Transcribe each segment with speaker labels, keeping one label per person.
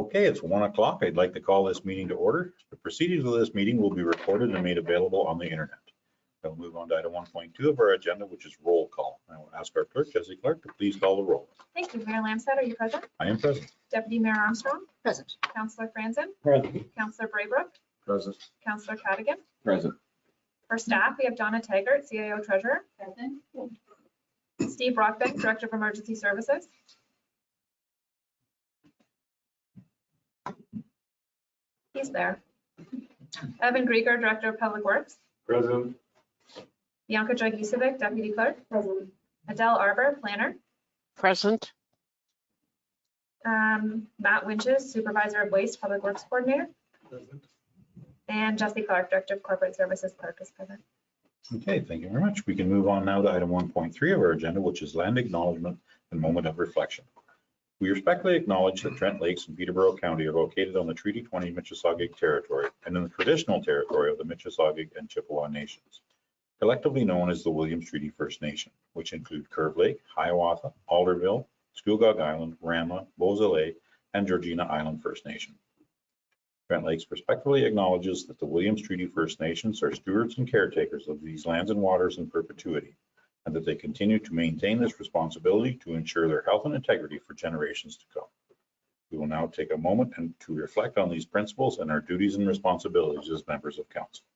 Speaker 1: Okay, it's 1 o'clock. I'd like to call this meeting to order. The proceedings of this meeting will be recorded and made available on the internet. I'll move on to item 1.2 of our agenda, which is roll call. I will ask our clerk, Jessie Clark, to please call the roll.
Speaker 2: Thank you. Mayor Lamstead, are you present?
Speaker 1: I am present.
Speaker 2: Deputy Mayor Armstrong?
Speaker 3: Present.
Speaker 2: Councillor Franzen?
Speaker 1: Present.
Speaker 2: Councillor Braybrook?
Speaker 4: Present.
Speaker 2: Councillor Cadigan?
Speaker 4: Present.
Speaker 2: For staff, we have Donna Taggart, CAO Treasurer.
Speaker 3: Present.
Speaker 2: Steve Brockbank, Director of Emergency Services. He's there. Evan Grieger, Director of Public Works.
Speaker 4: Present.
Speaker 2: Bianca Dragicevic, Deputy Clerk. Present. Adele Arbor, Planner.
Speaker 3: Present.
Speaker 2: Matt Winches, Supervisor of Waste, Public Works Coordinator.
Speaker 4: Present.
Speaker 2: And Jesse Clark, Director of Corporate Services, Clerk is present.
Speaker 1: Okay, thank you very much. We can move on now to item 1.3 of our agenda, which is land acknowledgement and moment of reflection. We respectfully acknowledge that Trent Lakes and Peterborough County are located on the Treaty 20 Mississauga territory and in the traditional territory of the Mississauga and Chippewa nations, collectively known as the Williams Treaty First Nation, which include Curve Lake, Hiawatha, Alderville, Scugog Island, Ranla, Beausoleil, and Georgina Island First Nation. Trent Lakes respectfully acknowledges that the Williams Treaty First Nations are stewards and caretakers of these lands and waters in perpetuity, and that they continue to maintain this responsibility to ensure their health and integrity for generations to come. We will now take a moment to reflect on these principles and our duties and responsibilities as members of council.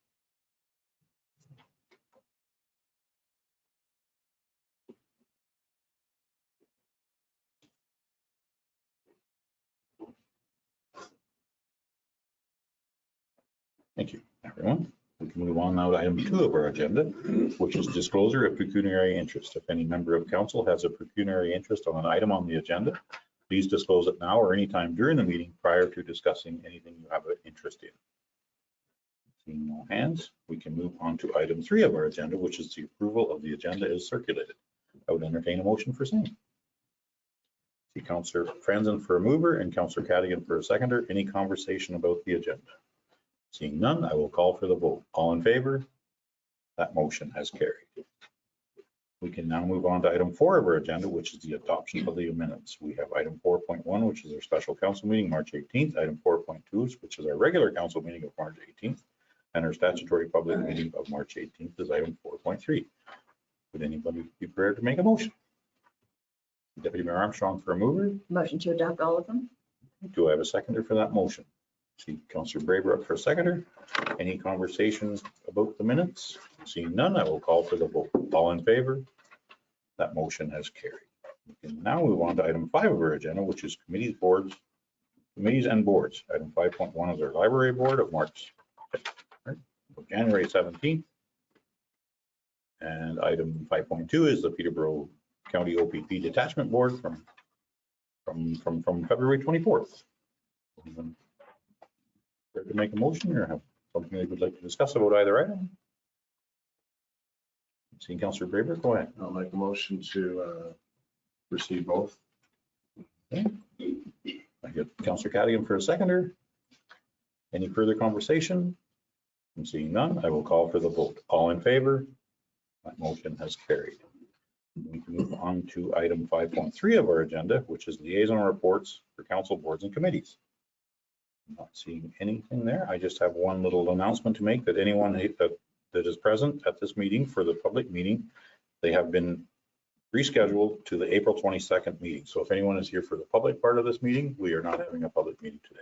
Speaker 1: Thank you, everyone. We can move on now to item 2 of our agenda, which is disclosure of pecuniary interest. If any member of council has a pecuniary interest on an item on the agenda, please disclose it now or anytime during the meeting prior to discussing anything you have an interest in. Seeing no hands, we can move on to item 3 of our agenda, which is the approval of the agenda as circulated. I would entertain a motion for same. See Councillor Franzen for a mover and Councillor Cadigan for a seconder. Any conversation about the agenda? Seeing none, I will call for the vote. All in favor? That motion has carried. We can now move on to item 4 of our agenda, which is the adoption of the minutes. We have item 4.1, which is our special council meeting, March 18th, item 4.2, which is our regular council meeting of March 18th, and our statutory public meeting of March 18th is item 4.3. Would anybody be prepared to make a motion? Deputy Mayor Armstrong for a mover.
Speaker 3: Motion to adopt all of them.
Speaker 1: Do I have a seconder for that motion? See Councillor Braybrook for a seconder. Any conversation about the minutes? Seeing none, I will call for the vote. All in favor? That motion has carried. We can now move on to item 5 of our agenda, which is committees and boards. Item 5.1 is our library board of January 17th. And item 5.2 is the Peterborough County OPP Detachment Board from February 24th. Ready to make a motion or have something they would like to discuss about either item? Seeing Councillor Braybrook, go ahead.
Speaker 4: I'll make a motion to receive both.
Speaker 1: Okay. I get Councillor Cadigan for a seconder. Any further conversation? I'm seeing none. I will call for the vote. All in favor? That motion has carried. We can move on to item 5.3 of our agenda, which is liaison reports for council boards and committees. I'm not seeing anything there. I just have one little announcement to make that anyone that is present at this meeting for the public meeting, they have been rescheduled to the April 22nd meeting. So if anyone is here for the public part of this meeting, we are not having a public meeting today.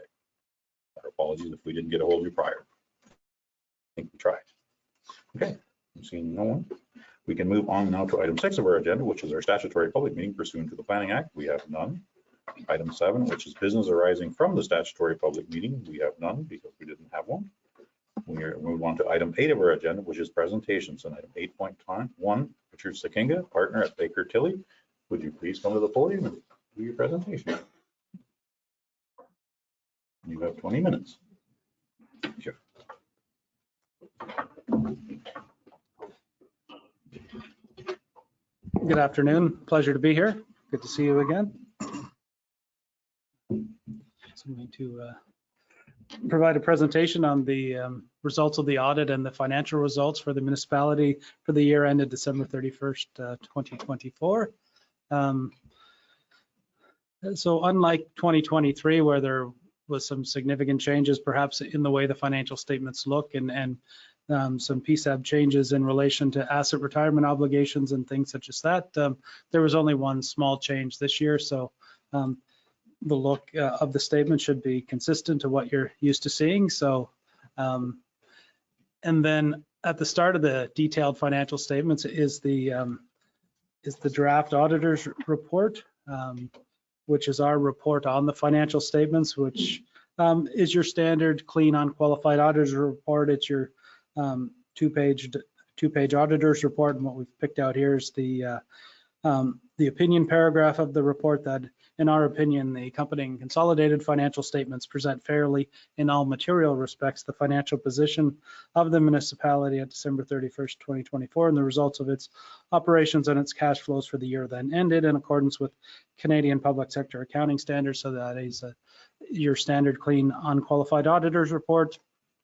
Speaker 1: Our apologies if we didn't get a hold of you prior. I think we tried. Okay, I'm seeing no one. We can move on now to item 6 of our agenda, which is our statutory public meeting pursuant to the Planning Act. We have none. Item 7, which is business arising from the statutory public meeting. We have none because we didn't have one. We move on to item 8 of our agenda, which is presentations. And item 8.1, Richard Sakinga, partner at Baker Tilly. Would you please come to the podium and do your presentation? You have 20 minutes. Thank you.
Speaker 5: Good afternoon. Pleasure to be here. Good to see you again. So I'm going to provide a presentation on the results of the audit and the financial results for the municipality for the year ended December 31st, 2024. So unlike 2023, where there with some significant changes, perhaps in the way the financial statements look, and some PSAB changes in relation to asset retirement obligations and things such as that. There was only one small change this year, so the look of the statement should be consistent to what you're used to seeing. So, and then at the start of the detailed financial statements is the draft auditor's report, which is our report on the financial statements, which is your standard clean unqualified auditor's report. It's your two-page auditor's report, and what we've picked out here is the opinion paragraph of the report that, in our opinion, the accompanying consolidated financial statements present fairly in all material respects the financial position of the municipality at December 31st, 2024, and the results of its operations and its cash flows for the year then ended in accordance with Canadian public sector accounting standards. So that is your standard clean unqualified auditor's report.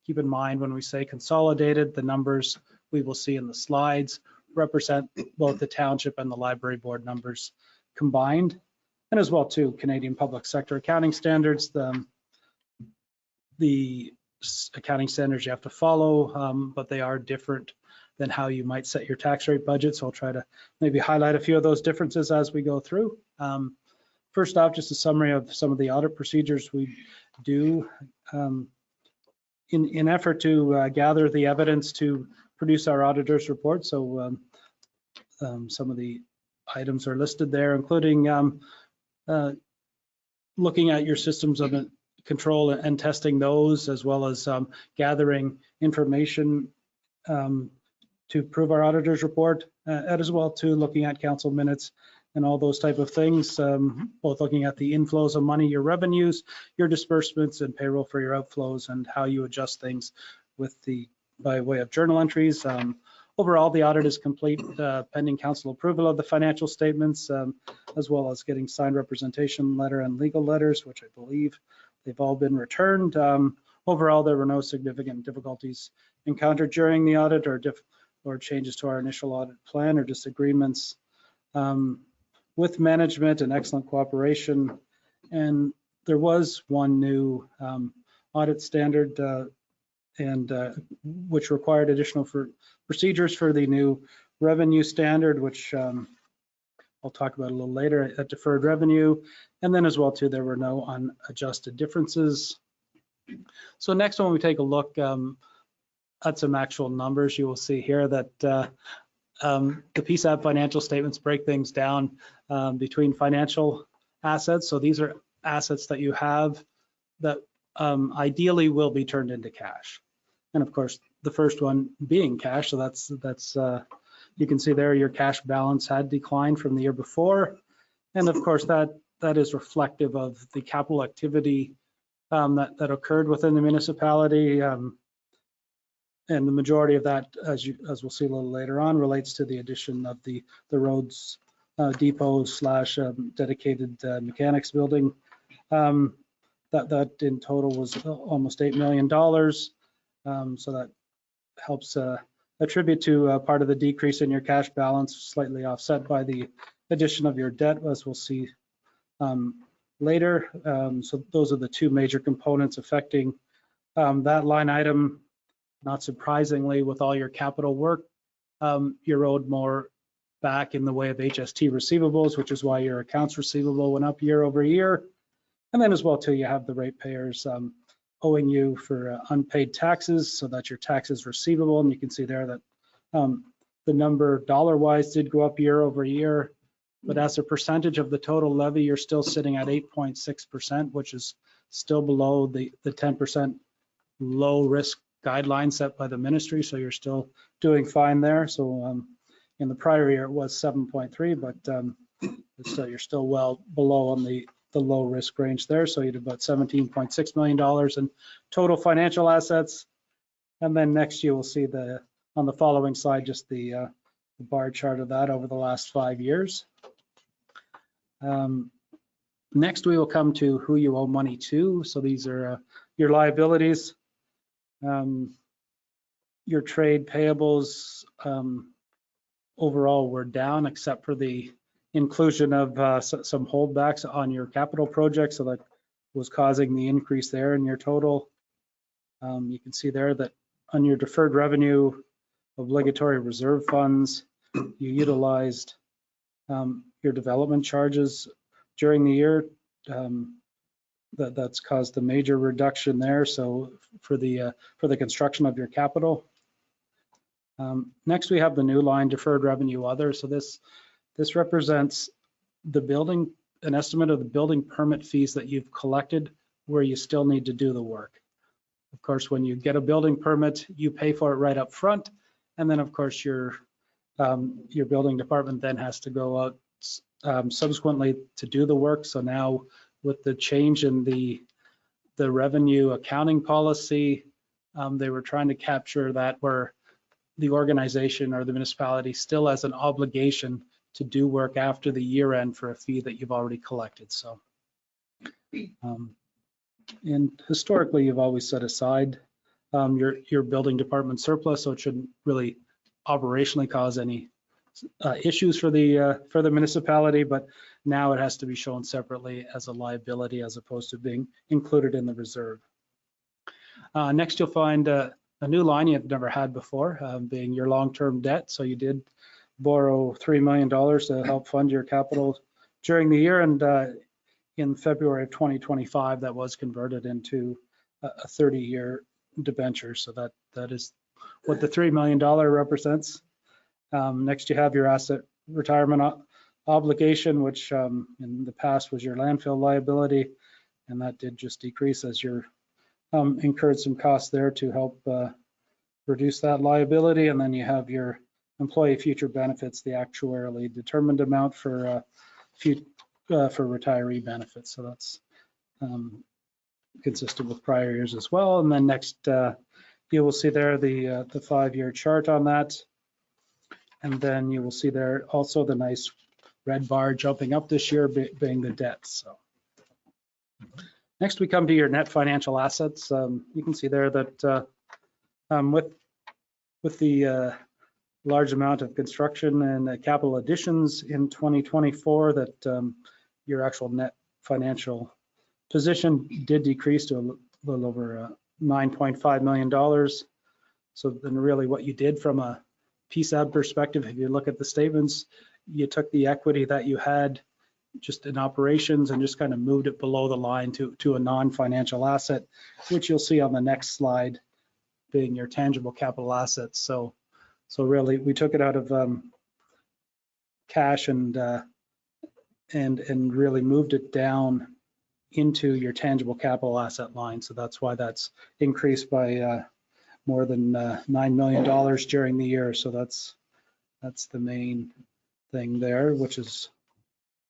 Speaker 5: Keep in mind when we say consolidated, the numbers we will see in the slides represent both the township and the library board numbers combined, and as well too Canadian public sector accounting standards. The accounting standards you have to follow, but they are different than how you might set your tax rate budget. So I'll try to maybe highlight a few of those differences as we go through. First off, just a summary of some of the audit procedures we do in effort to gather the evidence to produce our auditor's report. So some of the items are listed there, including looking at your systems of control and testing those, as well as gathering information to prove our auditor's report, and as well to looking at council minutes and all those type of things, both looking at the inflows of money, your revenues, your disbursements, and payroll for your outflows, and how you adjust things by way of journal entries. Overall, the audit is complete pending council approval of the financial statements, as well as getting signed representation letter and legal letters, which I believe they've all been returned. Overall, there were no significant difficulties encountered during the audit or changes to our initial audit plan or disagreements with management, and excellent cooperation. And there was one new audit standard which required additional procedures for the new revenue standard, which I'll talk about a little later, at deferred revenue. And then as well too, there were no unadjusted differences. So next, when we take a look at some actual numbers, you will see here that the PSAB financial statements break things down between financial assets. So these are assets that you have that ideally will be turned into cash. And of course, the first one being cash. So that's you can see there your cash balance had declined from the year before. And of course, that is reflective of the capital activity that occurred within the municipality. And the majority of that, as we'll see a little later on, relates to the addition of the roads depot / dedicated mechanics building. That in total was almost $8 million. So that helps attribute to part of the decrease in your cash balance, slightly offset by the addition of your debt, as we'll see later. So those are the two major components affecting that line item. Not surprisingly, with all your capital work, you're owed more back in the way of HST receivables, which is why your accounts receivable went up year over year. And then as well too, you have the ratepayers owing you for unpaid taxes, so that your taxes receivable. And you can see there that the number dollar-wise did go up year over year, but as a percentage of the total levy, you're still sitting at 8.6%, which is still below the 10% low risk guideline set by the ministry. So you're still doing fine there. So in the prior year, it was 7.3, but you're still well below on the low risk range there. So you had about $17.6 million in total financial assets. And then next you will see on the following slide, just the bar chart of that over the last 5 years. Next, we will come to who you owe money to. So these are your liabilities. Your trade payables overall were down, except for the inclusion of some holdbacks on your capital projects. So that was causing the increase there in your total. You can see there that on your deferred revenue obligatory reserve funds, you utilized your development charges during the year. That's caused a major reduction there. So for the construction of your capital. Next, we have the new line deferred revenue other. So this represents an estimate of the building permit fees that you've collected where you still need to do the work. Of course, when you get a building permit, you pay for it right up front. And then of course your building department then has to go out subsequently to do the work. So now with the change in the revenue accounting policy, they were trying to capture that where the organization or the municipality still has an obligation to do work after the year end for a fee that you've already collected. So, and historically, you've always set aside your building department surplus, so it shouldn't really operationally cause any issues for the municipality. But now it has to be shown separately as a liability as opposed to being included in the reserve. Next, you'll find a new line you've never had before, being your long-term debt. So you did borrow $3 million to help fund your capital during the year, and in February of 2025, that was converted into a 30-year debenture. So that is what the $3 million represents. Next, you have your asset retirement obligation, which in the past was your landfill liability, and that did just decrease as you're incurred some costs there to help reduce that liability. And then you have your employee future benefits, the actuarially determined amount for retiree benefits. So that's consistent with prior years as well. And then next, you will see there the 5-year chart on that. And then you will see there also the nice red bar jumping up this year being the debt. So next we come to your net financial assets. You can see there that with the large amount of construction and capital additions in 2024, that your actual net financial position did decrease to a little over $9.5 million. So then really what you did from a PSAB perspective, if you look at the statements, you took the equity that you had just in operations and just kind of moved it below the line to a non-financial asset, which you'll see on the next slide being your tangible capital assets. So really we took it out of cash and really moved it down into your tangible capital asset line. So that's why that's increased by more than $9 million during the year. So that's the main thing there, which is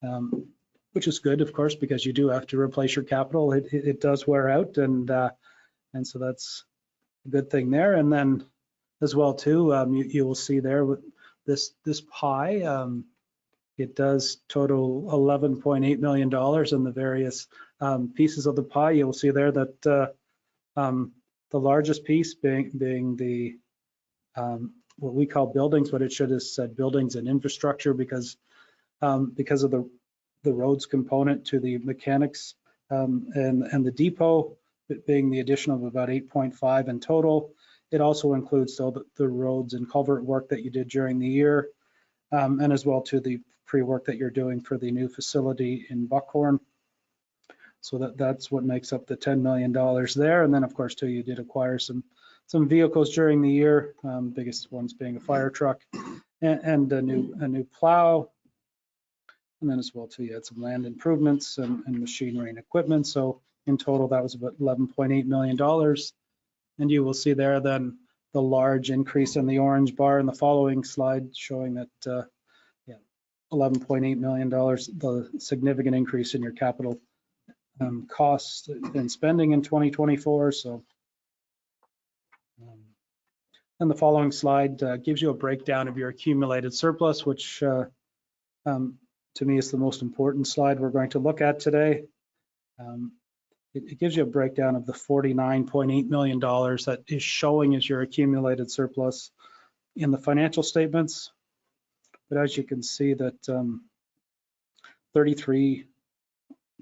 Speaker 5: good, of course, because you do have to replace your capital. It does wear out, and so that's a good thing there. And then as well too, you will see there with this pie, it does total $11.8 million in the various pieces of the pie. You'll see there that the largest piece being the what we call buildings, but it should have said buildings and infrastructure because of the roads component to the mechanics and the depot being the addition of about 8.5 in total. It also includes the roads and culvert work that you did during the year, and as well to the pre-work that you're doing for the new facility in Buckhorn. So that's what makes up the $10 million there. And then of course too, you did acquire some vehicles during the year, biggest ones being a fire truck and a new plow. And then as well too, you had some land improvements and machinery and equipment. So in total, that was about $11.8 million. And you will see there then the large increase in the orange bar in the following slide showing that $11.8 million, the significant increase in your capital costs and spending in 2024. So, and the following slide gives you a breakdown of your accumulated surplus, which to me is the most important slide we're going to look at today. It gives you a breakdown of the $49.8 million that is showing as your accumulated surplus in the financial statements. But as you can see that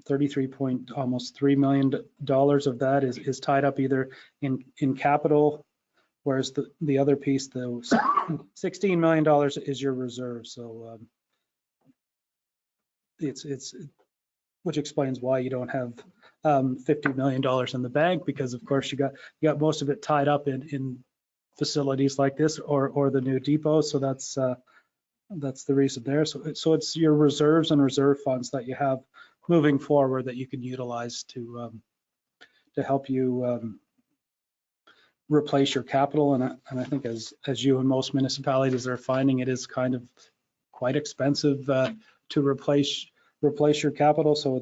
Speaker 5: almost $3 million of that is tied up either in capital, whereas the other piece, the $16 million is your reserve. So it's which explains why you don't have $50 million in the bank, because of course you got most of it tied up in facilities like this or the new depot. So that's the reason there. So it's your reserves and reserve funds that you have moving forward that you can utilize to help you replace your capital. And I think as you and most municipalities are finding, it is kind of quite expensive to replace your capital. So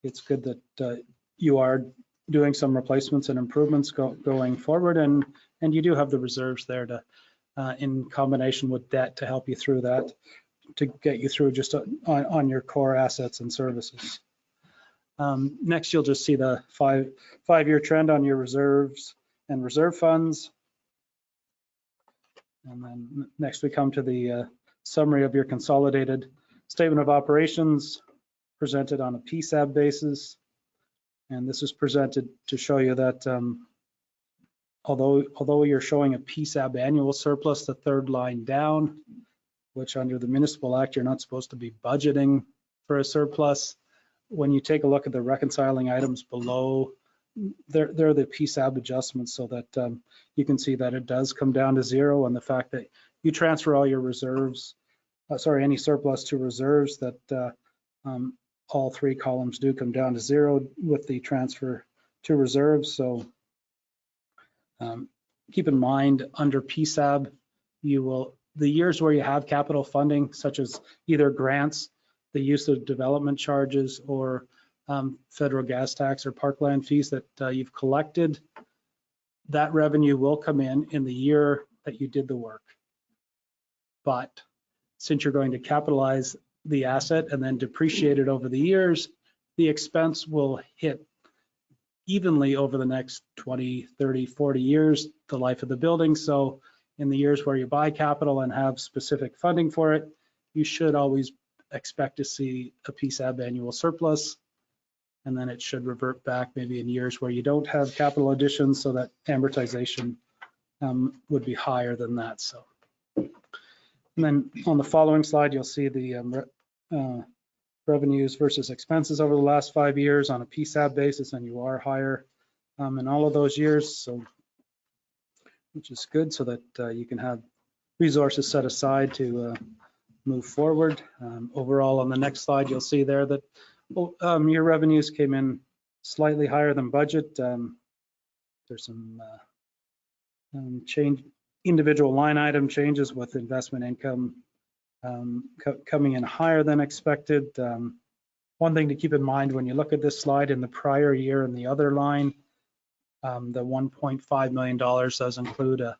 Speaker 5: it's good that you are doing some replacements and improvements going forward, and you do have the reserves there to in combination with debt to help you through that, to get you through just on your core assets and services. Next, you'll just see the five-year trend on your reserves and reserve funds. And then next we come to the summary of your consolidated statement of operations presented on a PSAB basis. And this is presented to show you that although you're showing a PSAB annual surplus, the third line down, which under the Municipal Act, you're not supposed to be budgeting for a surplus. When you take a look at the reconciling items below, they're the PSAB adjustments, so that you can see that it does come down to zero, and the fact that you transfer all your reserves, any surplus to reserves, that all three columns do come down to zero with the transfer to reserves. So keep in mind, under PSAB, the years where you have capital funding, such as either grants, the use of development charges, or federal gas tax or parkland fees that you've collected, that revenue will come in the year that you did the work. But since you're going to capitalize the asset and then depreciate it over the years, the expense will hit evenly over the next 20, 30, 40 years, the life of the building. So in the years where you buy capital and have specific funding for it, you should always expect to see a PSAB annual surplus, and then it should revert back maybe in years where you don't have capital additions, so that amortization would be higher than that. So, and then on the following slide, you'll see the revenues versus expenses over the last 5 years on a PSAB basis, and you are higher in all of those years, so which is good, so that you can have resources set aside to move forward. Overall, on the next slide, you'll see there that your revenues came in slightly higher than budget. There's some individual line item changes with investment income coming in higher than expected. One thing to keep in mind when you look at this slide, in the prior year in the other line, the $1.5 million does include a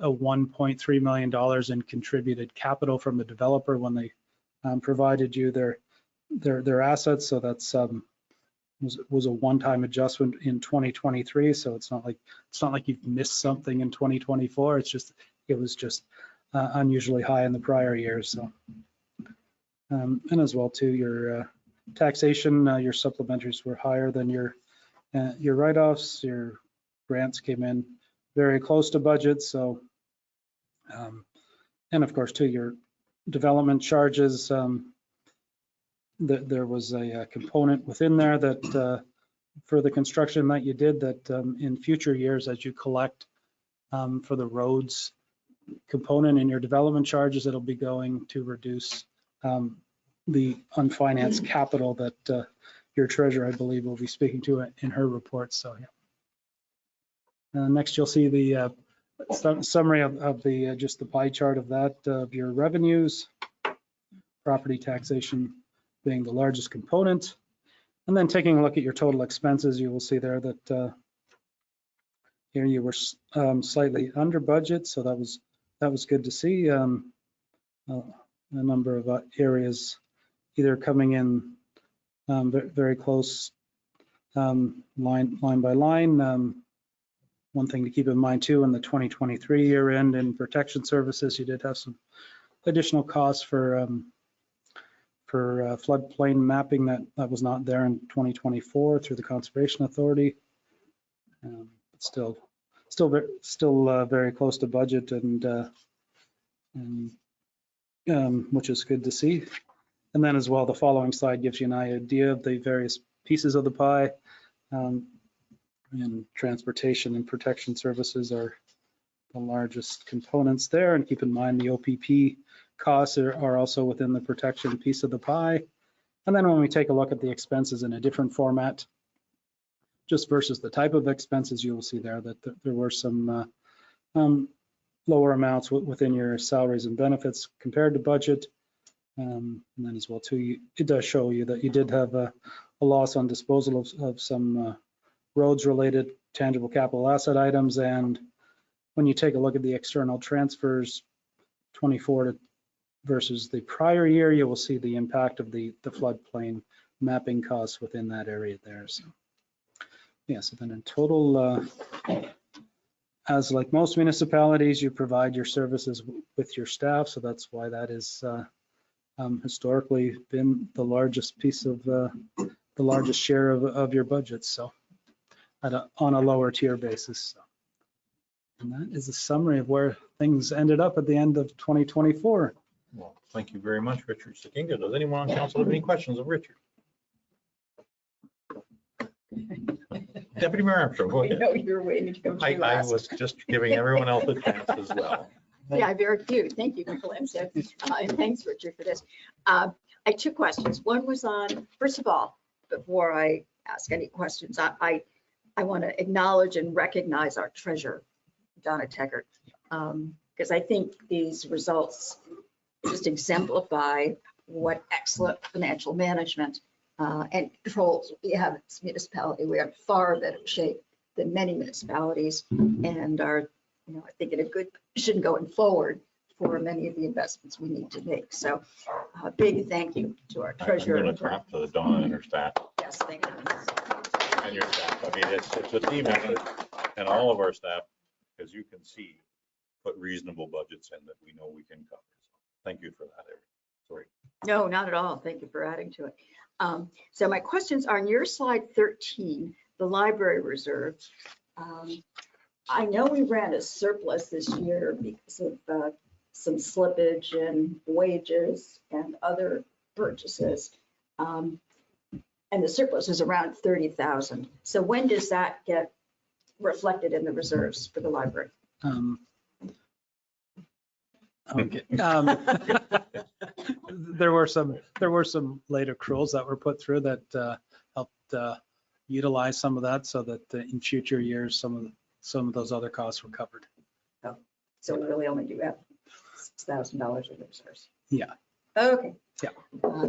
Speaker 5: $1.3 million in contributed capital from the developer when they provided you their assets. So that's was a one-time adjustment in 2023. So it's not like you've missed something in 2024. It was just unusually high in the prior years. So and as well too, your taxation, your supplementaries were higher than your write-offs. Your grants came in very close to budget. So and of course too, your development charges, there was a component within there that for the construction that you did, that in future years, as you collect for the roads component in your development charges, it'll be going to reduce the unfinanced capital that your treasurer, I believe, will be speaking to in her report. So yeah. Next, you'll see the summary of the just the pie chart of that, of your revenues, property taxation being the largest component. And then taking a look at your total expenses, you will see there that here you were slightly under budget, so that was good to see. A number of areas either coming in very close, line by line. One thing to keep in mind too, in the 2023 year end in protection services, you did have some additional costs for for floodplain mapping that was not there in 2024 through the Conservation Authority. Still very close to budget and which is good to see. And then as well, the following slide gives you an idea of the various pieces of the pie. And transportation and protection services are the largest components there. And keep in mind the OPP costs are also within the protection piece of the pie. And then when we take a look at the expenses in a different format, just versus the type of expenses, you will see there that there were some lower amounts within your salaries and benefits compared to budget. And then as well too, it does show you that you did have a loss on disposal of some roads related tangible capital asset items. And when you take a look at the external transfers 24 versus the prior year, you will see the impact of the floodplain mapping costs within that area there. So yeah, so then in total, as like most municipalities, you provide your services with your staff. So that's why that is historically been the largest piece of the largest share of your budget. So on a lower tier basis. So, and that is a summary of where things ended up at the end of 2024.
Speaker 1: Well, thank you very much, Richard Sakinga. Does anyone on council have any questions of Richard? Deputy Mayor Armstrong, go
Speaker 3: I
Speaker 1: ahead.
Speaker 3: know you're waiting to come to
Speaker 1: I
Speaker 3: last.
Speaker 1: was just giving everyone else a chance as well.
Speaker 3: Yeah, very cute. Thank you, Valencia. And thanks, Richard, for this. I have two questions. One was on, first of all, before I ask any questions, I want to acknowledge and recognize our treasurer, Donna Teggart, because I think these results just exemplify what excellent financial management and controls we have in this municipality. We are far better shape than many municipalities and are, I think in a good position going forward for many of the investments we need to make. So a big thank you to our
Speaker 1: I'm
Speaker 3: treasurer.
Speaker 1: going to clap to Donna and her staff
Speaker 3: Yes, thank you.
Speaker 1: and your staff. I mean, it's a team effort, and all of our staff, as you can see, put reasonable budgets in that we know we can cover. So thank you for that, Eric. Sorry.
Speaker 3: No, not at all. Thank you for adding to it. So my questions are on your slide 13, the library reserve. I know we ran a surplus this year because of some slippage in wages and other purchases. And the surplus is around 30,000. So when does that get reflected in the reserves for the library?
Speaker 5: Okay. There were some late accruals that were put through that helped utilize some of that so that in future years, some of those other costs were covered.
Speaker 3: So we really only do have $6,000 in reserves.
Speaker 5: Yeah.
Speaker 3: Okay.
Speaker 5: Yeah.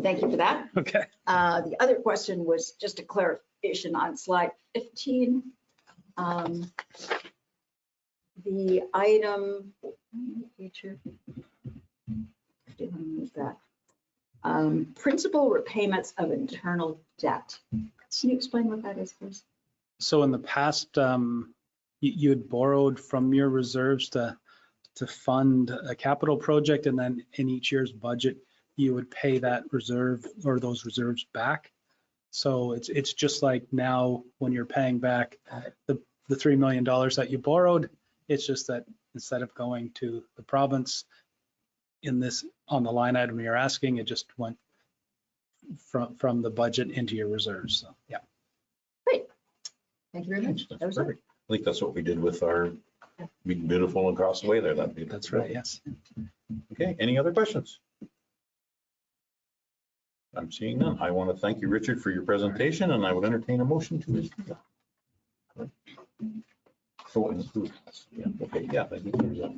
Speaker 3: Thank you for that.
Speaker 5: Okay.
Speaker 3: The other question was just a clarification on slide 15. The item, principal repayments of internal debt. Can you explain what that is, please?
Speaker 5: So in the past, you had borrowed from your reserves to fund a capital project, and then in each year's budget, you would pay that reserve or those reserves back. So it's just like now when you're paying back the $3 million that you borrowed, it's just that instead of going to the province on the line item you're asking, it just went from the budget into your reserves. So, yeah.
Speaker 3: Great. Thank you very much.
Speaker 1: That's
Speaker 3: That was
Speaker 1: perfect. I think that's what we did with our Big Beautiful and across the way there.
Speaker 5: That's right, yes.
Speaker 1: Okay, any other questions? I'm seeing none. I want to thank you, Richard, for your presentation, and I would entertain a motion to this. So, yeah, okay, yeah, I think there's a,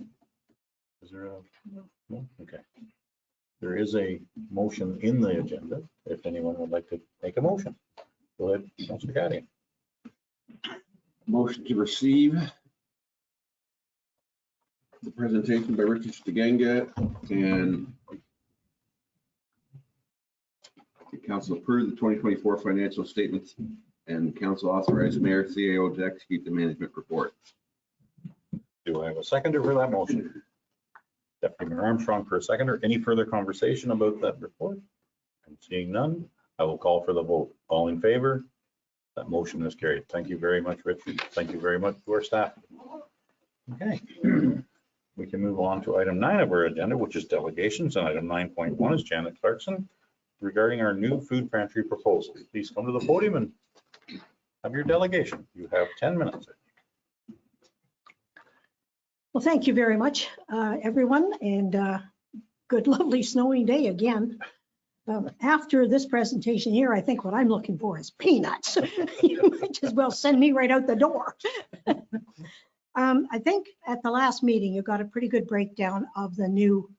Speaker 1: is there a, no? Okay. There is a motion in the agenda, if anyone would like to make a motion. Go ahead, Councilor Gadian.
Speaker 6: Motion to receive the presentation by Richard Stiganga and the council approve the 2024 financial statements and council authorize mayor CAO to execute the management report.
Speaker 1: Do I have a seconder for that motion? Deputy Mayor Armstrong for a seconder. Any further conversation about that report? I'm Seeing none, I will call for the vote. All in favor? That motion is carried. Thank you very much, Richard. Thank you very much to our staff. Okay. We can move on to item 9 of our agenda, which is delegations, and item 9.1 is Janet Clarkson regarding our new food pantry proposal. Please come to the podium and have your delegation. You have 10 minutes.
Speaker 7: Well, thank you very much, everyone, and good, lovely snowy day again. After this presentation here, I think what I'm looking for is peanuts. You might as well send me right out the door. I think at the last meeting, you got a pretty good breakdown of the new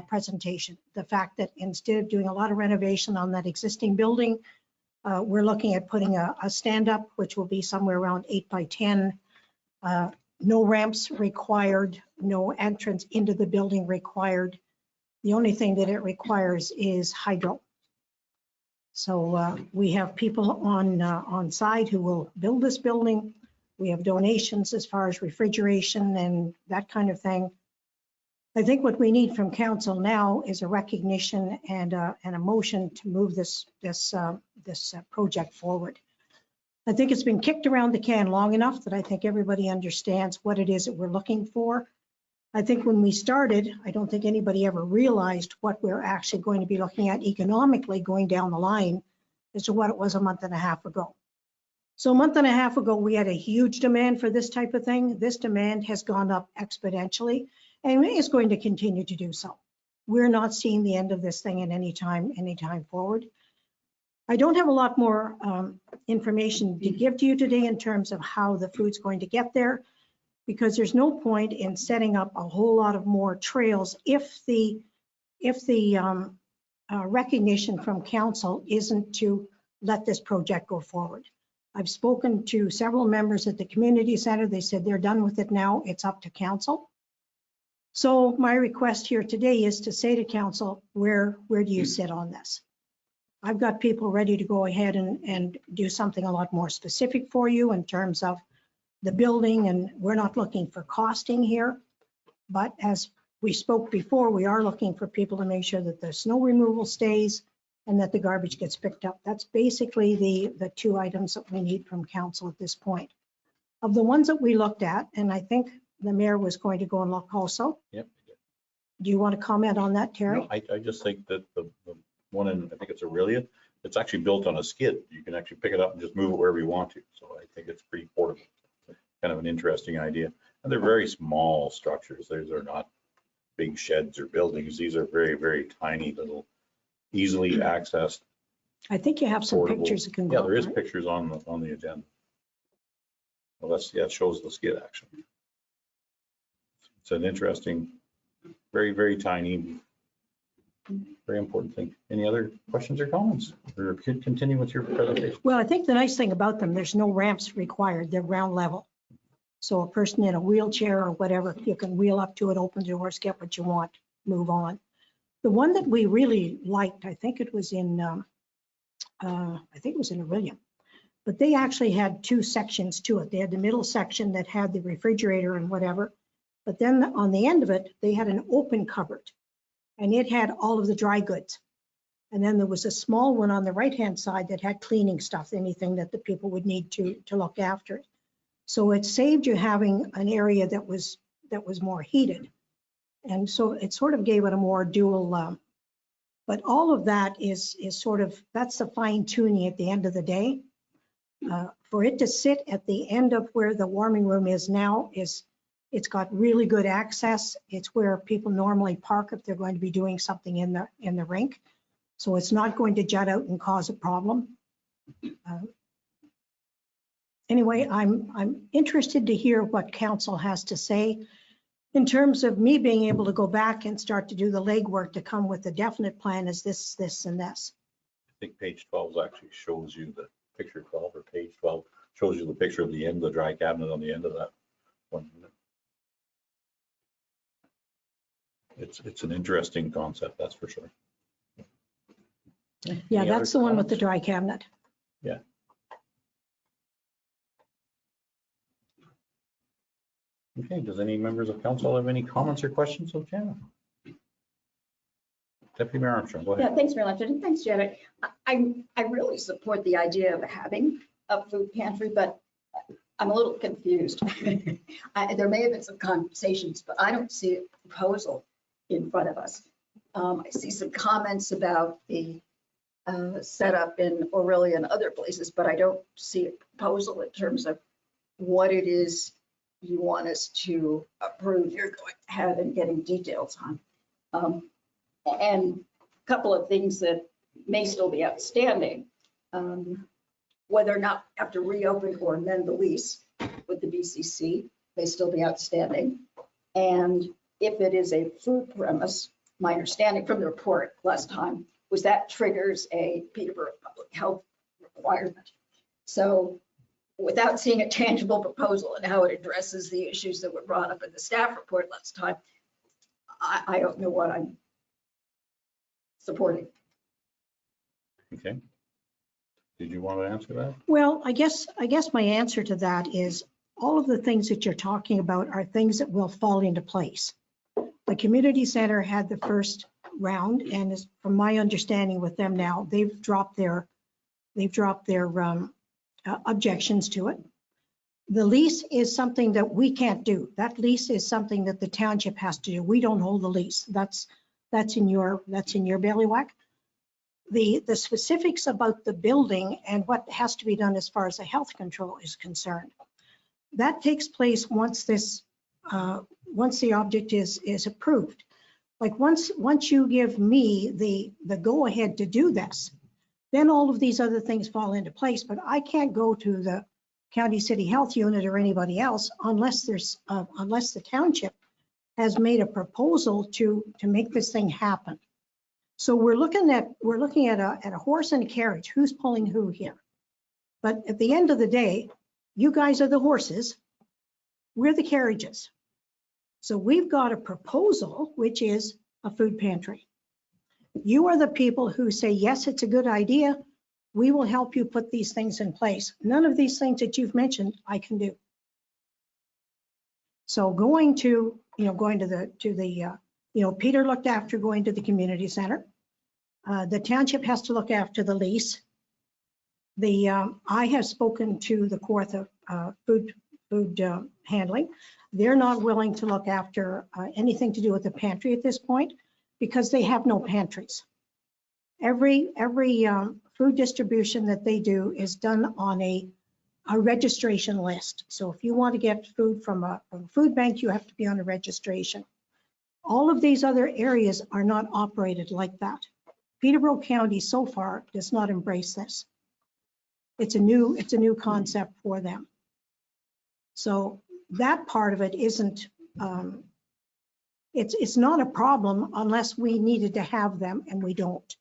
Speaker 7: presentation. The fact that instead of doing a lot of renovation on that existing building, we're looking at putting a stand-up, which will be somewhere around 8 by 10. No ramps required, no entrance into the building required. The only thing that it requires is hydro. So we have people on site who will build this building. We have donations as far as refrigeration and that kind of thing. I think what we need from council now is a recognition and a motion to move this project forward. I think it's been kicked around the can long enough that I think everybody understands what it is that we're looking for. I think when we started, I don't think anybody ever realized what we're actually going to be looking at economically going down the line as to what it was a month and a half ago. So a month and a half ago, we had a huge demand for this type of thing. This demand has gone up exponentially and is going to continue to do so. We're not seeing the end of this thing at any time forward. I don't have a lot more information to give to you today in terms of how the food's going to get there, because there's no point in setting up a whole lot of more trails if the recognition from council isn't to let this project go forward. I've spoken to several members at the community center. They said they're done with it now. It's up to council. So my request here today is to say to council, where do you sit on this? I've got people ready to go ahead and do something a lot more specific for you in terms of the building, and we're not looking for costing here. But as we spoke before, we are looking for people to make sure that the snow removal stays and that the garbage gets picked up. That's basically the 2 items that we need from council at this point. Of the ones that we looked at, and I think the mayor was going to go and look also.
Speaker 1: Yep.
Speaker 7: Do you want to comment on that, Terry?
Speaker 1: No, I just think that the one in, I think it's Aurelia, it's actually built on a skid. You can actually pick it up and just move it wherever you want to. So I think it's pretty portable. Kind of an interesting idea. And they're very small structures. These are not big sheds or buildings. These are very, very tiny little, easily accessed.
Speaker 7: I think you have some
Speaker 1: Portable.
Speaker 7: pictures that can go.
Speaker 1: Yeah, there is
Speaker 7: right?
Speaker 1: pictures on the agenda. Well, it shows the skid action. It's an interesting, very, very tiny, very important thing. Any other questions or comments? Or continue with your presentation?
Speaker 7: Well, I think the nice thing about them, there's no ramps required. They're ground level. So a person in a wheelchair or whatever, you can wheel up to it, open the doors, get what you want, move on. The one that we really liked, I think it was in Aurelia, but they actually had 2 sections to it. They had the middle section that had the refrigerator and whatever, but then on the end of it, they had an open cupboard and it had all of the dry goods. And then there was a small one on the right-hand side that had cleaning stuff, anything that the people would need to look after it. So it saved you having an area that was more heated. And so it sort of gave it a more dual, but all of that is sort of, that's the fine tuning at the end of the day. For it to sit at the end of where the warming room is now, it's got really good access. It's where people normally park if they're going to be doing something in the rink. So it's not going to jut out and cause a problem. Anyway, I'm interested to hear what council has to say in terms of me being able to go back and start to do the legwork to come with a definite plan as this, and this.
Speaker 1: I think page 12 actually shows you the picture 12, or page 12 shows you the picture of the end of the dry cabinet on the end of that one unit. It's an interesting concept, that's for sure.
Speaker 7: Yeah,
Speaker 1: Any
Speaker 7: that's
Speaker 1: other
Speaker 7: the one with the
Speaker 1: comments?
Speaker 7: dry cabinet.
Speaker 1: Yeah. Okay, does any members of council have any comments or questions of Janet? Deputy Mayor Armstrong, go
Speaker 3: Yeah,
Speaker 1: ahead.
Speaker 3: thanks very much. And thanks, Janet. I really support the idea of having a food pantry, but I'm a little confused. There may have been some conversations, but I don't see a proposal in front of us. I see some comments about the setup in Aurelia and other places, but I don't see a proposal in terms of what it is you want us to approve. You're going to have and getting details on. And a couple of things that may still be outstanding, whether or not have to reopen or amend the lease with the BCC, may still be outstanding. And if it is a food premise, my understanding from the report last time was that triggers a Peterborough public health requirement. So without seeing a tangible proposal and how it addresses the issues that were brought up in the staff report last time, I don't know what I'm supporting.
Speaker 1: Okay. Did you want to answer that?
Speaker 7: Well, I guess my answer to that is all of the things that you're talking about are things that will fall into place. The community center had the first round, and from my understanding with them now, they've dropped their objections to it. The lease is something that we can't do. That lease is something that the township has to do. We don't hold the lease. That's in your bailiwick. The specifics about the building and what has to be done as far as the health control is concerned, that takes place once the object is approved. Like once you give me the go ahead to do this, then all of these other things fall into place. But I can't go to the county city health unit or anybody else unless the township has made a proposal to make this thing happen. So we're looking at a horse and a carriage. Who's pulling who here? But at the end of the day, you guys are the horses. We're the carriages. So we've got a proposal, which is a food pantry. You are the people who say, yes, it's a good idea. We will help you put these things in place. None of these things that you've mentioned, I can do. So going to Peter looked after going to the community center. The township has to look after the lease. I have spoken to the Court of Food Handling. They're not willing to look after anything to do with the pantry at this point because they have no pantries. Every food distribution that they do is done on a registration list. So if you want to get food from a food bank, you have to be on a registration. All of these other areas are not operated like that. Peterborough County so far does not embrace this. It's a new concept for them. So that part of it isn't, it's not a problem unless we needed to have them, and we don't.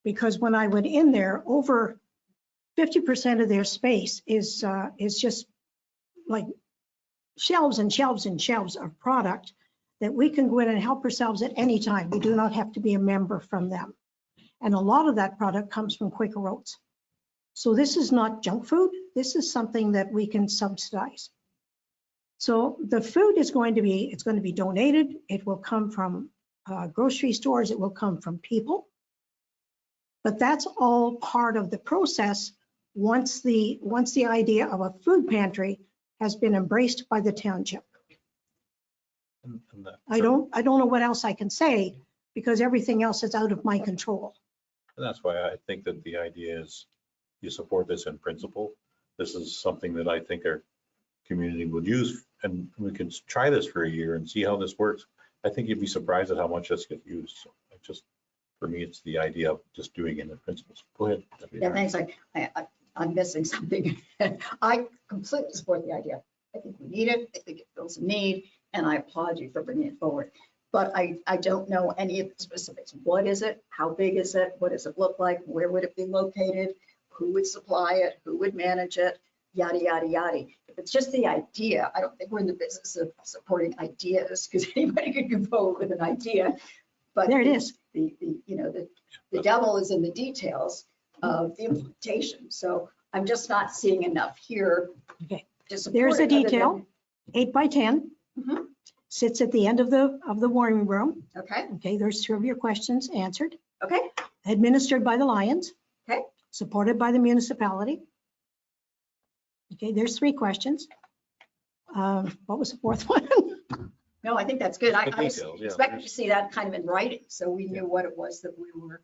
Speaker 7: Because when I went in there, over 50% of their space is just like shelves and shelves and shelves of product that we can go in and help ourselves at any time. We do not have to be a member from them. And a lot of that product comes from Quaker Oats. So this is not junk food. This is something that we can subsidize. So the food is going to be donated. It will come from grocery stores. It will come from people. But that's all part of the process once the idea of a food pantry has been embraced by the township. I don't know what else I can say because everything else is out of my control.
Speaker 1: And that's why I think that the idea is you support this in principle. This is something that I think our community would use, and we can try this for a year and see how this works. I think you'd be surprised at how much this gets used. So for me, it's the idea of just doing it in principles. Go ahead.
Speaker 3: Yeah, thanks. I'm missing something. I completely support the idea. I think we need it. I think it fills a need, and I applaud you for bringing it forward. But I don't know any of the specifics. What is it? How big is it? What does it look like? Where would it be located? Who would supply it? Who would manage it? Yada, yada, yada. If it's just the idea, I don't think we're in the business of supporting ideas because anybody could come forward with an idea. But
Speaker 7: there it is.
Speaker 3: The devil is in the details of the implementation. So I'm just not seeing enough here.
Speaker 7: Okay.
Speaker 3: To support
Speaker 7: There's a
Speaker 3: it other
Speaker 7: detail, 8 by 10.
Speaker 3: Mhm.
Speaker 7: Sits at the end of the warming room.
Speaker 3: Okay,
Speaker 7: Okay, there's 2 of your questions answered.
Speaker 3: okay,
Speaker 7: Administered by the Lions.
Speaker 3: Okay.
Speaker 7: Supported by the municipality. Okay, there's 3 questions. What was the 4th one?
Speaker 3: no, I think that's good. I
Speaker 1: The
Speaker 3: was
Speaker 1: details, yeah,
Speaker 3: expecting to
Speaker 1: there's-
Speaker 3: see that kind of in writing, so we knew what it was that we were.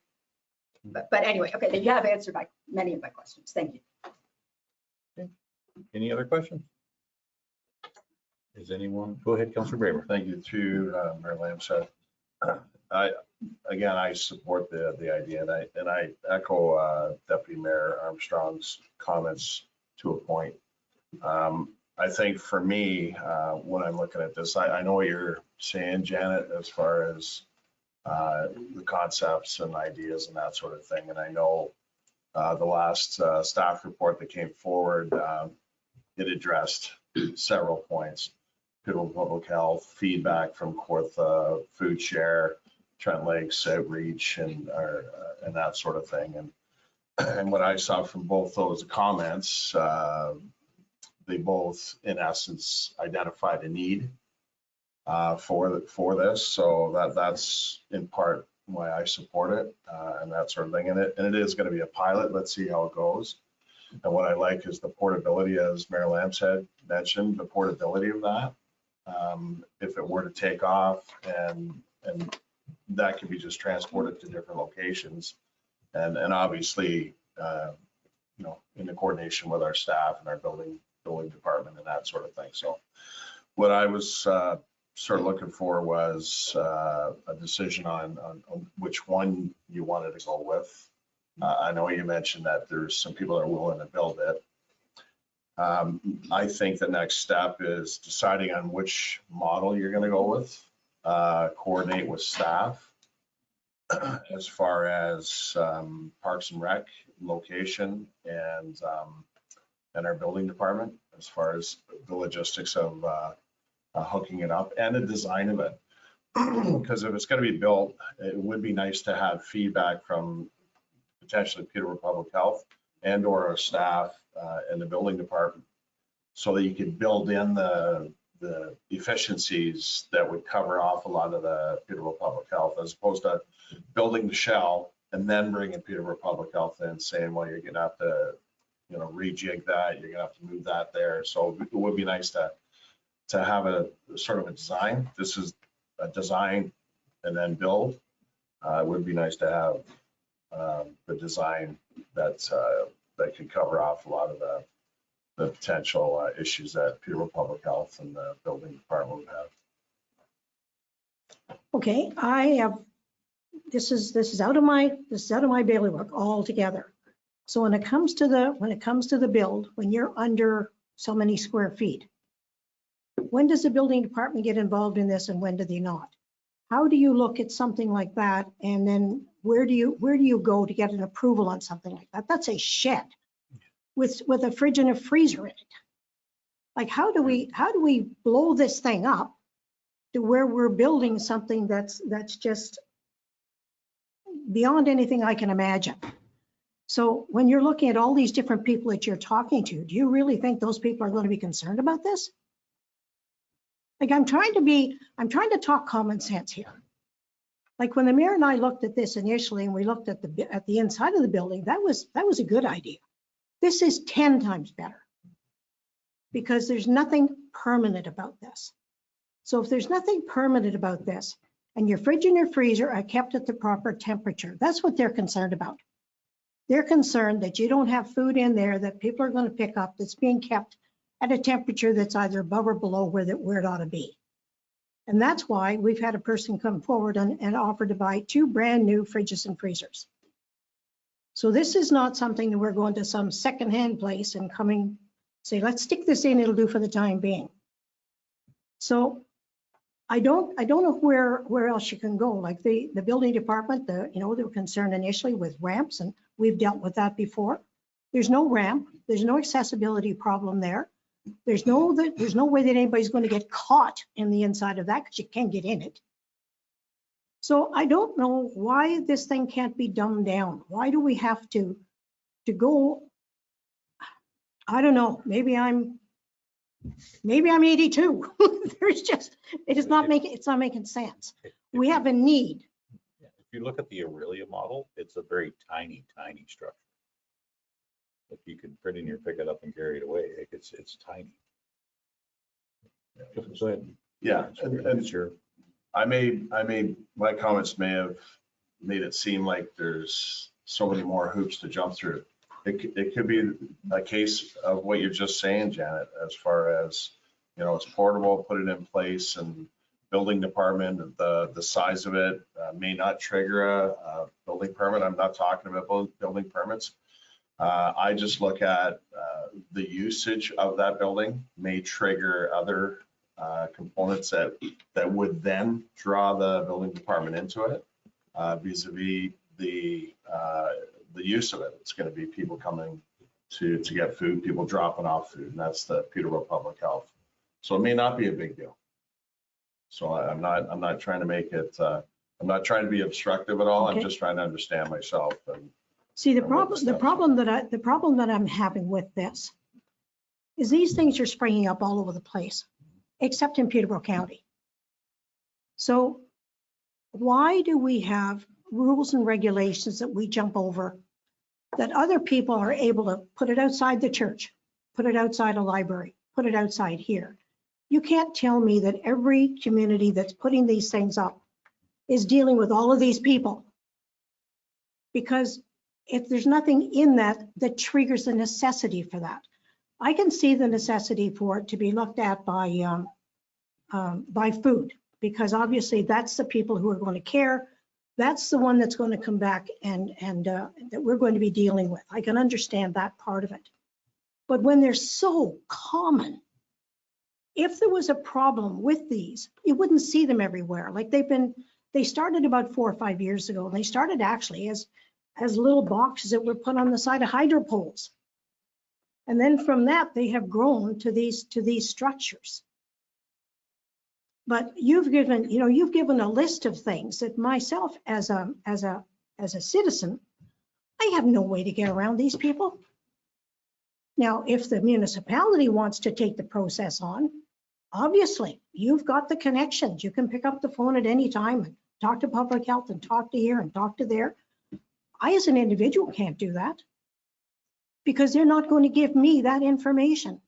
Speaker 3: But anyway, okay, then you have answered many of my questions. Thank you.
Speaker 1: Any other questions? Is anyone, go ahead, Councillor Braver.
Speaker 4: Thank you to Mayor Lamb. I support the idea, and I echo Deputy Mayor Armstrong's comments to a point. I think for me, when I'm looking at this, I know what you're saying, Janet, as far as the concepts and ideas and that sort of thing. And I know the last staff report that came forward, it addressed several points. Peterborough Public Health, feedback from Kawartha, Food Share, Trent Lakes Outreach, and that sort of thing. And what I saw from both those comments, they both, in essence, identified a need for this. So that's in part why I support it and that sort of thing. And it is going to be a pilot. Let's see how it goes. And what I like is the portability, as Mayor Lamb mentioned, the portability of that. If it were to take off and that can be just transported to different locations. And obviously, in the coordination with our staff and our building department and that sort of thing. So what I was sort of looking for was a decision on which one you wanted to go with. I know you mentioned that there's some people that are willing to build it. I think the next step is deciding on which model you're going to go with, coordinate with staff as far as Parks and Rec location and our building department as far as the logistics of hooking it up and the design of it. Because if it's going to be built, it would be nice to have feedback from potentially Peterborough Public Health and or our staff in the building department so that you could build in the efficiencies that would cover off a lot of the Peterborough Public Health, as opposed to building the shell and then bringing Peterborough Public Health in saying, well, you're going to have to, rejig that, you're going to have to move that there. So it would be nice to have a sort of a design. This is a design and then build. It would be nice to have the design that could cover off a lot of the potential issues that Peterborough Public Health and the building department would have.
Speaker 7: Okay, this is out of my bailiwick altogether. So when it comes to the build, when you're under so many square feet, when does the building department get involved in this and when do they not? How do you look at something like that? And then where do you go to get an approval on something like that? That's a shed with a fridge and a freezer in it. Like, how do we blow this thing up to where we're building something that's just beyond anything I can imagine? So when you're looking at all these different people that you're talking to, do you really think those people are going to be concerned about this? Like, I'm trying to talk common sense here. Like when the mayor and I looked at this initially and we looked at the inside of the building, that was a good idea. This is 10 times better because there's nothing permanent about this. So if there's nothing permanent about this and your fridge and your freezer are kept at the proper temperature, that's what they're concerned about. They're concerned that you don't have food in there that people are going to pick up that's being kept at a temperature that's either above or below where it ought to be. And that's why we've had a person come forward and offer to buy 2 brand new fridges and freezers. So this is not something that we're going to some secondhand place and say, let's stick this in, it'll do for the time being. So I don't know where else you can go. Like the building department, they were concerned initially with ramps, and we've dealt with that before. There's no ramp, there's no accessibility problem there. There's no way that anybody's going to get caught in the inside of that because you can't get in it. So I don't know why this thing can't be dumbed down. Why do we have to go? I don't know. Maybe I'm Maybe I'm 82. There's just, it's not making sense. We have a need.
Speaker 1: If you look at the Aurelia model, it's a very tiny, tiny structure. If you could print in your, pick it up and carry it away, it's tiny. Go ahead.
Speaker 4: Yeah, and
Speaker 1: Sure.
Speaker 4: my comments may have made it seem like there's so many more hoops to jump through. It could be a case of what you're just saying, Janet, as far as, it's portable, put it in place, and building department, the size of it may not trigger a building permit. I'm not talking about building permits. I just look at the usage of that building may trigger other components that would then draw the building department into it, vis-a-vis the use of it. It's going to be people coming to get food, people dropping off food, and that's the Peterborough Public Health. So it may not be a big deal. So I'm not trying to make it, I'm not trying to be obstructive at all.
Speaker 7: Okay.
Speaker 4: I'm just trying to understand myself. And
Speaker 7: See, the problem that I'm having with this is these things are springing up all over the place, except in Peterborough County. So why do we have rules and regulations that we jump over that other people are able to put it outside the church, put it outside a library, put it outside here? You can't tell me that every community that's putting these things up is dealing with all of these people. Because if there's nothing in that triggers the necessity for that. I can see the necessity for it to be looked at by food, because obviously that's the people who are going to care. That's the one that's going to come back and that we're going to be dealing with. I can understand that part of it. But when they're so common, if there was a problem with these, you wouldn't see them everywhere. Like they started about 4 or 5 years ago. And they started actually as little boxes that were put on the side of hydro poles. And then from that, they have grown to these structures. But you've given a list of things that myself as a citizen, I have no way to get around these people. Now, if the municipality wants to take the process on, obviously you've got the connections. You can pick up the phone at any time and talk to public health and talk to here and talk to there. I, as an individual, can't do that because they're not going to give me that information.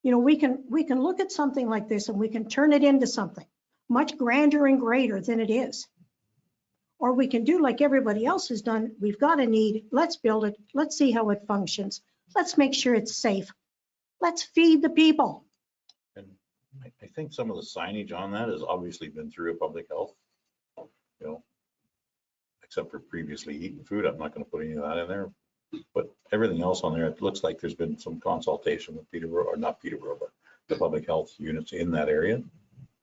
Speaker 7: We can look at something like this and we can turn it into something much grander and greater than it is. Or we can do like everybody else has done. We've got a need. Let's build it. Let's see how it functions. Let's make sure it's safe. Let's feed the people.
Speaker 1: And I think some of the signage on that has obviously been through a public health, except for previously eaten food. I'm not going to put any of that in there. But everything else on there, it looks like there's been some consultation with Peterborough, or not Peterborough, but the public health units in that area.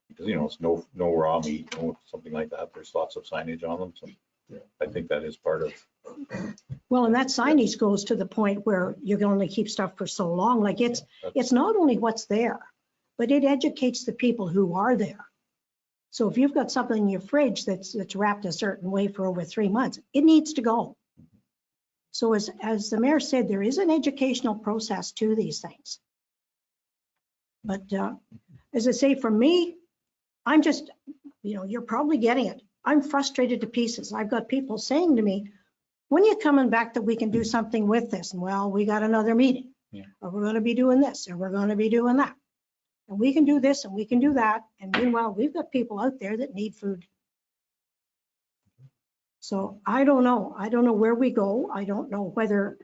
Speaker 1: Because, it's no raw meat, something like that. There's lots of signage on them. So I think that is part of.
Speaker 7: Well, and that signage goes to the point where you can only keep stuff for so long. Like it's not only what's there, but it educates the people who are there. So if you've got something in your fridge that's wrapped a certain way for over 3 months, it needs to go. So as the mayor said, there is an educational process to these things. But as I say, for me, I'm just, you're probably getting it. I'm frustrated to pieces. I've got people saying to me, when are you coming back that we can do something with this? And well, we got another meeting, or we're going to be doing this, or we're going to be doing that. And we can do this and we can do that. And meanwhile, we've got people out there that need food. So I don't know. I don't know where we go. I don't know whether,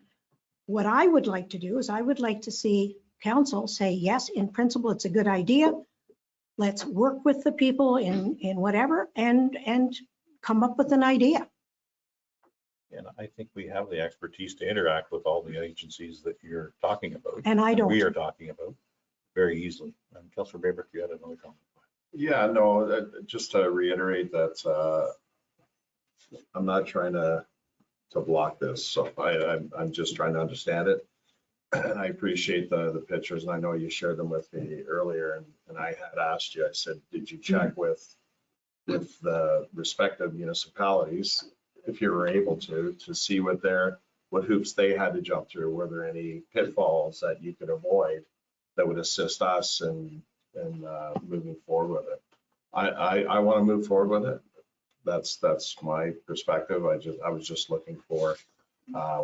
Speaker 7: what I would like to do is I would like to see council say, yes, in principle, it's a good idea. Let's work with the people in whatever and come up with an idea.
Speaker 1: And I think we have the expertise to interact with all the agencies that you're talking about.
Speaker 7: And I don't.
Speaker 1: We are talking about very easily. And Councillor Baber, you had another comment.
Speaker 4: yeah, no, just to reiterate that I'm not trying to block this. So I'm just trying to understand it. And I appreciate the pictures, and I know you shared them with me earlier, and I had asked you, I said, did you check with the respective municipalities, if you were able to see what hoops they had to jump through? Were there any pitfalls that you could avoid that would assist us in moving forward with it. I want to move forward with it. That's my perspective. I was just looking for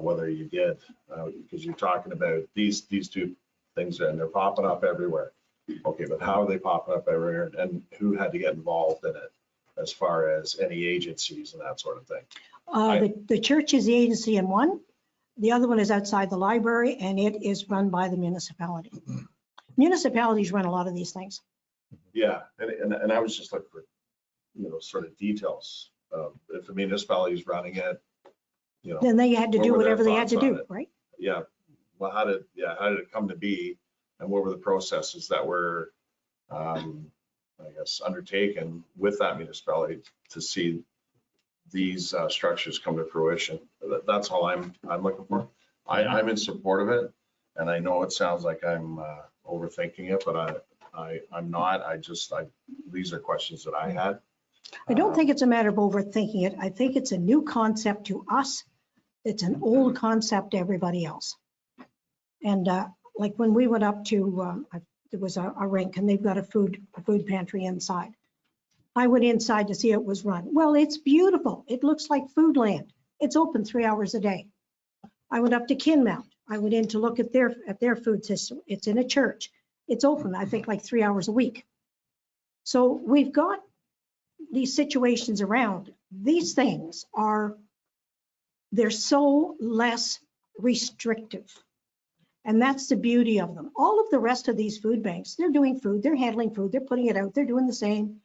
Speaker 4: whether you did, because you're talking about these two things and they're popping up everywhere. Okay, but how are they popping up everywhere, and who had to get involved in it as far as any agencies and that sort of thing?
Speaker 7: The church is the agency in one. The other one is outside the library, and it is run by the municipality. Municipalities run a lot of these things.
Speaker 4: Yeah, and I was just looking for, sort of details. If the municipality is running it,
Speaker 7: Then they had to
Speaker 4: What
Speaker 7: do
Speaker 4: were their
Speaker 7: whatever they had to
Speaker 4: thoughts on
Speaker 7: do,
Speaker 4: it?
Speaker 7: right?
Speaker 4: yeah, well, how did it come to be? And what were the processes that were, I guess, undertaken with that municipality to see these structures come to fruition? That's all I'm looking for. I'm in support of it, and I know it sounds like I'm overthinking it, but I'm not. These are questions that I had.
Speaker 7: I don't think it's a matter of overthinking it. I think it's a new concept to us. It's an old concept to everybody else. And like when we went up to, there was a rink and they've got a food pantry inside. I went inside to see it was run. Well, it's beautiful. It looks like food land. It's open 3 hours a day. I went up to Kinmount. I went in to look at their food system. It's in a church. It's open, I think, like 3 hours a week. So we've got these situations around. These things they're so less restrictive. And that's the beauty of them. All of the rest of these food banks, they're doing food, they're handling food, they're putting it out, they're doing the same.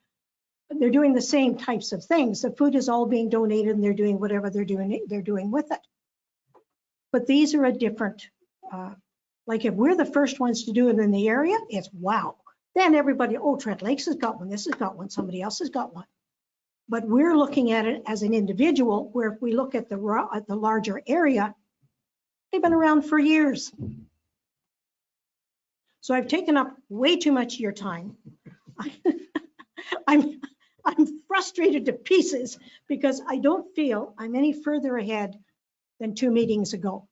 Speaker 7: They're doing the same types of things. The food is all being donated and they're doing whatever they're doing with it. But these are a different, like if we're the first ones to do it in the area, it's wow. Then everybody, oh, Trent Lakes has got one, this has got one, somebody else has got one. But we're looking at it as an individual, where if we look at the larger area, they've been around for years. So I've taken up way too much of your time. I'm frustrated to pieces because I don't feel I'm any further ahead than 2 meetings ago.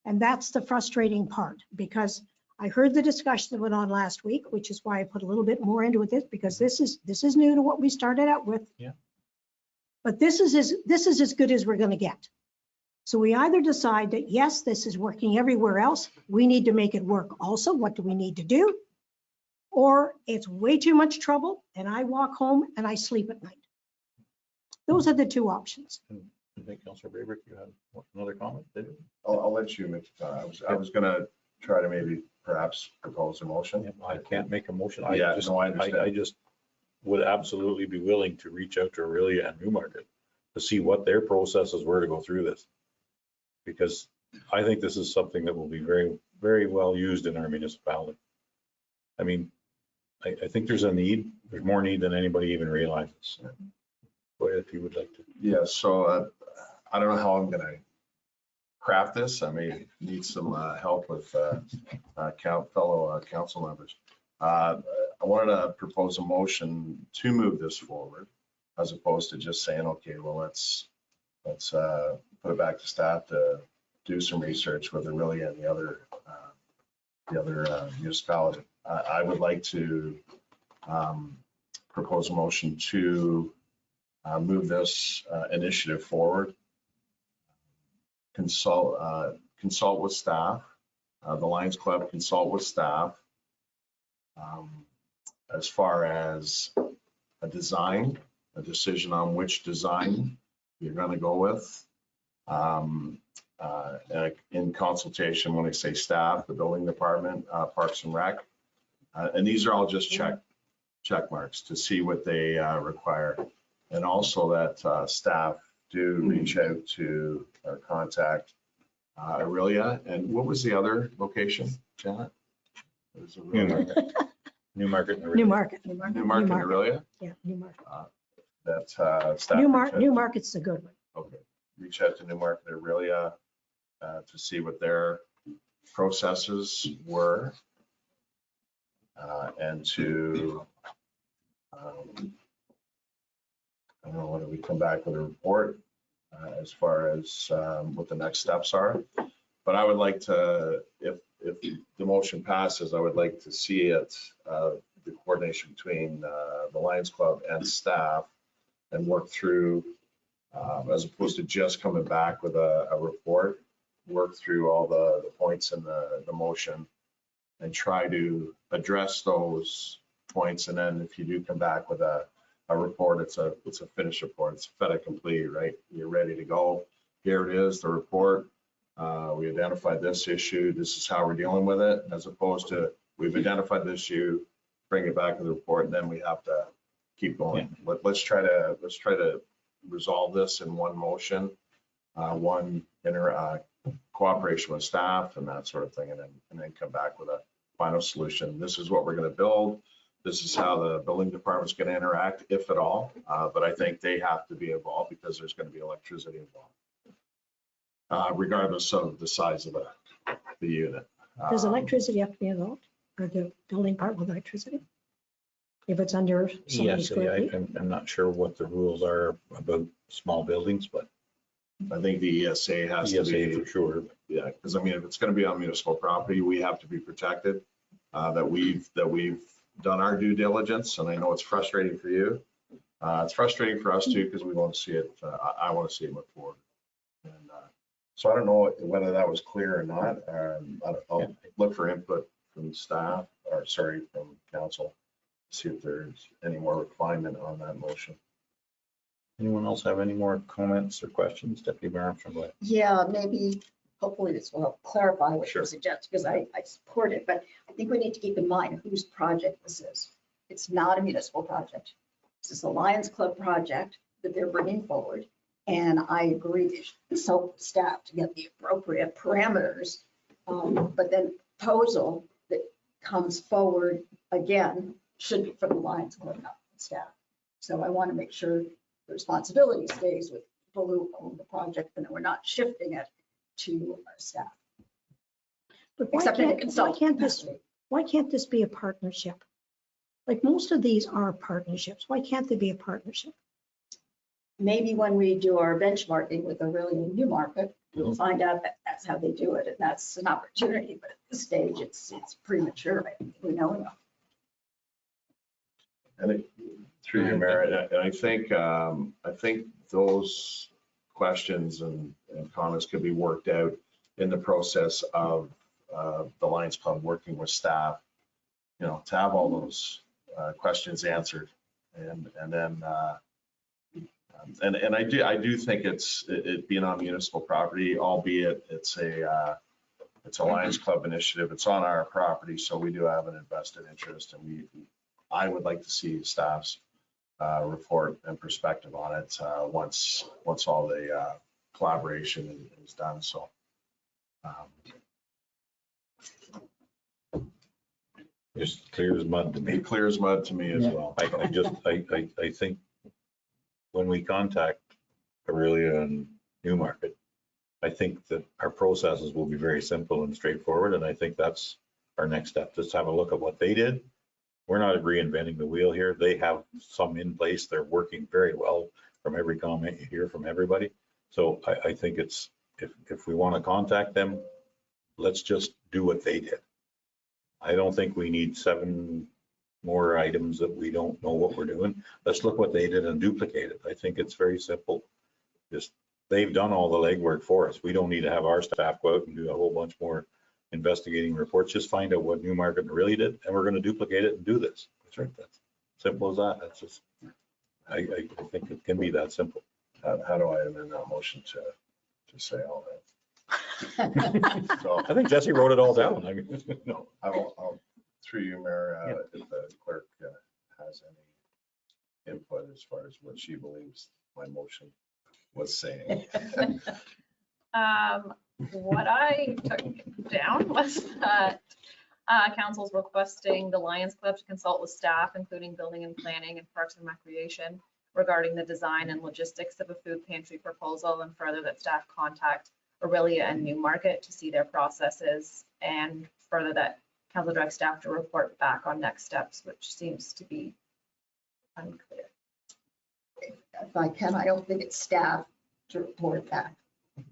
Speaker 7: And that's the frustrating part, because I heard the discussion that went on last week, which is why I put a little bit more into it, because this is new to what we started out with.
Speaker 1: Yeah.
Speaker 7: But this is as good as we're going to get. So we either decide that, yes, this is working everywhere else, we need to make it work also. What do we need to do? Or it's way too much trouble and I walk home and I sleep at night. Those are the two options.
Speaker 1: I think Councilor Braber, you had another comment, did you?
Speaker 4: I'll let you make the time. I was gonna try to maybe perhaps propose a motion.
Speaker 1: I can't make a motion.
Speaker 4: Yeah, no, I understand.
Speaker 1: I just would absolutely be willing to reach out to Aurelia and Newmarket to see what their processes were to go through this. Because I think this is something that will be very, very well used in our municipality. I mean, I think there's a need. There's more need than anybody even realizes. Go ahead if you would like to.
Speaker 4: Yeah, so I don't know how I'm gonna craft this. I may need some help with fellow council members. I wanted to propose a motion to move this forward, as opposed to just saying, okay, well, let's put it back to staff to do some research with Aurelia and the other municipality. I would like to propose a motion to move this initiative forward. Consult with staff, the Lions Club, consult with staff as far as a decision on which design you're going to go with. In consultation, when I say staff, the building department, Parks and Rec, and these are all just check marks to see what they require. And also that staff do reach out to or contact Aurelia. And what was the other location, Janet?
Speaker 1: Newmarket and Aurelia.
Speaker 7: Newmarket.
Speaker 4: Newmarket and Aurelia?
Speaker 7: Yeah, Newmarket.
Speaker 4: That staff.
Speaker 7: Newmarket's the good one.
Speaker 4: Okay. Reach out to Newmarket and Aurelia to see what their processes were and to I don't know whether we come back with a report as far as what the next steps are, but I would like to, if if the motion passes, I would like to see it, the coordination between the Lions Club and staff and work through, as opposed to just coming back with a report, work through all the points in the motion and try to address those points. And then if you do come back with a report, it's a finished report. It's fait accompli, right? You're ready to go. Here it is, the report. We identified this issue. This is how we're dealing with it, as opposed to we've identified this issue, bring it back to the report, and then we have to keep going. Let's try to resolve this in one motion, one cooperation with staff and that sort of thing, and then come back with a final solution. This is what we're going to build. This is how the building department's going to interact, if at all. But I think they have to be involved because there's going to be electricity involved, regardless of the size of the unit.
Speaker 7: Does electricity have to be involved, or the building part with electricity? If it's under so many
Speaker 1: Yes,
Speaker 7: square feet?
Speaker 1: I'm not sure what the rules are about small buildings, but
Speaker 4: I think the ESA has to
Speaker 1: ESA
Speaker 4: be,
Speaker 1: for sure.
Speaker 4: yeah, because I mean, if it's going to be on municipal property, we have to be protected. That we've done our due diligence, and I know it's frustrating for you. It's frustrating for us too, because we want to see it. I want to see it move forward. And so I don't know whether that was clear or not. I'll look for input from staff, or sorry, from council, see if there's any more refinement on that motion.
Speaker 1: Anyone else have any more comments or questions? Deputy Mayor Armstrong, go ahead.
Speaker 3: Yeah, maybe, hopefully this will help clarify what
Speaker 1: Sure.
Speaker 3: you suggest, because I support it, but I think we need to keep in mind whose project this is. It's not a municipal project. This is a Lions Club project that they're bringing forward. And I agree, so staff to get the appropriate parameters. But then proposal that comes forward again should be from the Lions Club, not from staff. So I want to make sure the responsibility stays with people who own the project, and that we're not shifting it to our staff.
Speaker 7: But why
Speaker 3: Except in the
Speaker 7: can't,
Speaker 3: consultant.
Speaker 7: why can't this be a partnership? Like most of these are partnerships. Why can't they be a partnership?
Speaker 3: Maybe when we do our benchmarking with Aurelia New Market, we'll find out that that's how they do it, and that's an opportunity. But at this stage, it's premature. I think we know enough.
Speaker 4: And through your merit, and I think those questions and comments could be worked out in the process of the Lions Club working with staff, you know, to have all those questions answered. And then and I do think it being on municipal property, albeit it's a Lions Club initiative. It's on our property, so we do have an invested interest, and I would like to see staff's report and perspective on it once all the collaboration is done. So
Speaker 1: Just clear as mud to me.
Speaker 4: it clears mud to me as well.
Speaker 1: I think when we contact Aurelia and Newmarket, I think that our processes will be very simple and straightforward. And I think that's our next step. Just have a look at what they did. We're not reinventing the wheel here. They have some in place. They're working very well from every comment you hear from everybody. So I think it's, if we want to contact them, let's just do what they did. I don't think we need 7 more items that we don't know what we're doing. Let's look what they did and duplicate it. I think it's very simple. Just, they've done all the legwork for us. We don't need to have our staff go out and do a whole bunch more investigating reports. Just find out what Newmarket really did, and we're going to duplicate it and do this. That's right. That's simple as that. That's just, I think it can be that simple.
Speaker 4: How do I amend that motion to say all that? So
Speaker 1: I think Jesse wrote it all down. I mean,
Speaker 4: no, I'll through you, Mayor, if the clerk has any input as far as what she believes my motion was saying.
Speaker 2: What I took down was that council's requesting the Lions Club to consult with staff, including building and planning and parks and recreation, regarding the design and logistics of a food pantry proposal, and further that staff contact Aurelia and Newmarket to see their processes, and further that council direct staff to report back on next steps, which seems to be unclear.
Speaker 3: If I can, I don't think it's staff to report back.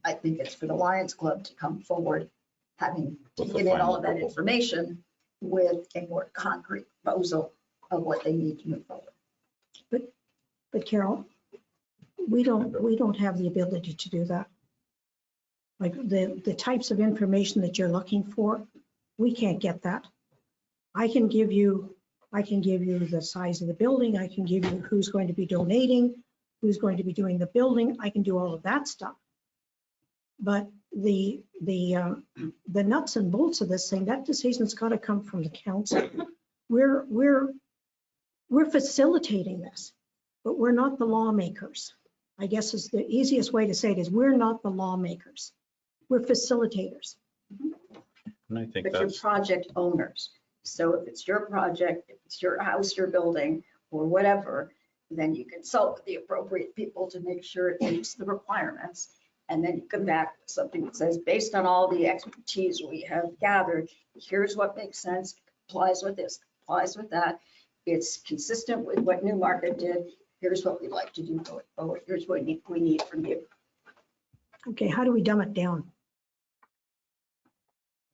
Speaker 3: I think it's for the Lions Club to come forward having
Speaker 1: With the
Speaker 3: taken in all
Speaker 1: final
Speaker 3: of that
Speaker 1: proposal.
Speaker 3: information with a more concrete proposal of what they need to move forward.
Speaker 7: But Carol, we don't have the ability to do that. Like the types of information that you're looking for, we can't get that. I can give you the size of the building. I can give you who's going to be donating, who's going to be doing the building. I can do all of that stuff. But the nuts and bolts of this thing, that decision's got to come from the council. We're facilitating this, but we're not the lawmakers. I guess is the easiest way to say it is we're not the lawmakers. We're facilitators.
Speaker 1: And I think
Speaker 3: But you're
Speaker 1: that's,
Speaker 3: project owners. So if it's your project, if it's your house, your building, or whatever, then you consult with the appropriate people to make sure it meets the requirements. And then you come back with something that says, based on all the expertise we have gathered, here's what makes sense, applies with this, applies with that. It's consistent with what Newmarket did. Here's what we'd like to do going forward. Here's what we need from you.
Speaker 7: Okay, how do we dumb it down?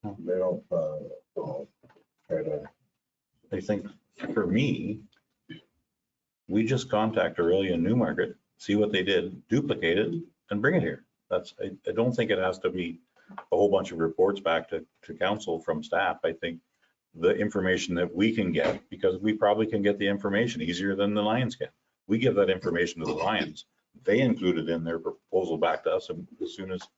Speaker 4: They don't, try to,
Speaker 1: I think for me, we just contact Aurelia and Newmarket, see what they did, duplicate it and bring it here. That's, I don't think it has to be a whole bunch of reports back to council from staff. I think the information that we can get, because we probably can get the information easier than the Lions can. We give that information to the Lions. They include it in their proposal back to us as soon as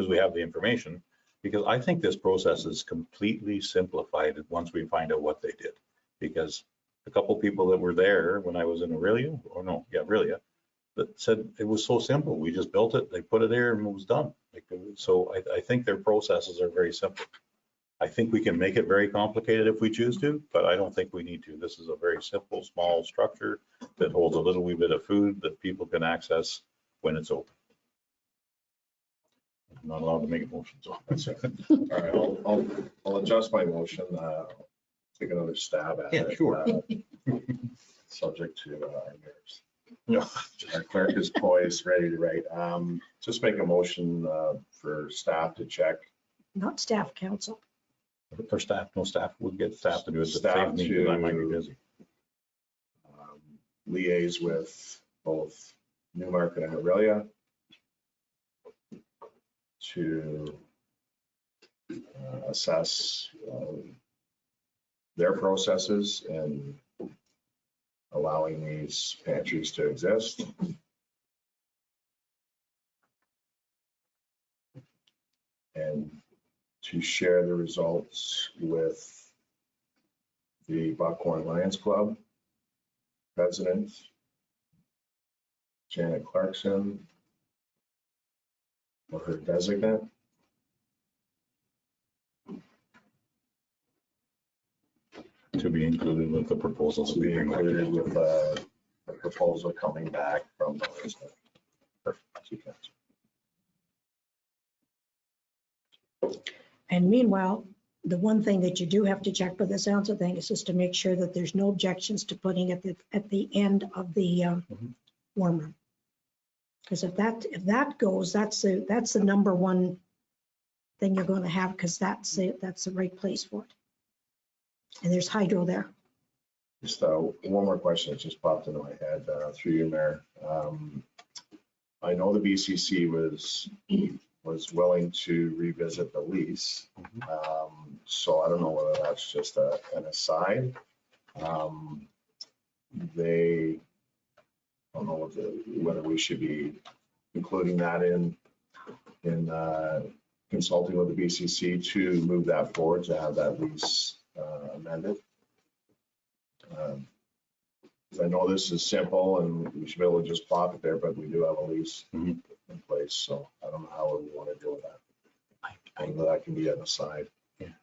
Speaker 1: we have the information. Because I think this process is completely simplified once we find out what they did. Because a couple people that were there when I was in Aurelia, Aurelia, that said it was so simple. We just built it, they put it there and it was done. So I think their processes are very simple. I think we can make it very complicated if we choose to, but I don't think we need to. This is a very simple, small structure that holds a little wee bit of food that people can access when it's open. I'm not allowed to make a motion, so.
Speaker 4: that's it. All right, I'll adjust my motion, take another stab at it.
Speaker 1: Yeah, sure.
Speaker 4: Subject to our mayor's.
Speaker 1: No.
Speaker 4: Our clerk is poised, ready to write. Just make a motion for staff to check.
Speaker 7: Not staff, council.
Speaker 1: For staff, no staff, we'll get staff to do it. Just
Speaker 4: Staff
Speaker 1: save me, 'cause I might be
Speaker 4: to-
Speaker 1: busy.
Speaker 4: Liaise with both Newmarket and Aurelia to assess their processes in allowing these pantries to exist. And to share the results with the Buckhorn Lions Club president, Janet Clarkson, or her designate.
Speaker 1: To be included with the proposals.
Speaker 4: To be included with the proposal coming back from the listener. Perfect.
Speaker 7: And meanwhile, the one thing that you do have to check for the sounds of thing is just to make sure that there's no objections to putting at the end of the warm room. Because if that goes, that's the number one thing you're going to have, because that's the right place for it. And there's hydro there.
Speaker 4: Just one more question that just popped into my head through you, Mayor. I know the BCC was willing to revisit the lease. So I don't know whether that's just an aside. They, I don't know whether we should be including that in consulting with the BCC to move that forward, to have that lease amended. I know this is simple and we should be able to just plop it there, but we do have a lease in place, so I don't know how we want to deal with that. Whether that can be an aside.
Speaker 1: Yeah,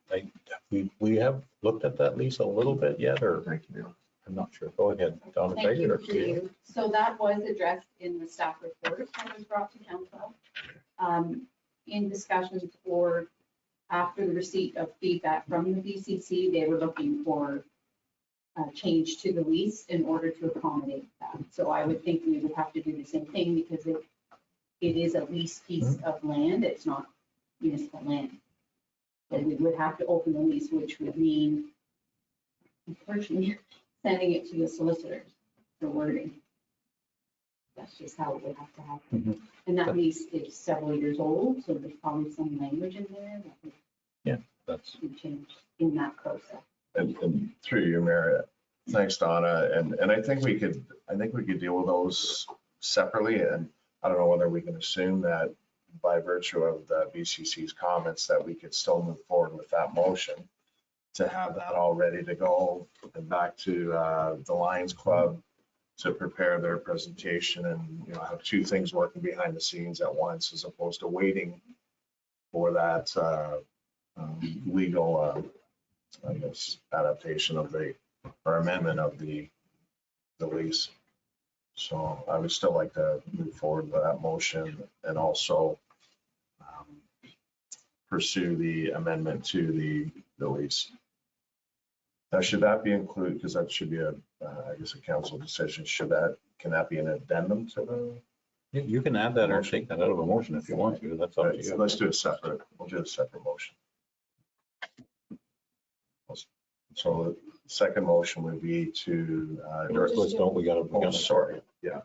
Speaker 1: we have looked at that lease a little bit yet, or
Speaker 4: Thank you.
Speaker 1: I'm not sure. Go ahead, Donna.
Speaker 8: Thank you for you. So that was addressed in the staff report that was brought to council. In discussions or after the receipt of feedback from the BCC, they were looking for a change to the lease in order to accommodate that. So I would think we would have to do the same thing because it is a lease piece of land. It's not municipal land. But we would have to open the lease, which would mean, unfortunately, sending it to the solicitors for wording. That's just how it would have to happen.
Speaker 1: Mhm.
Speaker 8: And that lease is several years old, so there's probably some language in there that
Speaker 1: That's,
Speaker 8: would change in that process.
Speaker 4: And through you, Mayor, thanks, Donna. And I think we could deal with those separately. And I don't know whether we can assume that by virtue of the BCC's comments that we could still move forward with that motion to have that all ready to go and back to the Lions Club to prepare their presentation and, you know, have two things working behind the scenes at once as opposed to waiting for that legal, I guess, adaptation of or amendment of the lease. So I would still like to move forward with that motion and also pursue the amendment to the lease. Now, should that be included, because that should be I guess a council decision, can that be an addendum to the?
Speaker 1: you can add that or take that out of a motion if you want to. That's up to you.
Speaker 4: Let's do a separate, we'll do a separate motion. So the second motion would be to.
Speaker 1: Don't we gotta,
Speaker 4: Oh, sorry, yeah.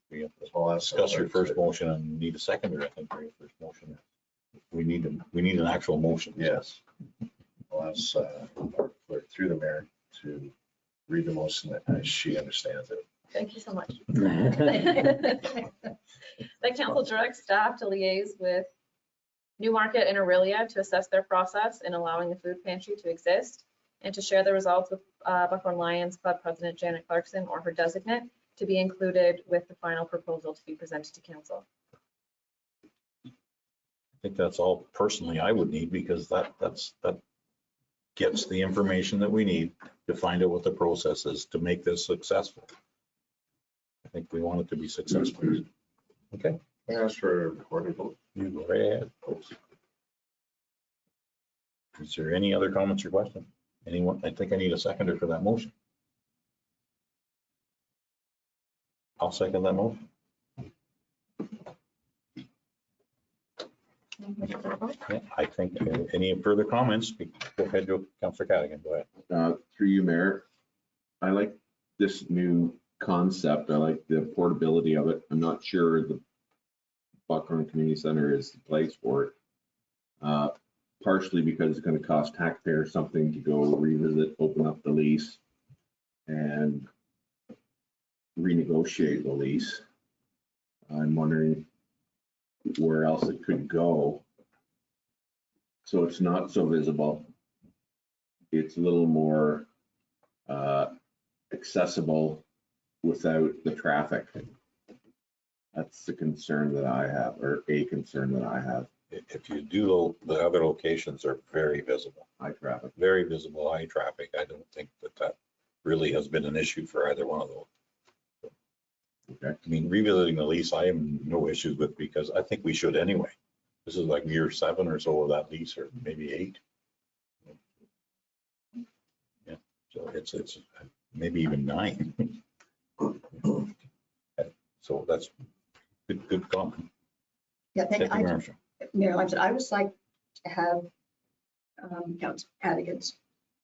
Speaker 1: We have to
Speaker 4: Well, that's.
Speaker 1: discuss your first motion and need a seconder, I think, for your first motion. We need an actual motion.
Speaker 4: Yes. Well, that's clerk through the mayor to read the motion as she understands it.
Speaker 2: Thank you so much. The council directs staff to liaise with Newmarket and Aurelia to assess their process in allowing the food pantry to exist and to share the results with Buckhorn Lions Club President Janet Clarkson or her designate to be included with the final proposal to be presented to council.
Speaker 1: I think that's all personally I would need because that gets the information that we need to find out what the process is to make this successful. I think we want it to be successful. Okay.
Speaker 4: I ask for a recorded vote.
Speaker 1: You go right ahead, folks. Is there any other comments or questions? Anyone? I think I need a seconder for that motion. I'll second that motion. Yeah, I think any further comments? Go ahead, Councillor Cadigan, go ahead.
Speaker 6: Through you, Mayor, I like this new concept. I like the portability of it. I'm not sure the Buckhorn Community Center is the place for it. Partially because it's going to cost taxpayers something to go revisit, open up the lease and renegotiate the lease. I'm wondering where else it could go. So it's not so visible. It's a little more accessible without the traffic. That's the concern that I have, or a concern that I have.
Speaker 1: If you do, the other locations are very visible,
Speaker 6: High traffic.
Speaker 1: very visible, high traffic. I don't think that really has been an issue for either one of those.
Speaker 6: Okay.
Speaker 1: I mean, revisiting the lease, I have no issues with because I think we should anyway. This is like year 7 or so of that lease, or maybe 8. Yeah, so it's maybe even 9. So that's good comment.
Speaker 3: Yeah,
Speaker 1: Thank you, Marshall.
Speaker 3: Mayor, I would like to have Councilor Cadigan's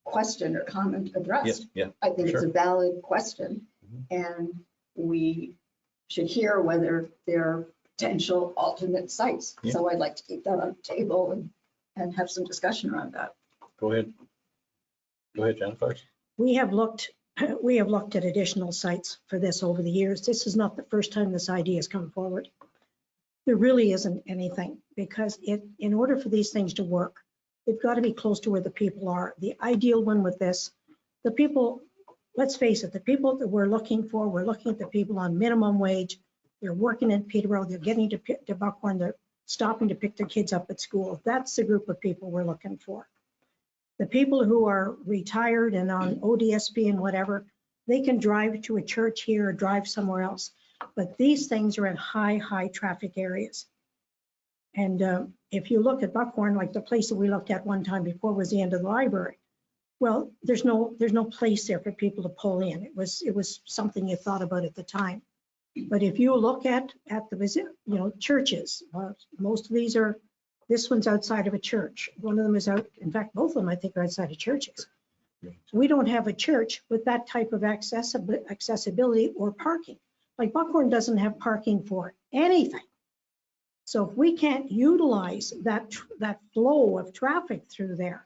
Speaker 3: question or comment addressed.
Speaker 1: Yes, yeah.
Speaker 3: I think it's a
Speaker 1: sure.
Speaker 3: valid question, and we should hear whether there are potential alternate sites.
Speaker 1: Yeah.
Speaker 3: So I'd like to keep that on the table and have some discussion around that.
Speaker 1: Go ahead. Go ahead, Jennifer.
Speaker 7: We have looked at additional sites for this over the years. This is not the first time this idea has come forward. There really isn't anything because in order for these things to work, they've got to be close to where the people are. The ideal one with this, the people, let's face it, the people that we're looking at the people on minimum wage. They're working in Peterborough, they're getting to Buckhorn, they're stopping to pick their kids up at school. That's the group of people we're looking for. The people who are retired and on ODSP and whatever, they can drive to a church here or drive somewhere else. But these things are in high traffic areas. And if you look at Buckhorn, like the place that we looked at one time before was the end of the library. Well, there's no place there for people to pull in. It was something you thought about at the time. But if you look at the visit, churches, most of these are This one's outside of a church. One of them is out, in fact, both of them, I think, are outside of churches. We don't have a church with that type of accessibility or parking. Like Buckhorn doesn't have parking for anything. So if we can't utilize that flow of traffic through there,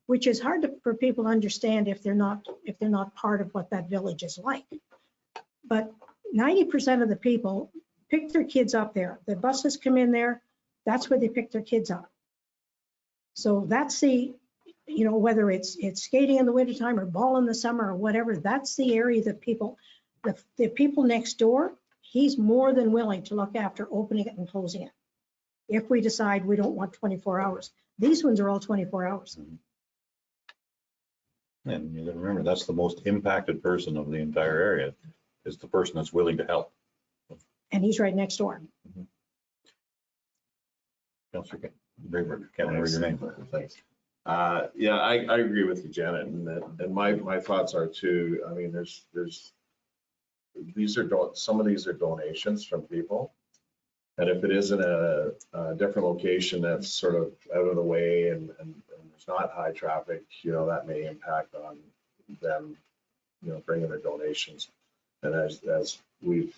Speaker 7: which is hard for people to understand if they're not part of what that village is like. But 90% of the people pick their kids up there. The buses come in there, that's where they pick their kids up. So that's the, whether it's skating in the wintertime or ball in the summer or whatever, that's the area that the people next door, he's more than willing to look after opening it and closing it. If we decide we don't want 24 hours. These ones are all 24 hours.
Speaker 1: And you gotta remember, that's the most impacted person of the entire area, is the person that's willing to help.
Speaker 7: And he's right next door.
Speaker 1: Councilor Grayberg, can't remember your name.
Speaker 4: Thanks. Yeah, I agree with you, Janet, and my thoughts are too. I mean, some of these are donations from people. And if it is in a different location that's sort of out of the way and there's not high traffic, that may impact on them, bringing their donations. And as we've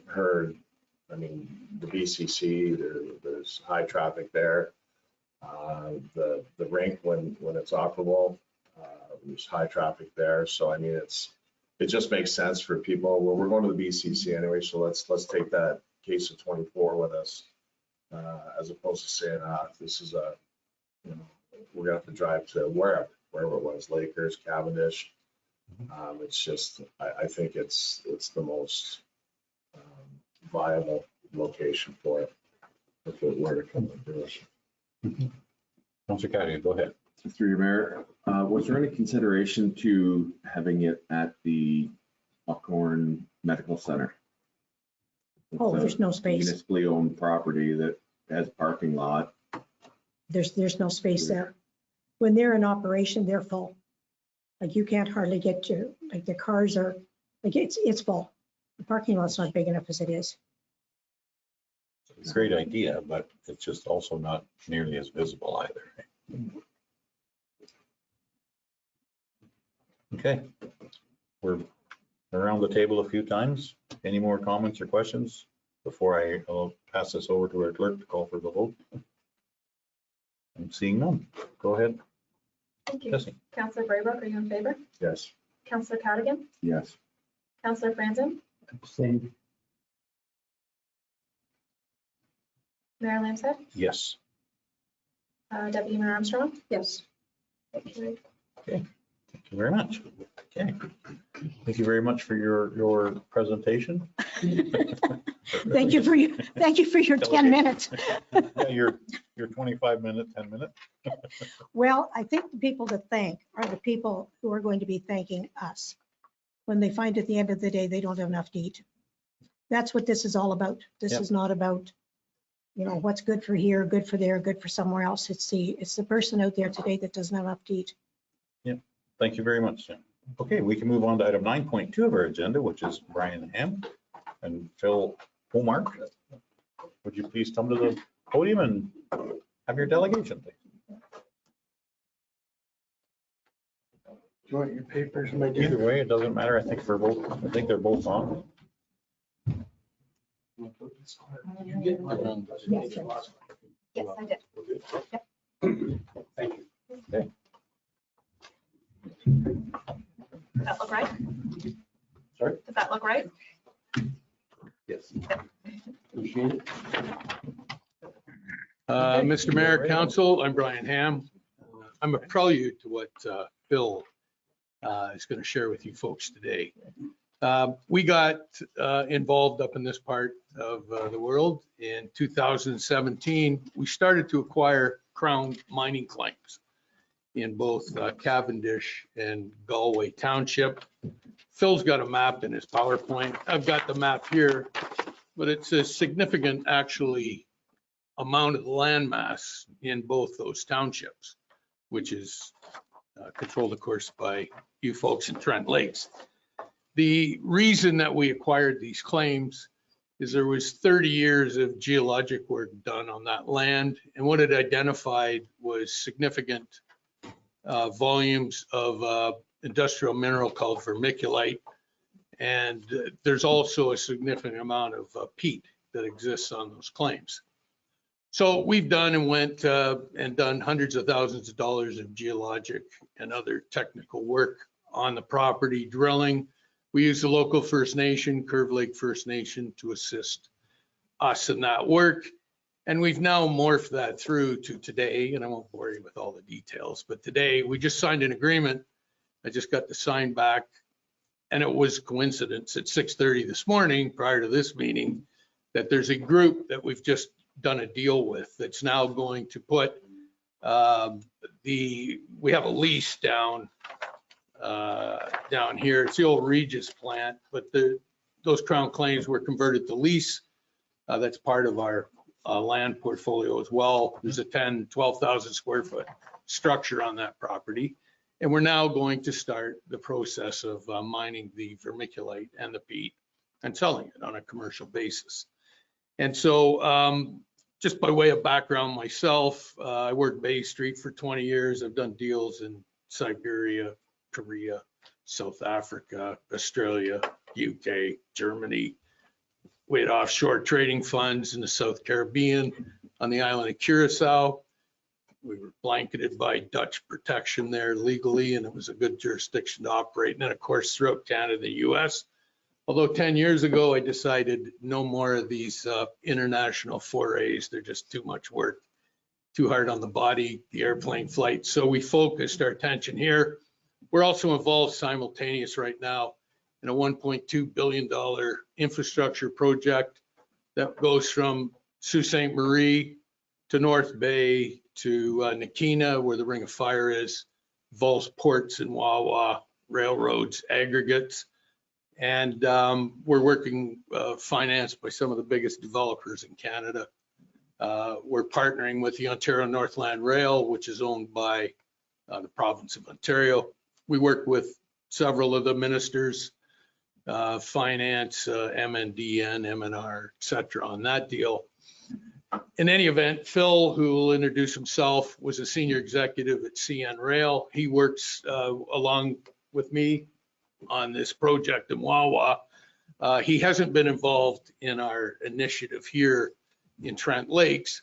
Speaker 4: heard, I mean, the BCC, there's high traffic there. The rink, when it's operable, there's high traffic there. So I mean, it just makes sense for people. Well, we're going to the BCC anyway, so let's take that case of 24 with us, as opposed to saying, this is we're gonna have to drive to wherever it was, Lakers, Cavendish. It's just, I think it's the most viable location for it if it were to come to fruition.
Speaker 1: Councilor Cadia, go ahead.
Speaker 6: Through your mayor, was there any consideration to having it at the Buckhorn Medical Center?
Speaker 7: Oh, there's no space.
Speaker 6: Municipally owned property that has a parking lot.
Speaker 7: There's no space there. When they're in operation, they're full. Like you can't hardly get to, like the cars are, like it's full. The parking lot's not big enough as it is.
Speaker 1: It's a great idea, but it's just also not nearly as visible either. Okay, we're around the table a few times. Any more comments or questions before I'll pass this over to our clerk to call for the vote? I'm seeing none. Go ahead.
Speaker 2: Thank you.
Speaker 1: Jesse.
Speaker 2: Councilor Braybrook, are you in favor?
Speaker 4: Yes.
Speaker 2: Councilor Cadigan?
Speaker 6: Yes.
Speaker 2: Councilor Franzen?
Speaker 5: Abstain.
Speaker 2: Mayor Lamstead?
Speaker 1: Yes.
Speaker 2: Deputy Mayor Armstrong?
Speaker 3: Yes.
Speaker 2: Thank you.
Speaker 1: Thank you very much. Okay. Thank you very much for your presentation.
Speaker 7: Thank you for your 10 minutes.
Speaker 1: Yeah, your 25 minute, 10 minute.
Speaker 7: Well, I think the people to thank are the people who are going to be thanking us when they find at the end of the day they don't have enough to eat. That's what this is all about. This is not about, what's good for here, good for there, good for somewhere else. It's the person out there today that doesn't have enough to eat.
Speaker 1: Yeah, thank you very much, Sam. Okay, we can move on to item 9.2 of our agenda, which is Brian Ham and Phil Homark. Would you please come to the podium and have your delegation, please?
Speaker 9: Do you want your papers, my
Speaker 1: Either
Speaker 9: dear?
Speaker 1: way, it doesn't matter. I think they're both on.
Speaker 9: You get one on.
Speaker 7: Yes,
Speaker 2: Yes, I did.
Speaker 9: Thank you.
Speaker 1: Okay.
Speaker 2: Does that look right?
Speaker 1: Sorry?
Speaker 2: Does that look right?
Speaker 9: Yes. Appreciate it. Mr. Mayor, Council, I'm Brian Ham. I'm a prelude to what Phil is going to share with you folks today. We got involved up in this part of the world in 2017. We started to acquire Crown mining claims in both Cavendish and Galway Township. Phil's got a map in his PowerPoint. I've got the map here, but it's a significant actually amount of land mass in both those townships, which is controlled, of course, by you folks in Trent Lakes. The reason that we acquired these claims is there was 30 years of geologic work done on that land. And what it identified was significant volumes of industrial mineral called vermiculite. And there's also a significant amount of peat that exists on those claims. So we've done and went and done hundreds of thousands of dollars of geologic and other technical work on the property, drilling. We use the local First Nation, Curve Lake First Nation, to assist us in that work. And we've now morphed that through to today, and I won't bore you with all the details, but today we just signed an agreement. I just got the sign back, and it was coincidence at 6:30 this morning prior to this meeting that there's a group that we've just done a deal with that's now going to put we have a lease down here. It's the old Regis plant, but those Crown claims were converted to lease. That's part of our land portfolio as well. There's a 12,000 square foot structure on that property. And we're now going to start the process of mining the vermiculite and the peat and selling it on a commercial basis. And so just by way of background myself, I worked Bay Street for 20 years. I've done deals in Siberia, Korea, South Africa, Australia, UK, Germany. We had offshore trading funds in the South Caribbean, on the island of Curacao. We were blanketed by Dutch protection there legally, and it was a good jurisdiction to operate. And then, of course, throughout Canada and the US. Although 10 years ago, I decided no more of these international forays. They're just too much work, too hard on the body, the airplane flight. So we focused our attention here. We're also involved simultaneous right now in a $1.2 billion infrastructure project that goes from Sault Ste. Marie to North Bay to Nakina, where the Ring of Fire is, involves ports and Wawa, railroads, aggregates. And we're working financed by some of the biggest developers in Canada. We're partnering with the Ontario Northland Rail, which is owned by the province of Ontario. We work with several of the ministers, finance, MNDN, MNR, et cetera, on that deal. In any event, Phil, who will introduce himself, was a senior executive at CN Rail. He works along with me on this project in Wawa. He hasn't been involved in our initiative here in Trent Lakes,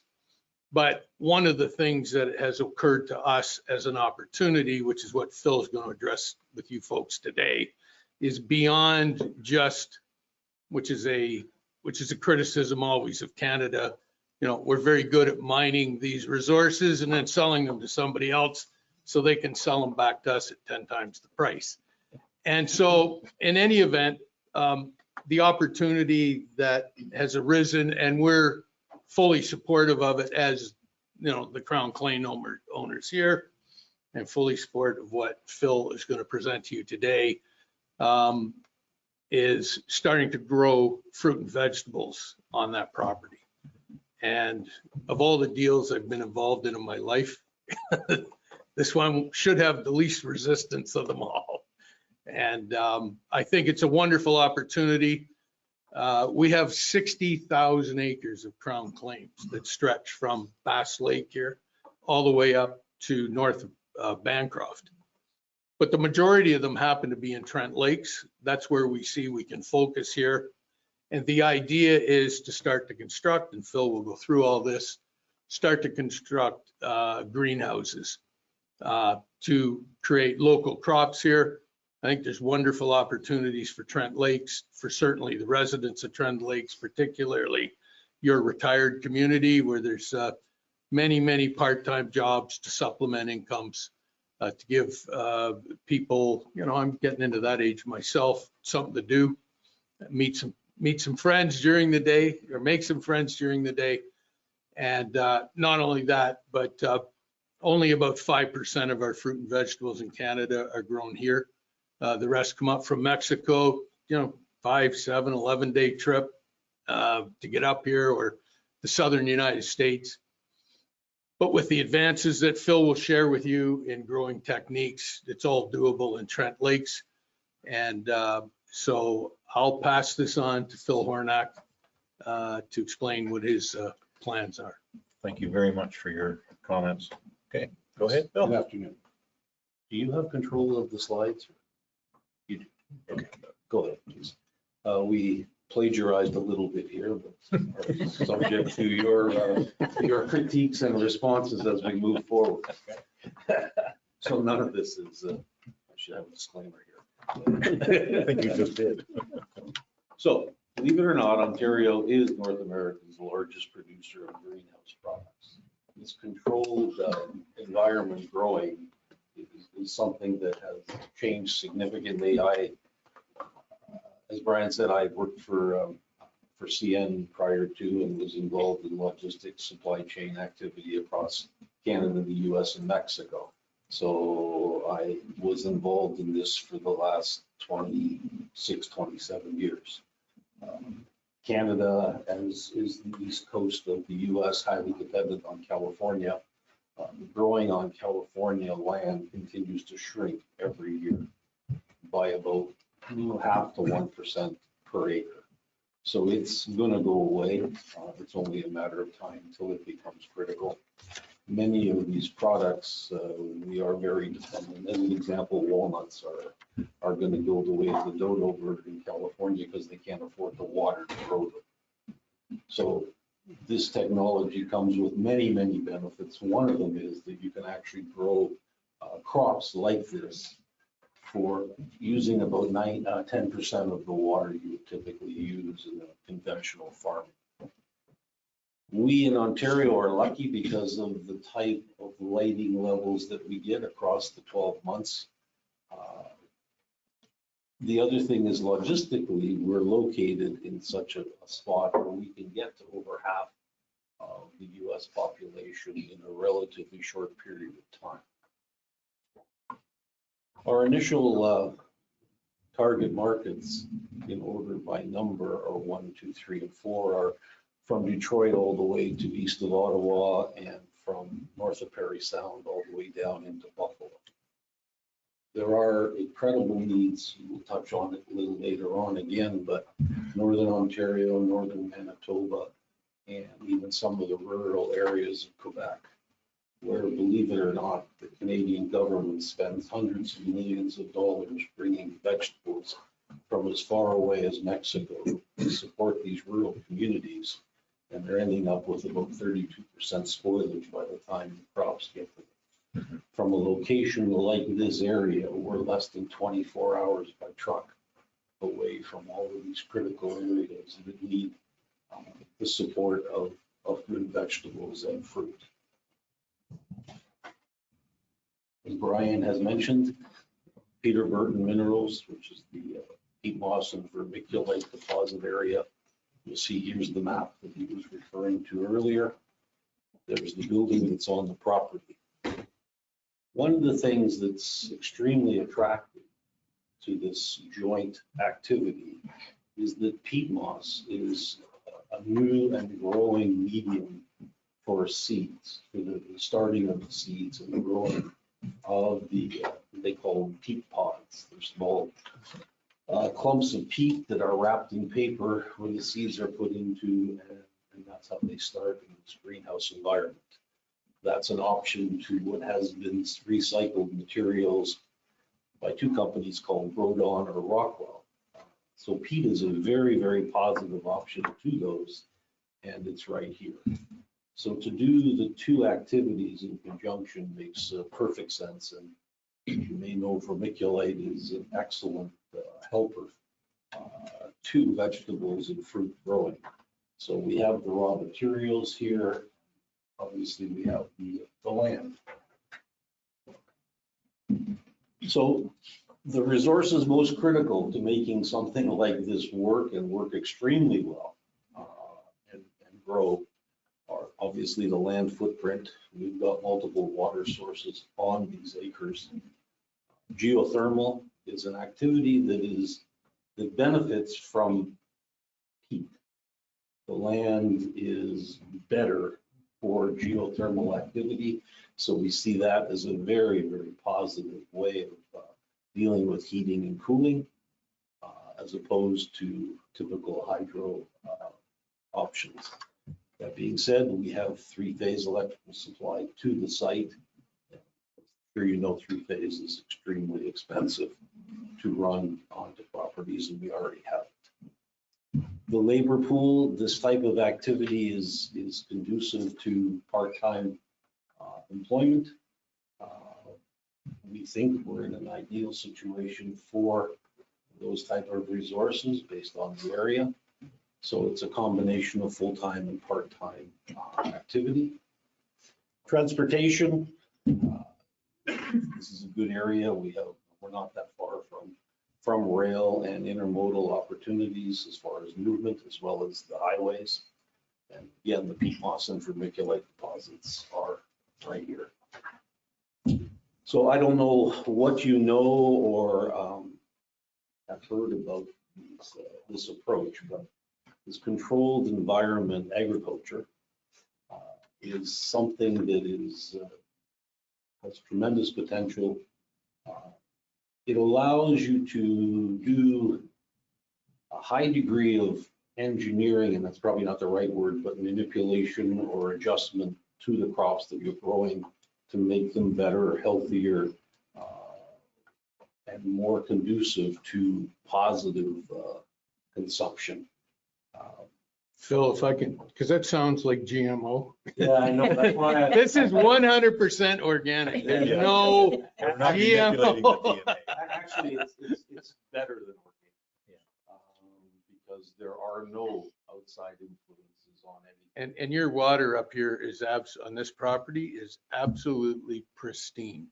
Speaker 9: but one of the things that has occurred to us as an opportunity, which is what Phil is going to address with you folks today, is beyond just, which is a criticism always of Canada. You know, we're very good at mining these resources and then selling them to somebody else so they can sell them back to us at 10 times the price. And so in any event, the opportunity that has arisen, and we're fully supportive of it as, you know, the Crown Claim owners here, and fully supportive of what Phil is going to present to you today, is starting to grow fruit and vegetables on that property. And of all the deals I've been involved in my life, this one should have the least resistance of them all. And I think it's a wonderful opportunity. We have 60,000 acres of Crown claims that stretch from Bass Lake here all the way up to north of Bancroft. But the majority of them happen to be in Trent Lakes. That's where we see we can focus here. And the idea is to start to construct, and Phil will go through all this, start to construct greenhouses to create local crops here. I think there's wonderful opportunities for Trent Lakes, for certainly the residents of Trent Lakes, particularly your retired community where there's many, many part-time jobs to supplement incomes, to give people, you know, I'm getting into that age myself, something to do, meet some friends during the day, or make some friends during the day. And not only that, but only about 5% of our fruit and vegetables in Canada are grown here. The rest come up from Mexico, you know, 5, 7, 11-day trip to get up here, or the southern United States. But with the advances that Phil will share with you in growing techniques, it's all doable in Trent Lakes. And so I'll pass this on to Phil Hornack, to explain what his plans are.
Speaker 1: Thank you very much for your comments. Okay, go ahead,
Speaker 10: Good
Speaker 1: Bill.
Speaker 10: afternoon. Do you have control of the slides? You do. Okay, go ahead, please. We plagiarized a little bit here, but are subject to your critiques and responses as we move forward. So none of this is, I should have a disclaimer here.
Speaker 1: I think you just did.
Speaker 10: So, believe it or not, Ontario is North America's largest producer of greenhouse products. This controlled environment growing is something that has changed significantly. As Brian said, I worked for CN prior to and was involved in logistics supply chain activity across Canada, the US, and Mexico. So I was involved in this for the last 26, 27 years. Canada is the east coast of the US, highly dependent on California. Growing on California land continues to shrink every year by about 0.5 to 1% per acre. So it's going to go away. It's only a matter of time until it becomes critical. Many of these products, we are very dependent. As an example, walnuts are going to go the way of the dodo bird in California because they can't afford the water to grow them. So this technology comes with many, many benefits. One of them is that you can actually grow crops like this for using about 10% of the water you would typically use in a conventional farming. We in Ontario are lucky because of the type of lighting levels that we get across the 12 months. The other thing is logistically, we're located in such a spot where we can get to over half of the US population in a relatively short period of time. Our initial target markets in order by number are 1, 2, 3, and 4 are from Detroit all the way to east of Ottawa and from north of Parry Sound all the way down into Buffalo. There are incredible needs. We'll touch on it a little later on again, but Northern Ontario, Northern Manitoba, and even some of the rural areas of Quebec, where, believe it or not, the Canadian government spends hundreds of millions of dollars bringing vegetables from as far away as Mexico to support these rural communities. And they're ending up with about 32% spoilage by the time the crops get them. From a location like this area, we're less than 24 hours by truck away from all of these critical areas that need the support of good vegetables and fruit. As Brian has mentioned, Peter Burton Minerals, which is the peat moss and vermiculite deposit area. You'll see here's the map that he was referring to earlier. There's the building that's on the property. One of the things that's extremely attractive to this joint activity is that peat moss is a new and growing medium for seeds, for the starting of the seeds and the growing of the, they call them peat pods. They're small clumps of peat that are wrapped in paper when the seeds are put into, and that's how they start in this greenhouse environment. That's an option to what has been recycled materials by two companies called Grodan or Rockwell. So peat is a very, very positive option to those, and it's right here. So to do the two activities in conjunction makes perfect sense. And you may know vermiculite is an excellent helper to vegetables and fruit growing. So we have the raw materials here. Obviously, we have the land. So the resources most critical to making something like this work and work extremely well and grow are obviously the land footprint. We've got multiple water sources on these acres. Geothermal is an activity that benefits from peat. The land is better for geothermal activity. So we see that as a very, very positive way of dealing with heating and cooling as opposed to typical hydro options. That being said, we have three-phase electrical supply to the site. Sure, you know, three-phase is extremely expensive to run onto properties, and we already have it. The labor pool, this type of activity is conducive to part-time employment. We think we're in an ideal situation for those type of resources based on the area. So it's a combination of full-time and part-time activity. Transportation, this is a good area. We're not that far from rail and intermodal opportunities as far as movement, as well as the highways. And again, the peat moss and vermiculite deposits are right here. So I don't know what you know or have heard about this approach, but this controlled environment agriculture is something that has tremendous potential. It allows you to do a high degree of engineering, and that's probably not the right word, but manipulation or adjustment to the crops that you're growing to make them better, healthier, and more conducive to positive consumption.
Speaker 9: Phil, if I can, because that sounds like GMO.
Speaker 10: Yeah, I know. That's why
Speaker 9: This is 100% organic. There's
Speaker 10: Yeah.
Speaker 9: no
Speaker 1: We're not manipulating the
Speaker 9: GMO.
Speaker 1: DNA.
Speaker 10: Actually, it's better than organic. Because there are no outside influences on any.
Speaker 9: And your water up here is on this property is absolutely pristine.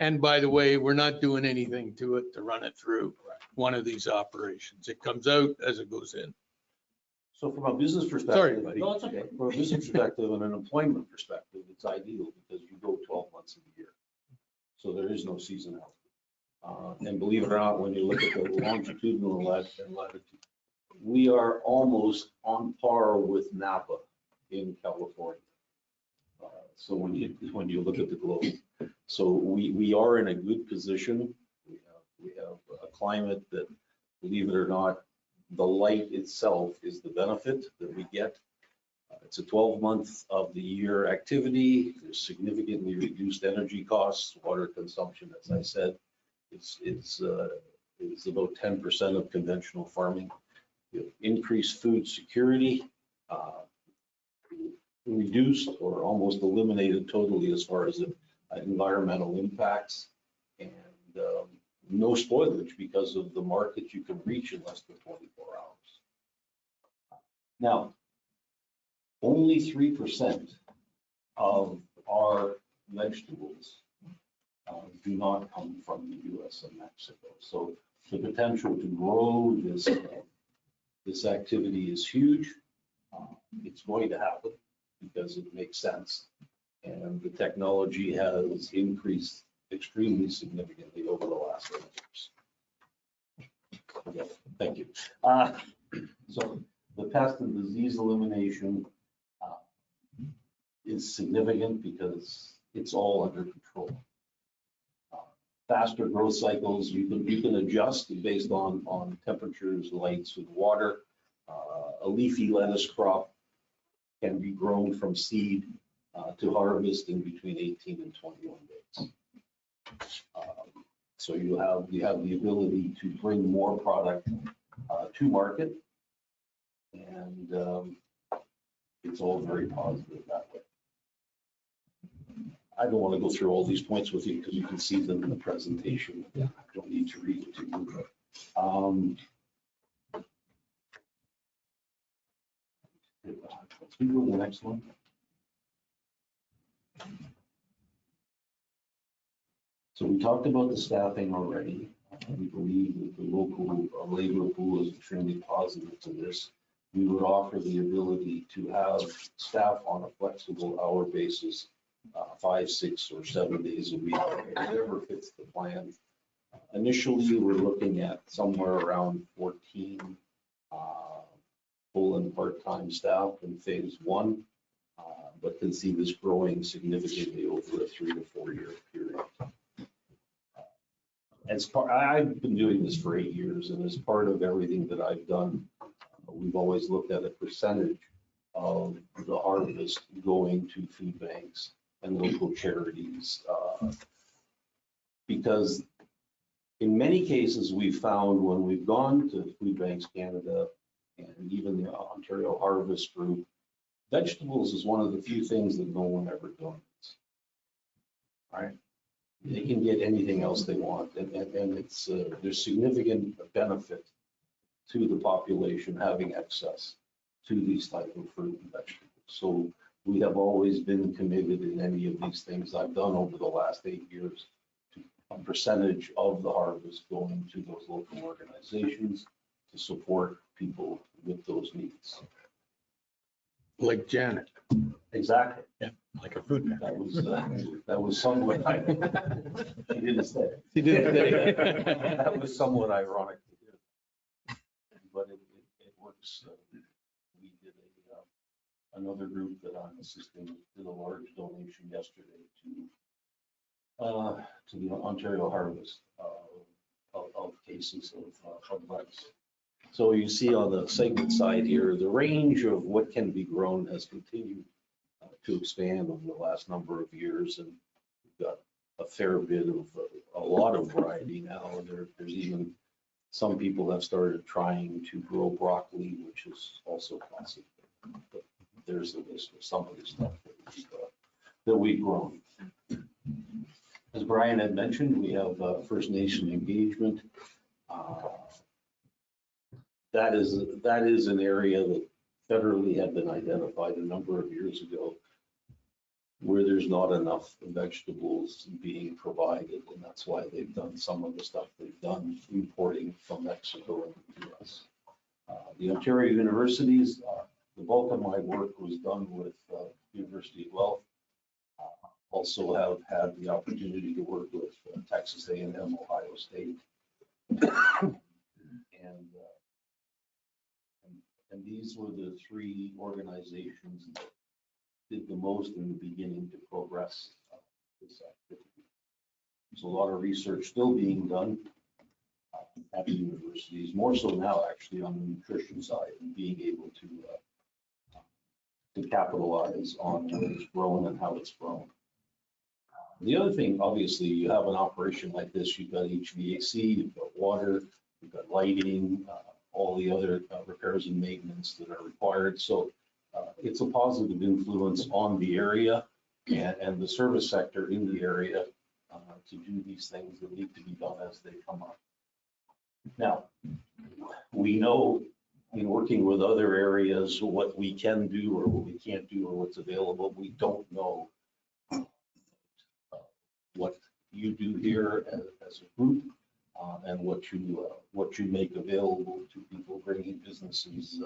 Speaker 9: And by the way, we're not doing anything to it to run it through one of these operations. It comes out as it goes in.
Speaker 10: So from a business perspective.
Speaker 9: Sorry, buddy.
Speaker 10: No, it's okay. From a business perspective and an employment perspective, it's ideal because you go 12 months of the year. So there is no seasonality. And believe it or not, when you look at the longitudinal latitude, we are almost on par with Napa in California. So when you look at the globe, so we are in a good position. We have a climate that, believe it or not, the light itself is the benefit that we get. It's a 12-month of the year activity. There's significantly reduced energy costs, water consumption, as I said, it's about 10% of conventional farming. Increased food security, reduced or almost eliminated totally as far as environmental impacts, and no spoilage because of the market you can reach in less than 24 hours. Now, only 3% of our vegetables do not come from the US and Mexico. So the potential to grow this activity is huge. It's going to happen because it makes sense. And the technology has increased extremely significantly over the last 8 years. Okay, thank you. So the pest and disease elimination is significant because it's all under control. Faster growth cycles, you can adjust based on temperatures, lights, and water. A leafy lettuce crop can be grown from seed to harvest in between 18 and 21 days. So you have the ability to bring more product to market, and it's all very positive that way. I don't want to go through all these points with you because you can see them in the presentation. I don't need to read it to you. Let's go to the next one. So we talked about the staffing already. We believe that the local labor pool is extremely positive to this. We would offer the ability to have staff on a flexible hour basis, 5, 6, or 7 days a week, whatever fits the plan. Initially, we're looking at somewhere around 14 full and part-time staff in phase 1, but can see this growing significantly over a 3 to 4 year period. I've been doing this for 8 years, and as part of everything that I've done, we've always looked at a percentage of the harvest going to food banks and local charities. Because in many cases, we've found when we've gone to Food Banks Canada and even the Ontario Harvest Group, vegetables is one of the few things that no one ever donates. Right? They can get anything else they want, and it's there's significant benefit to the population having access to these type of fruit and vegetables. So we have always been committed in any of these things I've done over the last 8 years to a percentage of the harvest going to those local organizations to support people with those needs.
Speaker 9: Like Janet.
Speaker 10: Exactly.
Speaker 1: Like a food bank.
Speaker 10: That was somewhat, she didn't say.
Speaker 9: She didn't say.
Speaker 10: That was somewhat ironic to do. But it works. We did another group that I'm assisting did a large donation yesterday to the Ontario Harvest of cases of rice. So you see on the segment side here, the range of what can be grown has continued to expand over the last number of years, and we've got a fair bit of a lot of variety now. And there's even some people have started trying to grow broccoli, which is also possible. But there's a list of some of the stuff that we've grown. As Brian had mentioned, we have First Nation engagement. That is an area that federally had been identified a number of years ago where there's not enough vegetables being provided, and that's why they've done some of the stuff they've done importing from Mexico into the US. The Ontario universities, the bulk of my work was done with University of Guelph. Also have had the opportunity to work with Texas A&M, Ohio State. And these were the three organizations that did the most in the beginning to progress this activity. There's a lot of research still being done at the universities, more so now actually on the nutrition side and being able to capitalize on where it's grown and how it's grown. The other thing, obviously, you have an operation like this, you've got HVAC, you've got water, you've got lighting, all the other repairs and maintenance that are required. So it's a positive influence on the area and the service sector in the area to do these things that need to be done as they come up. Now, we know in working with other areas what we can do or what we can't do or what's available. We don't know what you do here as a group and what you make available to people bringing businesses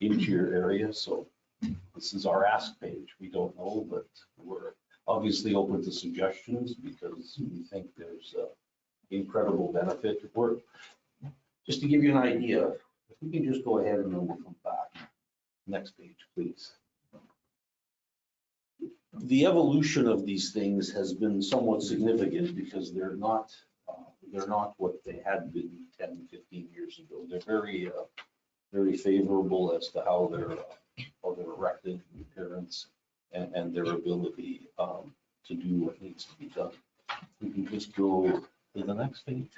Speaker 10: into your area. So this is our ask page. We don't know, but we're obviously open to suggestions because we think there's incredible benefit. Just to give you an idea, if we can just go ahead and then we'll come back. Next page, please. The evolution of these things has been somewhat significant because they're not what they had been 10, 15 years ago. They're very favorable as to how they're erected, in appearance, and their ability to do what needs to be done. We can just go to the next page.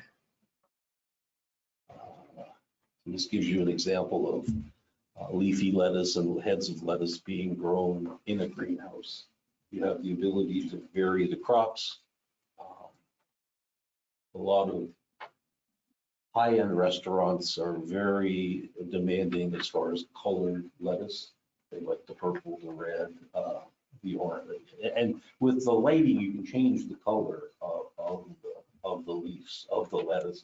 Speaker 10: This gives you an example of leafy lettuce and heads of lettuce being grown in a greenhouse. You have the ability to vary the crops. A lot of high-end restaurants are very demanding as far as colored lettuce. They like the purple, the red, the orange. And with the lighting, you can change the color of the leaves, of the lettuce.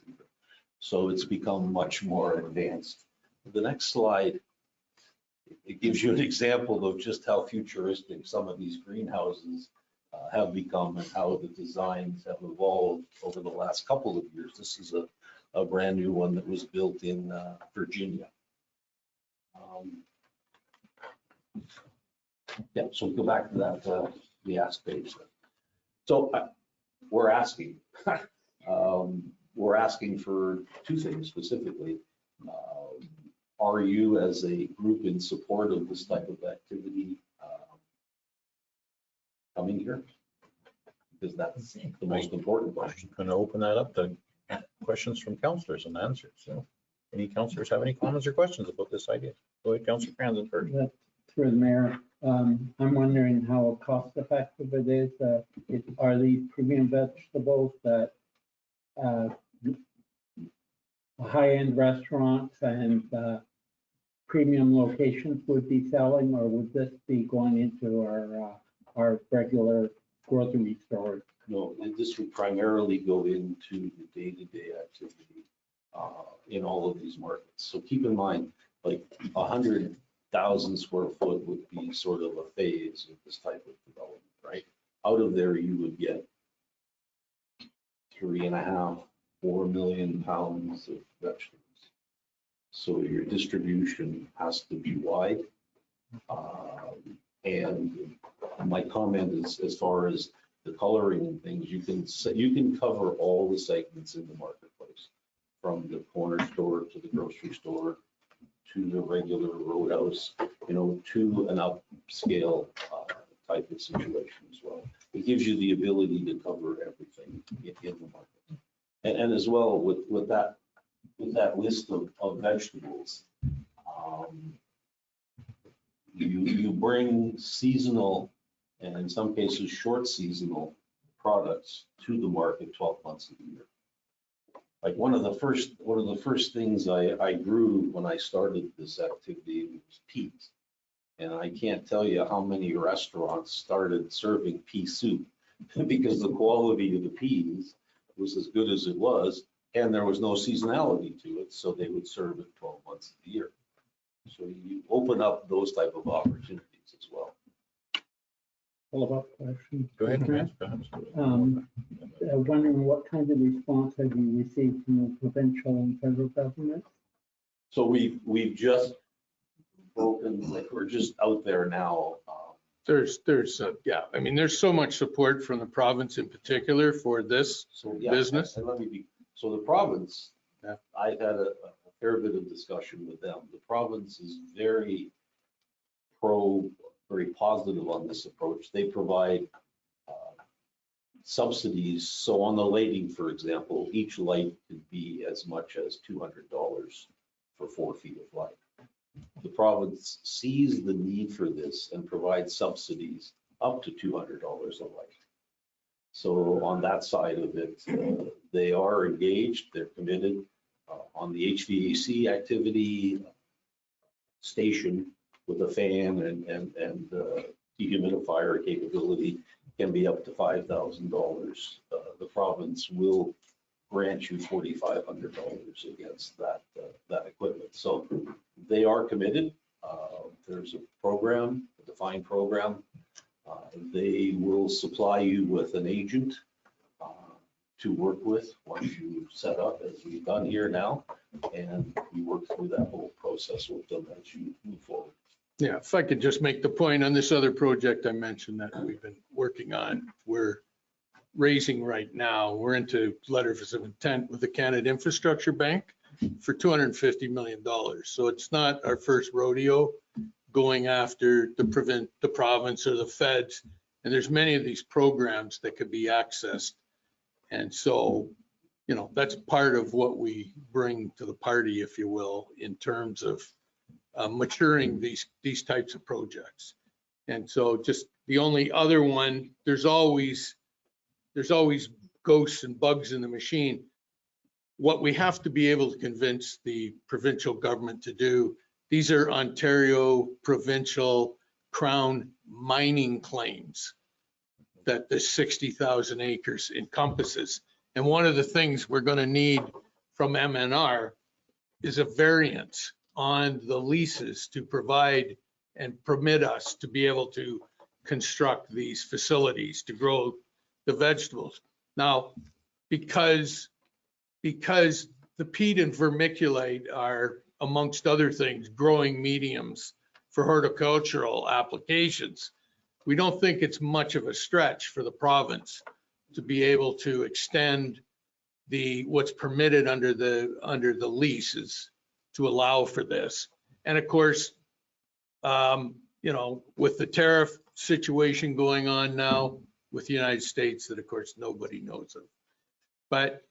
Speaker 10: So it's become much more advanced. The next slide, it gives you an example of just how futuristic some of these greenhouses have become and how the designs have evolved over the last couple of years. This is a brand new one that was built in Virginia. Yeah, so go back to that, the ask page. So we're asking for two things specifically. Are you as a group in support of this type of activity coming here? Because that's the most important question.
Speaker 1: Going to open that up to questions from councillors and answers. So any councillors have any comments or questions about this idea? Go ahead, Councillor Franzen first.
Speaker 11: Through the mayor, I'm wondering how cost effective it is. Are these premium vegetables that high-end restaurants and premium locations would be selling, or would this be going into our regular grocery stores?
Speaker 10: No, and this would primarily go into the day-to-day activity in all of these markets. So keep in mind, like 100,000 square foot would be sort of a phase of this type of development, right? Out of there, you would get 3.5, 4 million pounds of vegetables. So your distribution has to be wide. And my comment is, as far as the coloring and things, you can cover all the segments in the marketplace, from the corner store to the grocery store to the regular roadhouse, to an upscale type of situation as well. It gives you the ability to cover everything in the market. And as well with that list of vegetables, you bring seasonal and in some cases short seasonal products to the market 12 months of the year. Like one of the first things I grew when I started this activity was peas. And I can't tell you how many restaurants started serving pea soup because the quality of the peas was as good as it was, and there was no seasonality to it, so they would serve it 12 months of the year. So you open up those type of opportunities as well.
Speaker 11: Follow-up question.
Speaker 1: Go ahead,
Speaker 11: Trent.
Speaker 1: Franz.
Speaker 11: Wondering what kind of response have you received from the provincial and federal government?
Speaker 10: So we've just broken, like we're just out there now.
Speaker 9: There's so much support from the province in particular for this
Speaker 10: So yeah,
Speaker 9: business.
Speaker 10: and so the province, I've had a fair bit of discussion with them. The province is very positive on this approach. They provide subsidies. So on the lighting, for example, each light could be as much as $200 for 4 feet of light. The province sees the need for this and provides subsidies up to $200 a light. So on that side of it, they are engaged, they're committed. On the HVAC activity station with a fan and dehumidifier capability can be up to $5,000. The province will grant you $4,500 against that equipment. So they are committed. There's a program, a defined program. They will supply you with an agent to work with once you set up, as we've done here now, and we work through that whole process with them as you move forward.
Speaker 9: Yeah, if I could just make the point on this other project I mentioned that we've been working on, we're raising right now, we're into letters of intent with the Canada Infrastructure Bank for $250 million. So it's not our first rodeo going after the province or the feds. And there's many of these programs that could be accessed. And so, that's part of what we bring to the party, if you will, in terms of maturing these types of projects. And so just the only other one, there's always ghosts and bugs in the machine. What we have to be able to convince the provincial government to do, these are Ontario provincial crown mining claims that the 60,000 acres encompasses. And one of the things we're going to need from MNR is a variance on the leases to provide and permit us to be able to construct these facilities to grow the vegetables. Now, because the peat and vermiculite are, amongst other things, growing mediums for horticultural applications, we don't think it's much of a stretch for the province to be able to extend what's permitted under the leases to allow for this. And of course, with the tariff situation going on now with the United States that of course nobody knows of. But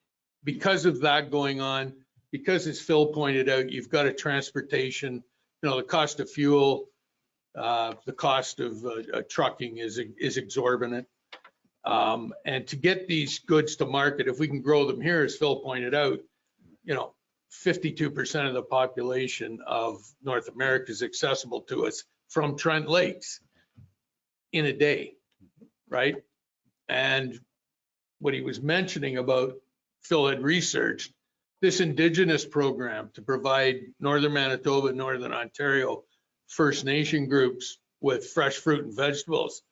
Speaker 9: because of that going on, because as Phil pointed out, you've got a transportation, the cost of fuel, the cost of trucking is exorbitant. And to get these goods to market, if we can grow them here, as Phil pointed out, 52% of the population of North America is accessible to us from Trent Lakes in a day, right? And what he was mentioning about, Phil had researched, this Indigenous program to provide Northern Manitoba and Northern Ontario First Nation groups with fresh fruit and vegetables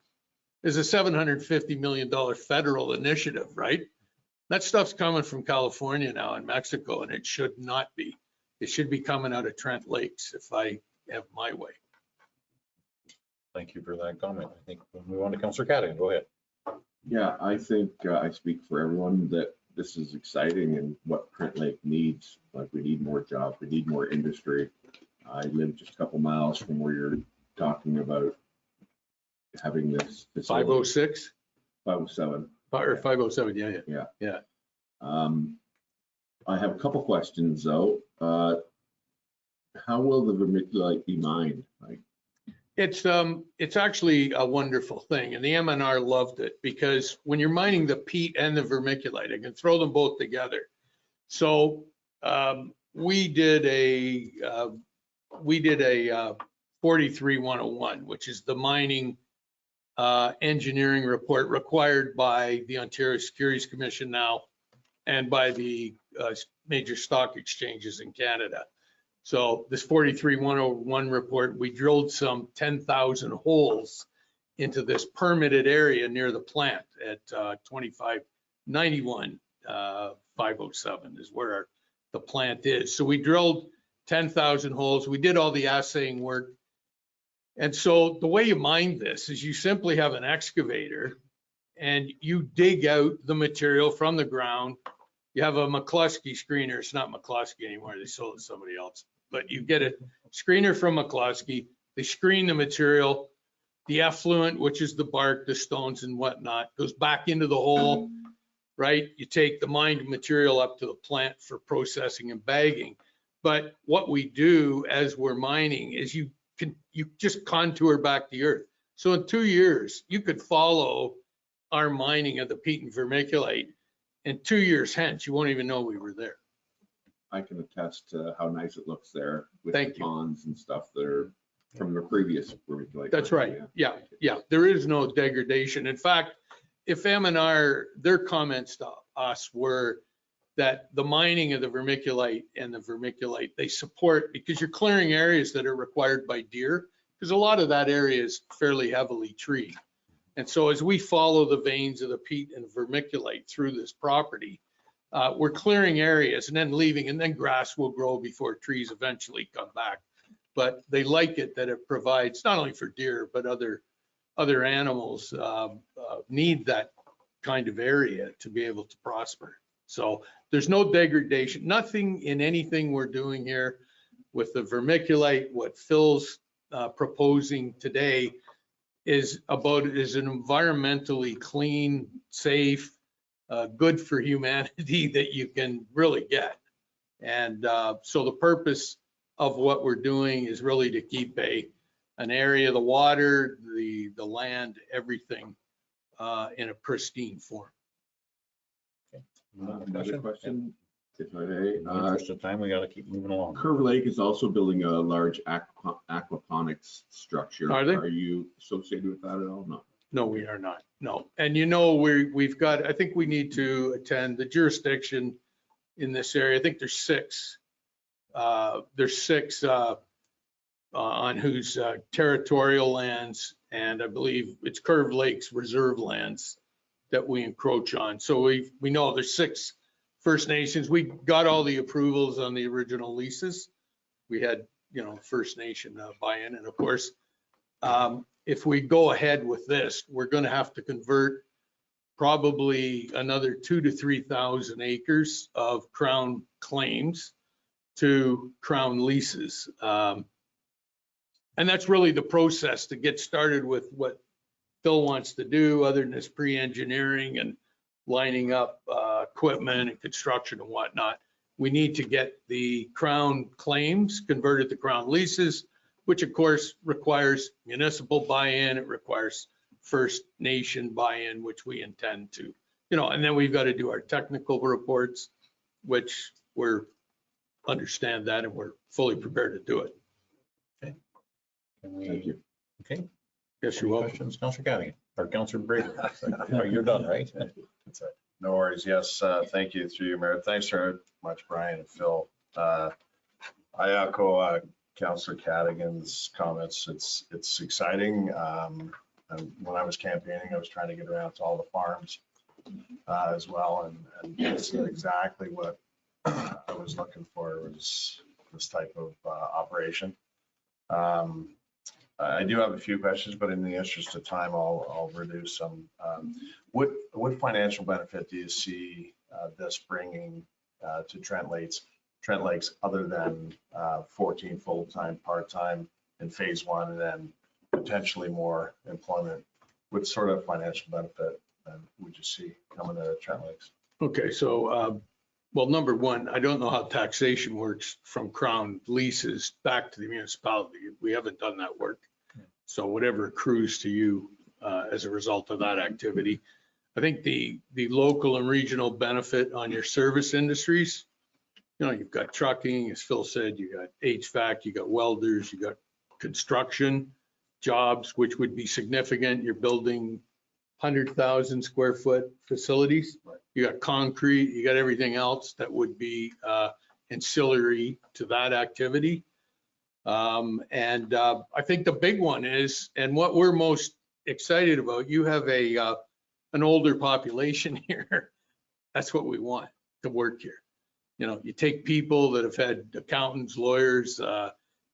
Speaker 9: is a $750 million federal initiative, right? That stuff's coming from California now and Mexico, and it should not be. It should be coming out of Trent Lakes if I have my way.
Speaker 1: Thank you for that comment. I think we'll move on to Councillor Cadigan. Go ahead.
Speaker 6: Yeah, I think I speak for everyone that this is exciting and what Trent Lake needs. Like, we need more jobs, we need more industry. I live just a couple miles from where you're talking about having this facility.
Speaker 9: 506
Speaker 6: 507.
Speaker 9: or 507, yeah.
Speaker 6: I have a couple questions though. How will the vermiculite be mined? Like,
Speaker 9: It's actually a wonderful thing, and the MNR loved it because when you're mining the peat and the vermiculite, I can throw them both together. So we did a 43-101, which is the mining engineering report required by the Ontario Securities Commission now and by the major stock exchanges in Canada. So this 43-101 report, we drilled some 10,000 holes into this permitted area near the plant at 2591 507 is where the plant is. So we drilled 10,000 holes. We did all the assaying work. And so the way you mine this is you simply have an excavator and you dig out the material from the ground. You have a McCluskey screener. It's not McCluskey anymore. They sold it to somebody else. But you get a screener from McCluskey. They screen the material. The effluent, which is the bark, the stones and whatnot, goes back into the hole, right? You take the mined material up to the plant for processing and bagging. But what we do as we're mining is you just contour back the earth. So in 2 years, you could follow our mining of the peat and vermiculite. And 2 years hence, you won't even know we were there.
Speaker 6: I can attest to how nice it looks there with
Speaker 9: Thank
Speaker 6: the
Speaker 9: you.
Speaker 6: ponds and stuff that are from the previous vermiculite.
Speaker 9: That's right. Yeah. There is no degradation. In fact, if M&R, their comments to us were that the mining of the vermiculite and the vermiculite, they support, because you're clearing areas that are required by deer, because a lot of that area is fairly heavily treed. And so as we follow the veins of the peat and vermiculite through this property, we're clearing areas and then leaving, and then grass will grow before trees eventually come back. But they like it that it provides not only for deer, but other animals need that kind of area to be able to prosper. So there's no degradation, nothing in anything we're doing here with the vermiculite. What Phil's proposing today is an environmentally clean, safe, good for humanity that you can really get. And so the purpose of what we're doing is really to keep an area, the water, the land, everything in a pristine form.
Speaker 6: Another question, if I may.
Speaker 1: In the interest of time, we got to keep moving along.
Speaker 6: Curve Lake is also building a large aquaponics structure.
Speaker 9: Are they?
Speaker 6: Are you associated with that at all? No.
Speaker 9: No, we are not. No. And we've got, I think we need to attend the jurisdiction in this area. I think there's six. There's six on whose territorial lands, and I believe it's Curve Lake's reserve lands that we encroach on. So we know there's 6 First Nations. We got all the approvals on the original leases. We had, First Nation buy-in, and of course, if we go ahead with this, we're going to have to convert probably another 2,000 to 3,000 acres of Crown claims to Crown leases. And that's really the process to get started with what Phil wants to do, other than this pre-engineering and lining up equipment and construction and whatnot. We need to get the Crown claims converted to Crown leases, which of course requires municipal buy-in. It requires First Nation buy-in, which we intend to, and then we've got to do our technical reports, which we're understand that and we're fully prepared to do it.
Speaker 6: Thank you.
Speaker 1: Okay.
Speaker 9: Yes,
Speaker 1: Any
Speaker 9: you're welcome.
Speaker 1: questions, Councillor Cadigan or Councillor Brady? Oh, you're done, right?
Speaker 4: That's it. No worries. Yes, thank you through you, Mayor. Thanks very much, Brian and Phil. I echo Councillor Cadigan's comments. It's exciting. And when I was campaigning, I was trying to get around to all the farms as well, and it's exactly what I was looking for was this type of operation. I do have a few questions, but in the interest of time, I'll reduce some. What financial benefit do you see this bringing to Trent Lakes other than 14 full-time, part-time in phase one, and then potentially more employment? What sort of financial benefit would you see coming to Trent Lakes?
Speaker 9: Okay, so, well, number one, I don't know how taxation works from Crown leases back to the municipality. We haven't done that work. So whatever accrues to you as a result of that activity. I think the local and regional benefit on your service industries, you've got trucking, as Phil said, you got HVAC, you got welders, you got construction jobs, which would be significant. You're building 100,000 square foot facilities. You got concrete, you got everything else that would be ancillary to that activity. And I think the big one is, and what we're most excited about, you have an older population here. That's what we want to work here. You take people that have had accountants, lawyers,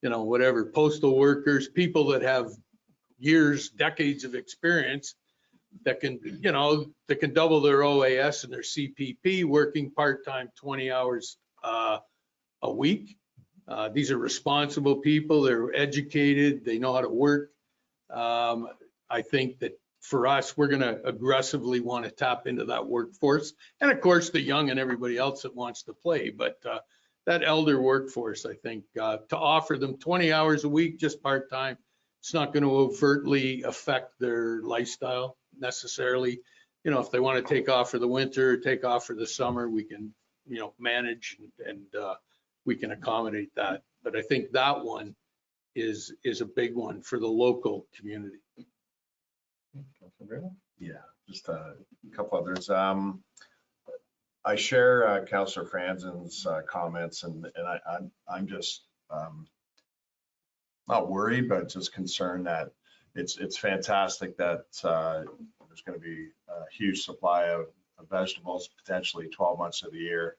Speaker 9: whatever, postal workers, people that have years, decades of experience that can, that can double their OAS and their CPP working part-time 20 hours a week. These are responsible people. They're educated. They know how to work. I think that for us, we're going to aggressively want to tap into that workforce. And of course, the young and everybody else that wants to play. But that elder workforce, I think, to offer them 20 hours a week, just part-time, it's not going to overtly affect their lifestyle necessarily. If they want to take off for the winter, take off for the summer, we can, manage and we can accommodate that. But I think that one is a big one for the local community.
Speaker 4: Yeah, just a couple others. I share Councillor Franzen's comments, and I'm just not worried, but just concerned that it's fantastic that there's going to be a huge supply of vegetables, potentially 12 months of the year.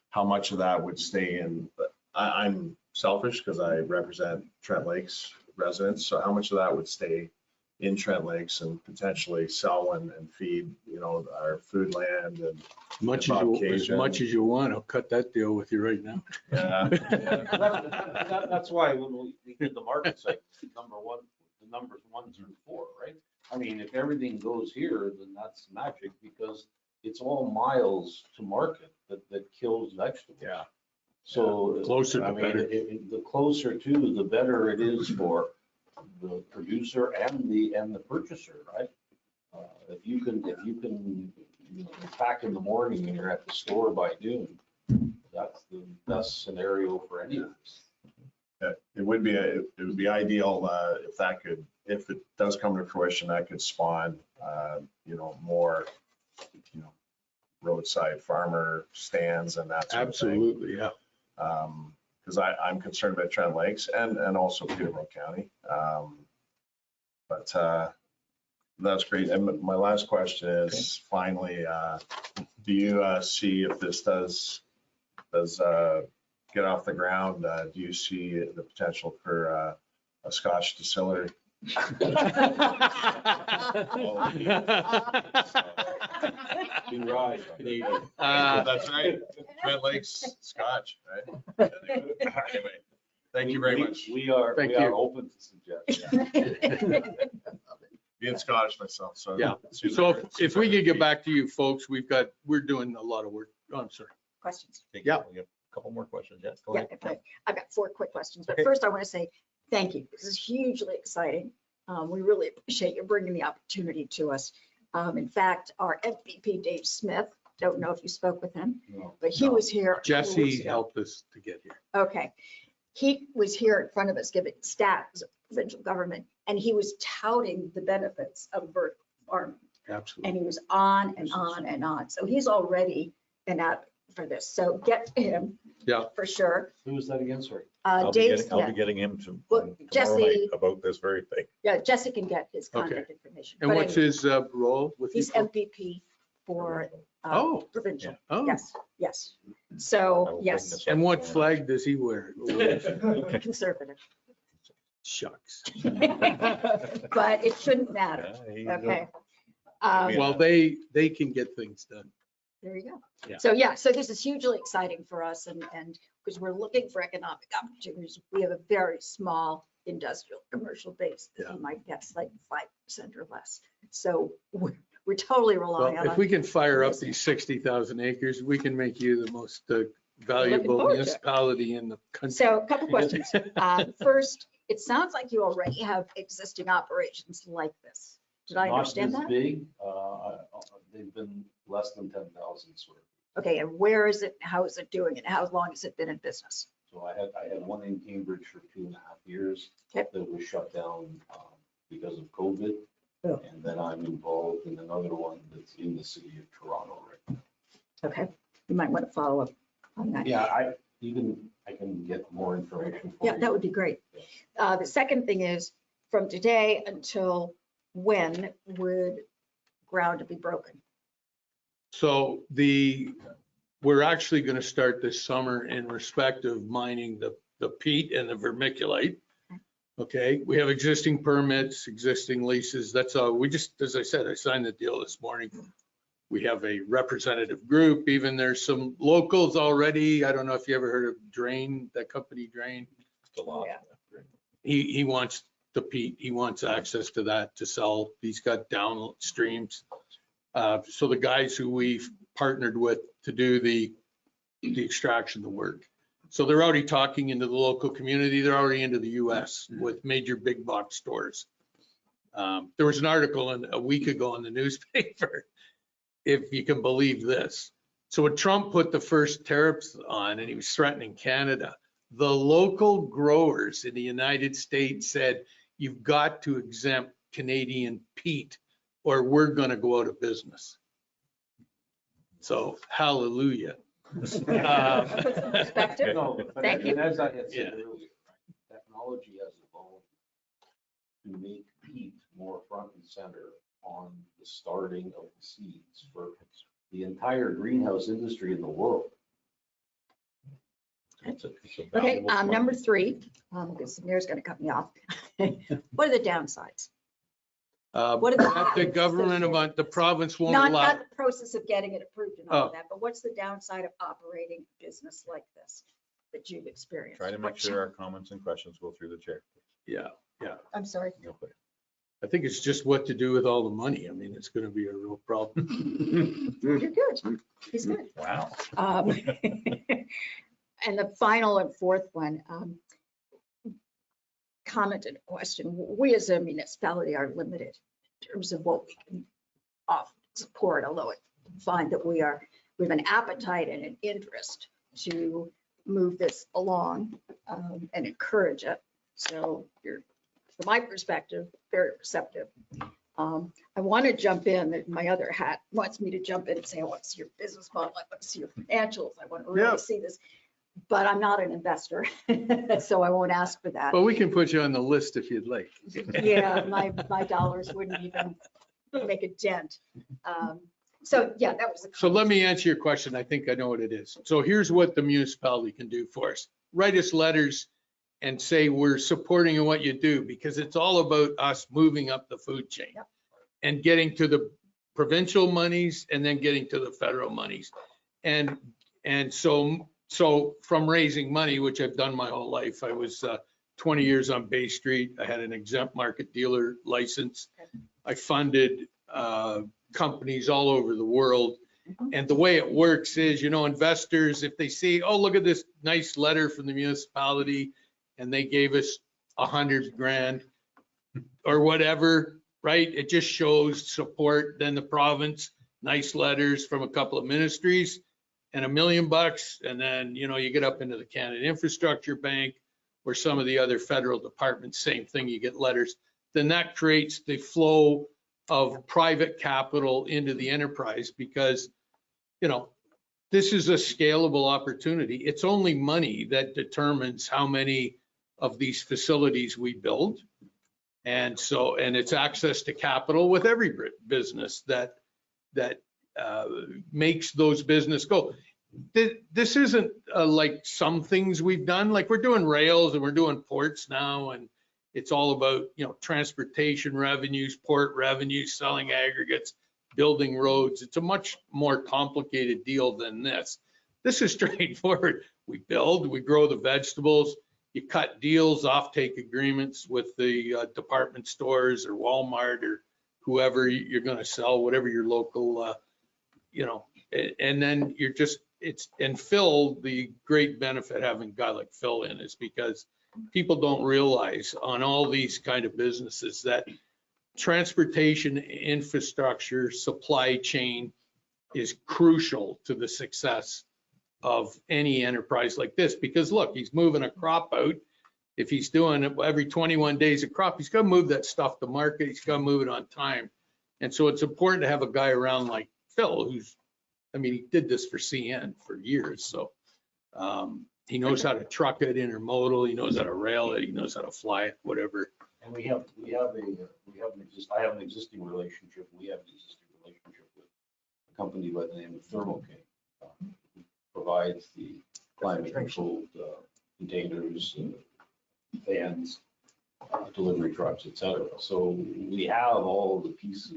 Speaker 4: How much of that would stay in? I'm selfish because I represent Trent Lakes residents. So how much of that would stay in Trent Lakes and potentially sell and feed, our food land and
Speaker 9: As much as you want, I'll cut that deal with you right now.
Speaker 4: yeah.
Speaker 10: That's why when we did the market segment, the numbers 1 through 4, right? I mean, if everything goes here, then that's magic because it's all miles to market that kills vegetables.
Speaker 4: Yeah.
Speaker 10: So
Speaker 9: Closer to
Speaker 10: I mean,
Speaker 9: better.
Speaker 10: the closer to, the better it is for the producer and the purchaser, right? If you can pack in the morning and you're at the store by noon, that's the best scenario for any of us.
Speaker 4: It would be ideal if it does come to fruition, that could spawn, more, roadside farmer stands and that sort of thing.
Speaker 9: Absolutely, yeah.
Speaker 4: Because I'm concerned about Trent Lakes and also Peterborough County. But that's great. And my last question is finally, do you see if this does get off the ground, do you see the potential for a Scotch distillery?
Speaker 10: Be right, Canadian.
Speaker 4: That's right. Trent Lakes Scotch, right? Anyway, thank you very much.
Speaker 10: We are
Speaker 9: Thank you.
Speaker 10: open to suggestions.
Speaker 4: Being Scottish myself, so.
Speaker 9: Yeah. So if we could get back to you folks, we're doing a lot of work. Oh, I'm sorry.
Speaker 3: Questions?
Speaker 9: Yeah.
Speaker 1: We have a couple more questions. Yes, go
Speaker 3: Yeah,
Speaker 1: ahead.
Speaker 3: okay. I've got 4 quick questions, but
Speaker 1: Okay.
Speaker 3: first I want to say thank you. This is hugely exciting. We really appreciate you bringing the opportunity to us. In fact, our MVP, Dave Smith, don't know if you spoke with him, but he was here. a couple weeks
Speaker 9: Jesse
Speaker 3: ago.
Speaker 9: helped us to get here.
Speaker 3: Okay. He was here in front of us giving stats of provincial government, and he was touting the benefits of vertical farming.
Speaker 9: Absolutely.
Speaker 3: And he was on and on and on. So he's already an advocate for this. So get to him.
Speaker 9: Yeah.
Speaker 3: For sure.
Speaker 10: Who was that again, sorry?
Speaker 1: I'll be
Speaker 3: Dave
Speaker 1: getting- I'll be
Speaker 3: Smith.
Speaker 1: getting him to
Speaker 3: Well,
Speaker 1: tomorrow night
Speaker 3: Jesse-
Speaker 1: about this very thing.
Speaker 3: Yeah, Jesse can get his
Speaker 9: Okay.
Speaker 3: contact information.
Speaker 9: And
Speaker 3: But
Speaker 9: what's
Speaker 3: anyway,
Speaker 9: his role with you?
Speaker 3: He's MVP for
Speaker 9: Oh.
Speaker 3: provincial.
Speaker 9: Oh,
Speaker 3: Yes, yes.
Speaker 1: I will
Speaker 3: So,
Speaker 1: bring
Speaker 3: yes,
Speaker 1: this up
Speaker 9: and what
Speaker 1: tomorrow.
Speaker 9: flag does he wear?
Speaker 3: conservative.
Speaker 9: Shucks.
Speaker 3: But it shouldn't matter.
Speaker 1: Yeah, he's,
Speaker 3: Okay.
Speaker 1: Yeah.
Speaker 9: Well, they can get things done.
Speaker 3: There you go.
Speaker 9: Yeah.
Speaker 3: So, yeah, so this is hugely exciting for us and because we're looking for economic opportunities. We have a very small industrial commercial base.
Speaker 9: Yeah.
Speaker 3: You might guess like 5% or less. So we're totally relying
Speaker 9: Well,
Speaker 3: on.
Speaker 9: if we can fire up these 60,000 acres, we can make you the most valuable
Speaker 3: forward to it.
Speaker 9: municipality in the country.
Speaker 3: So a couple questions. First, it sounds like you already have existing operations like this. Did I understand
Speaker 10: Not
Speaker 3: that?
Speaker 10: this big, they've been less than 10,000 square.
Speaker 3: Okay, and where is it? How is it doing and how long has it been in business?
Speaker 10: So I had one in Cambridge for 2.5 years.
Speaker 3: Okay.
Speaker 10: That was shut down because of COVID.
Speaker 3: Oh.
Speaker 10: And then I'm involved in another one that's in the city of Toronto right now.
Speaker 3: Okay, you might want to follow up on that.
Speaker 10: Yeah, I can get more information for you.
Speaker 3: Yeah, that would be great. The second thing is, from today until when would ground to be broken?
Speaker 9: So we're actually going to start this summer in respect of mining the peat and the vermiculite. Okay, we have existing permits, existing leases. That's all. We just, as I said, I signed the deal this morning. We have a representative group. Even there's some locals already. I don't know if you ever heard of Drain, that company Drain.
Speaker 1: It's a lot.
Speaker 3: Yeah.
Speaker 9: He wants the peat. He wants access to that to sell. He's got downstreams. So the guys who we've partnered with to do the extraction, the work. So they're already talking into the local community. They're already into the US with major big box stores. There was an article a week ago in the newspaper, if you can believe this. So when Trump put the first tariffs on and he was threatening Canada, the local growers in the United States said, you've got to exempt Canadian peat or we're going to go out of business. So hallelujah.
Speaker 3: Put some perspective.
Speaker 10: No, but
Speaker 3: Thank you.
Speaker 10: and as I had
Speaker 9: Yeah.
Speaker 10: said earlier, right, technology has evolved to make peat more front and center on the starting of the seeds for the entire greenhouse industry in the world.
Speaker 1: It's a
Speaker 3: Okay,
Speaker 1: valuable commodity.
Speaker 3: number 3, because Samir's going to cut me off. What are the downsides? What are the-
Speaker 9: That the government of the province won't
Speaker 3: Not
Speaker 9: allow.
Speaker 3: the process of getting it approved and all
Speaker 9: Oh.
Speaker 3: of that, but what's the downside of operating a business like this that you've experienced?
Speaker 1: Try to make sure our comments and questions go through the chair.
Speaker 9: Yeah,
Speaker 3: I'm sorry.
Speaker 1: Real quick.
Speaker 9: I think it's just what to do with all the money. I mean, it's going to be a real problem.
Speaker 3: You're good. He's good.
Speaker 1: Wow.
Speaker 3: And the final and fourth one, commented question. We as a municipality are limited in terms of what we can offer support, although I find that we have an appetite and an interest to move this along and encourage it. So you're, from my perspective, very receptive. I want to jump in, my other hat wants me to jump in and say, I want to see your business model, I want to see your financials, I want to
Speaker 9: Yeah.
Speaker 3: really see this. But I'm not an investor, so I won't ask for that.
Speaker 9: Well, we can put you on the list if you'd like.
Speaker 3: Yeah, my dollars wouldn't even make a dent. So, yeah, that was.
Speaker 9: So let me answer your question. I think I know what it is. So here's what the municipality can do for us. Write us letters and say we're supporting what you do because it's all about us moving up the food chain
Speaker 3: Yep.
Speaker 9: and getting to the provincial monies and then getting to the federal monies. And And so from raising money, which I've done my whole life, I was 20 years on Bay Street. I had an exempt market dealer license. I funded companies all over the world. And the way it works is, investors, if they see, oh, look at this nice letter from the municipality, and they gave us 100 grand or whatever, right? It just shows support. Then the province, nice letters from a couple of ministries and $1 million. And then, you get up into the Canada Infrastructure Bank or some of the other federal departments, same thing, you get letters. Then that creates the flow of private capital into the enterprise because, this is a scalable opportunity. It's only money that determines how many of these facilities we build. And it's access to capital with every business that makes those business go. This isn't like some things we've done, like we're doing rails and we're doing ports now, and it's all about, transportation revenues, port revenues, selling aggregates, building roads. It's a much more complicated deal than this. This is straightforward. We build, we grow the vegetables, you cut deals, offtake agreements with the department stores or Walmart or whoever you're going to sell, whatever your local, and then and Phil, the great benefit having a guy like Phil in is because people don't realize on all these kind of businesses that transportation infrastructure, supply chain is crucial to the success of any enterprise like this. Because look, he's moving a crop out. If he's doing it every 21 days a crop, he's got to move that stuff to market. He's got to move it on time. And so it's important to have a guy around like Phil, he did this for CN for years. So he knows how to truck it intermodal. He knows how to rail it. He knows how to fly it, whatever.
Speaker 10: And I have an existing relationship. We have an existing relationship with a company by the name of Thermo King. Who provides the climate controlled containers, vans, delivery trucks, et cetera. So we have all the pieces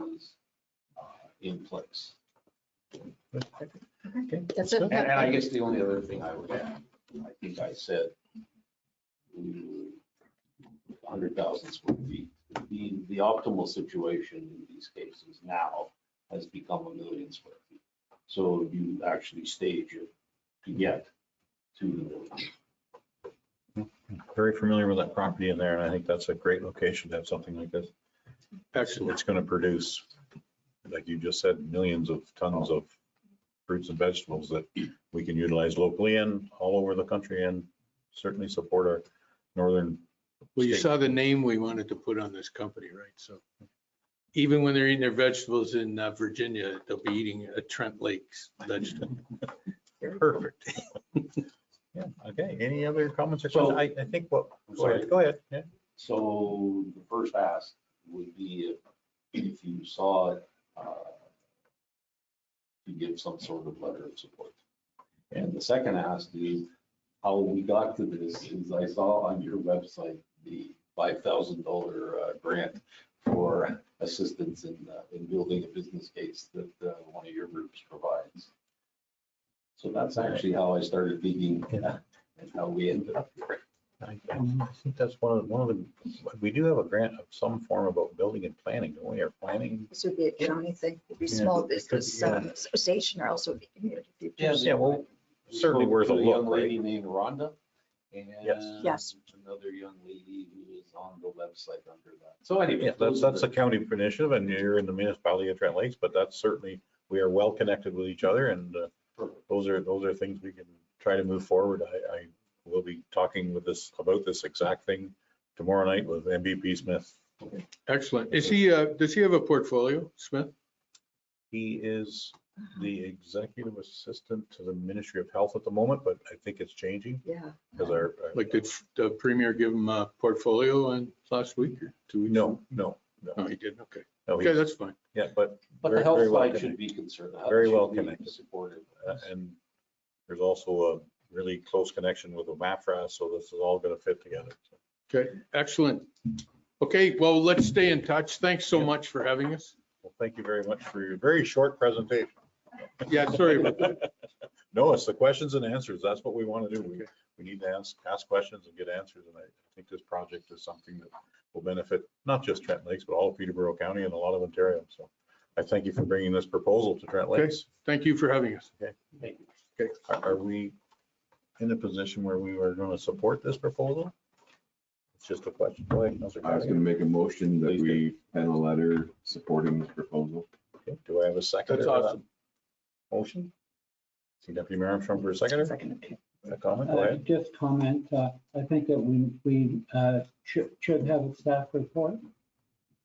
Speaker 10: in place.
Speaker 1: Okay.
Speaker 3: That's it.
Speaker 10: And I guess the only other thing I would add, I think I said 100,000 square feet. The optimal situation in these cases now has become 1 million square feet. So you actually stage it to get to the million.
Speaker 1: Very familiar with that property in there, and I think that's a great location to have something like this.
Speaker 9: Excellent.
Speaker 1: It's going to produce, like you just said, millions of tons of fruits and vegetables that we can utilize locally and all over the country, and certainly support our northern.
Speaker 9: Well, you
Speaker 1: states.
Speaker 9: saw the name we wanted to put on this company, right? So even when they're eating their vegetables in Virginia, they'll be eating a Trent Lakes vegetable.
Speaker 1: Perfect. Yeah, okay. Any other comments or
Speaker 10: So-
Speaker 1: questions? I think what,
Speaker 10: I'm
Speaker 1: go
Speaker 10: sorry.
Speaker 1: ahead. Go ahead. Yeah.
Speaker 10: So the first ask would be if you saw it, to give some sort of letter of support. And the second ask is how we got to this is I saw on your website the $5,000 grant for assistance in building a business case that one of your groups provides. So that's actually how I started digging and how we ended up here.
Speaker 1: I think that's one of the, we do have a grant of some form about building and planning, don't we? Or planning.
Speaker 3: This would be a county thing. It'd be
Speaker 1: Yeah,
Speaker 3: small
Speaker 1: it could be,
Speaker 3: business
Speaker 1: yeah.
Speaker 3: association or also it'd be community futures.
Speaker 1: Yeah, well, certainly
Speaker 10: Spoke
Speaker 1: worth
Speaker 10: to
Speaker 1: a
Speaker 10: young
Speaker 1: look,
Speaker 10: lady
Speaker 1: right?
Speaker 10: named Rhonda. And
Speaker 3: Yes.
Speaker 10: another young lady who is on the website under that. So anyway.
Speaker 1: Yeah,
Speaker 10: those
Speaker 1: that's
Speaker 10: are
Speaker 1: a county initiative, and you're in the municipality of Trent Lakes, but that's certainly, we are well connected with each other, and those are things we can try to move forward. I will be talking about this exact thing tomorrow night with MVP Smith.
Speaker 9: Excellent. Does he have a portfolio, Smith?
Speaker 1: He is the executive assistant to the Ministry of Health at the moment, but I think it's changing
Speaker 3: Yeah.
Speaker 1: because our.
Speaker 9: Like, did the premier give him a portfolio on last week or 2 weeks?
Speaker 1: No.
Speaker 9: Oh, he did. Okay.
Speaker 1: No,
Speaker 9: Okay,
Speaker 1: he's-
Speaker 9: that's fine.
Speaker 1: Yeah, but
Speaker 10: But
Speaker 1: very-
Speaker 10: the health
Speaker 1: very well
Speaker 10: side should
Speaker 1: connected.
Speaker 10: be concerned. The health
Speaker 1: Very
Speaker 10: should
Speaker 1: well
Speaker 10: be
Speaker 1: connected.
Speaker 10: Supportive.
Speaker 1: And there's also a really close connection with the MAFRA, so this is all going to fit together.
Speaker 9: Okay, excellent. Okay, well, let's stay in touch. Thanks so much for having us.
Speaker 1: Well, thank you very much for your very short presentation.
Speaker 9: Yeah, sorry about that.
Speaker 1: No, it's the questions and answers. That's what we want to do. We need to ask questions and get answers. And I think this project is something that will benefit not just Trent Lakes, but all of Peterborough County and a lot of Ontario. So I thank you for bringing this proposal to Trent
Speaker 9: Okay.
Speaker 1: Lakes.
Speaker 9: Thank you for having us.
Speaker 1: Okay, are we in a position where we are going to support this proposal? It's just a question. Go ahead, Councilor
Speaker 6: I was going to
Speaker 1: Cadigan.
Speaker 6: make a motion that
Speaker 1: Please do.
Speaker 6: we pen a letter supporting this proposal.
Speaker 1: Okay, do I have a second?
Speaker 9: That's awesome.
Speaker 1: Motion? See Deputy Mayor Armstrong for a seconder? A comment, go ahead.
Speaker 11: Just comment, I think that we should have a staff report.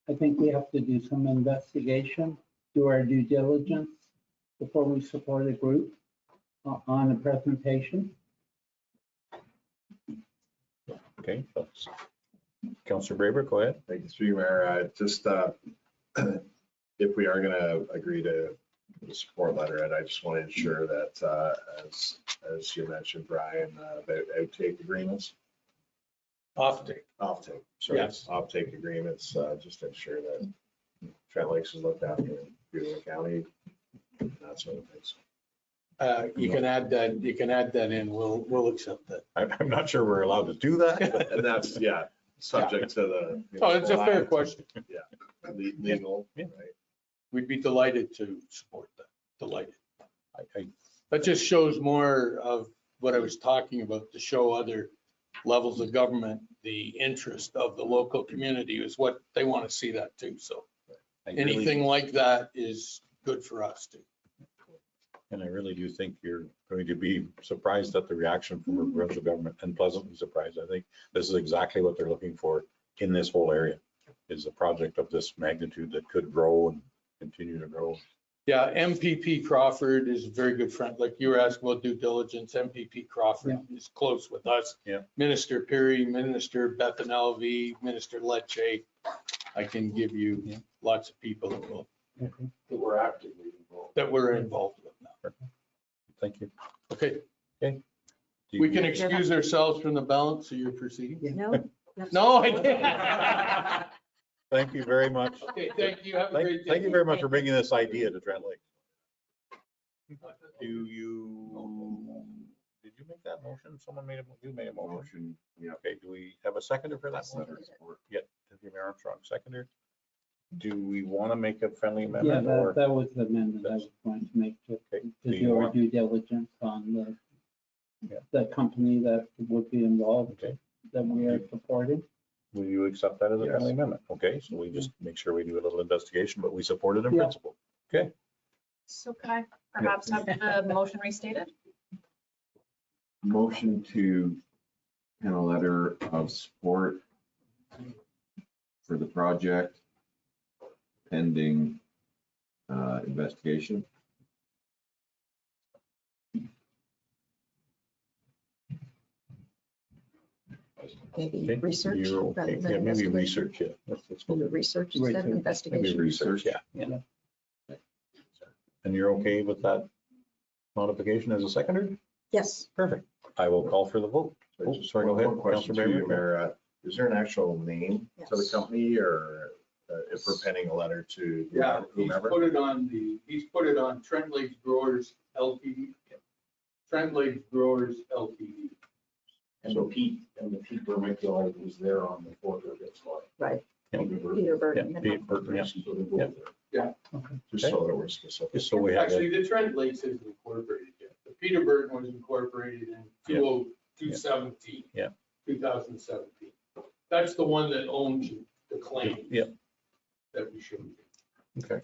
Speaker 11: I think we have to do some investigation, do our due diligence before we support a group on a presentation.
Speaker 1: Okay, folks. Councilor Braber, go ahead.
Speaker 4: Thank you, through you, Mayor. Just if we are going to agree to the support letter, and I just want to ensure that, as you mentioned, Brian, about outtake agreements,
Speaker 9: Offtake.
Speaker 4: yes, offtake agreements, just to ensure that Trent Lakes is looked after in Peterborough County, and that sort of things.
Speaker 9: You can add that in. We'll accept that.
Speaker 1: I'm not sure we're allowed to do that.
Speaker 4: And that's, yeah, subject to the.
Speaker 9: Oh, it's a fair question.
Speaker 4: Legal,
Speaker 1: Yeah.
Speaker 4: right?
Speaker 9: We'd be delighted to support that. Delighted.
Speaker 1: I
Speaker 9: That just shows more of what I was talking about, to show other levels of government, the interest of the local community is what they want to see that too. So
Speaker 1: really-
Speaker 9: anything like that is good for us too.
Speaker 1: And I really do think you're going to be surprised at the reaction from the provincial government, and pleasantly surprised. I think this is exactly what they're looking for in this whole area, is a project of this magnitude that could grow and continue to grow.
Speaker 9: Yeah, MPP Crawford is a very good friend. Like you were asking about due diligence, MPP Crawford is close with us.
Speaker 1: Yeah.
Speaker 9: Minister Perry, Minister Bethanelvi, Minister Lecce. I can give you lots of people that will,
Speaker 10: That we're actively involved.
Speaker 9: that we're involved with now.
Speaker 1: Thank you.
Speaker 9: Okay,
Speaker 1: Do
Speaker 9: we
Speaker 1: you-
Speaker 9: can excuse ourselves from the balance of your proceedings.
Speaker 3: No?
Speaker 9: No, I can't.
Speaker 1: Thank you very much.
Speaker 9: Okay, thank you. Have a great day.
Speaker 1: Thank you very much for bringing this idea to Trent Lake. Did you make that motion? Someone made you made a motion.
Speaker 6: Motion, yeah.
Speaker 1: Okay, do we have a seconder for that motion? Yeah, Deputy Mayor Armstrong, seconder. Do we want to make a friendly
Speaker 11: Yeah,
Speaker 1: amendment or?
Speaker 11: that was the amendment I was going to make to
Speaker 1: Okay,
Speaker 11: to
Speaker 1: do you
Speaker 11: do our
Speaker 1: want-
Speaker 11: due diligence on
Speaker 1: Yeah.
Speaker 11: the company that would be involved,
Speaker 1: Okay.
Speaker 11: that we are supporting.
Speaker 1: Will you accept that as a
Speaker 4: Yes.
Speaker 1: friendly amendment? Okay, so we just make sure we do a little investigation, but we support it in
Speaker 11: Yeah.
Speaker 1: principle. Okay,
Speaker 2: So could I perhaps have the motion restated?
Speaker 6: Motion to pen a letter of support for the project pending investigation.
Speaker 3: Maybe
Speaker 1: okay.
Speaker 3: research
Speaker 1: You're
Speaker 3: rather
Speaker 1: okay.
Speaker 3: than
Speaker 1: Yeah, maybe
Speaker 3: investigation.
Speaker 1: research, yeah. Let's go
Speaker 3: Maybe
Speaker 1: with
Speaker 3: research instead of
Speaker 11: Research.
Speaker 3: investigation.
Speaker 1: maybe research, yeah. And you're okay with that modification as a seconder?
Speaker 3: Yes.
Speaker 1: Perfect. I will call for the vote. Oh,
Speaker 4: Just
Speaker 1: sorry, go
Speaker 4: one
Speaker 1: ahead,
Speaker 4: more question
Speaker 1: Councilor
Speaker 4: to you,
Speaker 1: Braber.
Speaker 4: Mayor. Is there an actual name to the
Speaker 3: Yes.
Speaker 4: company, or if we're penning a letter to
Speaker 9: Yeah, he's
Speaker 4: whomever?
Speaker 9: put it on Trent Lakes Growers Ltd. Trent Lakes Growers Ltd.
Speaker 10: And the Pete vermiculite was there on the photo that's like.
Speaker 3: Right.
Speaker 1: Yeah.
Speaker 3: Peter Burton.
Speaker 1: Yeah, Pete Burton, yeah.
Speaker 10: So they're both there.
Speaker 4: Just so that we're specific.
Speaker 1: Just so we have
Speaker 9: Actually,
Speaker 1: it.
Speaker 9: the Trent Lakes isn't incorporated yet. The Peter Burton was incorporated in 2017.
Speaker 1: Yeah.
Speaker 9: 2017. That's the one that owns the claim.
Speaker 1: Yeah.
Speaker 9: That we showed you.
Speaker 1: Okay.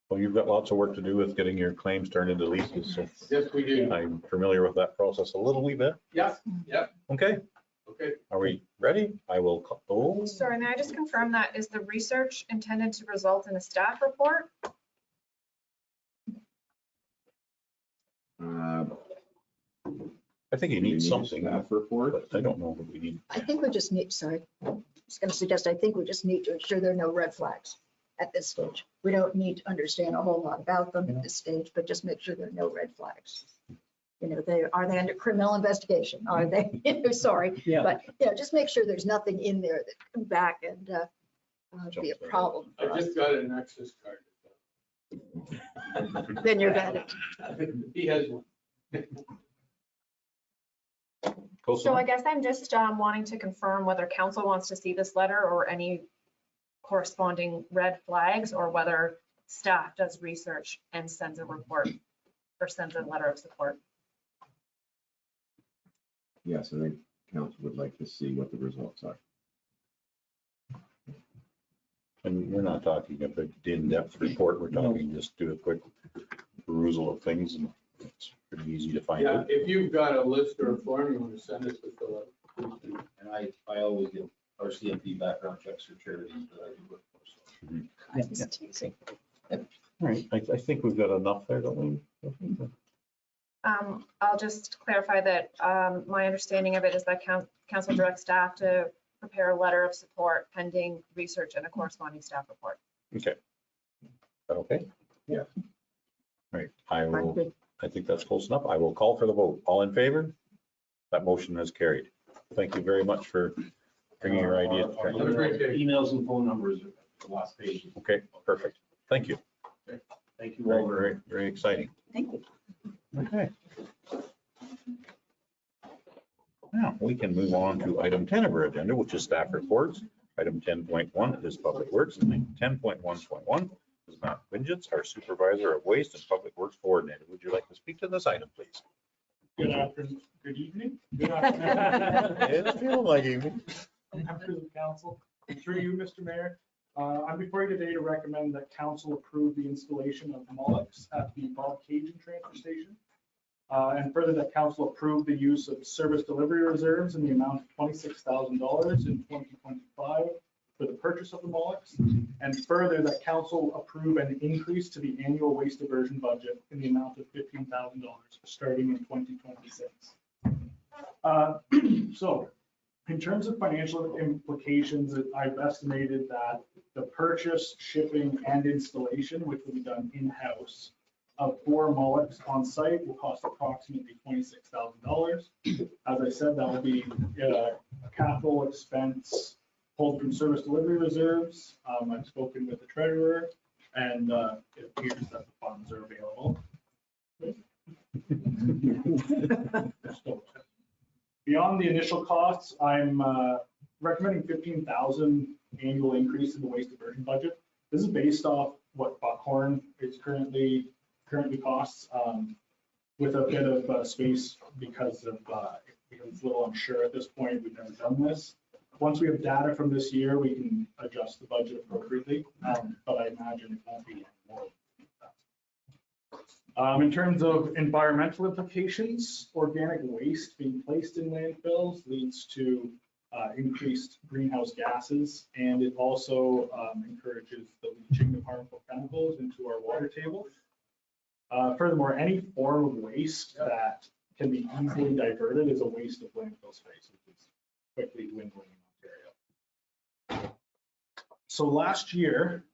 Speaker 1: Well, you've got lots of work to do with getting your claims turned into leases, so
Speaker 9: Yes, we do.
Speaker 1: I'm familiar with that process a little wee bit.
Speaker 9: Yeah,
Speaker 1: Okay,
Speaker 9: okay.
Speaker 1: are we ready? I will, oh,
Speaker 2: Sorry, may I just confirm that is the research intended to result in a staff report?
Speaker 1: I think he
Speaker 6: Do we
Speaker 1: needs
Speaker 6: need a
Speaker 1: something,
Speaker 6: Staff report.
Speaker 1: but I don't know if we need.
Speaker 3: I think we just need, sorry, I was going to suggest, I think we just need to ensure there are no red flags at this stage. We don't need to understand a whole lot about them at this stage, but just make sure there are no red flags. You know, are they under criminal investigation? Are they, sorry,
Speaker 11: Yeah,
Speaker 3: but, just make sure there's nothing in there that come back and be a problem for
Speaker 9: I
Speaker 3: us.
Speaker 9: just got an access card.
Speaker 3: Then you're vetted.
Speaker 9: He has one.
Speaker 1: Close
Speaker 2: So I
Speaker 1: enough?
Speaker 2: guess I'm just wanting to confirm whether council wants to see this letter or any corresponding red flags, or whether staff does research and sends a report or sends a letter of support.
Speaker 6: Yes, I think council would like to see what the results are.
Speaker 1: And we're not talking a big in-depth report. We're talking just do a quick perusal of things, and it's pretty easy to find
Speaker 9: Yeah,
Speaker 1: out.
Speaker 9: if you've got a list or a form you want to send us to fill out, please do.
Speaker 10: And I always get our CMP background checks for charities that I do work for. So.
Speaker 3: I'm just teasing.
Speaker 1: All right, I think we've got enough there, don't we?
Speaker 2: I'll just clarify that my understanding of it is that council directs staff to prepare a letter of support pending research and a corresponding staff report.
Speaker 1: Okay. Is that okay?
Speaker 6: Yeah.
Speaker 1: All right, I think that's close enough. I will call for the vote. All in favor? That motion is carried. Thank you very much for bringing your idea.
Speaker 10: Our emails and phone numbers are the last page.
Speaker 1: Okay, perfect. Thank you.
Speaker 10: Thank you
Speaker 1: Very,
Speaker 10: all.
Speaker 1: very, very exciting.
Speaker 3: Thank you.
Speaker 1: Okay. Now, we can move on to item 10 of our agenda, which is staff reports. Item 10.1 is Public Works, and item 10.1.1 is Matt Wingetts, our Supervisor of Waste and Public Works Coordinator. Would you like to speak to this item, please?
Speaker 12: Good afternoon, good evening. Good afternoon.
Speaker 1: It's feeling like evening.
Speaker 12: Members of the council, through you, Mr. Mayor. I'm before you today to recommend that council approve the installation of Mullocks at the Bob Cajun transfer station. And further, that council approve the use of service delivery reserves in the amount of $26,000 in 2025 for the purchase of the Mullocks. And further, that council approve an increase to the annual waste diversion budget in the amount of $15,000 starting in 2026. So in terms of financial implications, I've estimated that the purchase, shipping, and installation, which will be done in-house, of 4 Mullocks on site will cost approximately $26,000. As I said, that will be a capital expense pulled from service delivery reserves. I've spoken with the treasurer, and it appears that the funds are available. Beyond the initial costs, I'm recommending $15,000 annual increase in the waste diversion budget. This is based off what Buckhorn is currently costs, with a bit of space because it's a little unsure at this point. We've never done this. Once we have data from this year, we can adjust the budget appropriately, but I imagine it won't be any more than that. In terms of environmental implications, organic waste being placed in landfills leads to increased greenhouse gases, and it also encourages the leaching of harmful chemicals into our water table. Furthermore, any form of waste that can be easily diverted is a waste of landfill space, which is quickly dwindling in Ontario. So last year,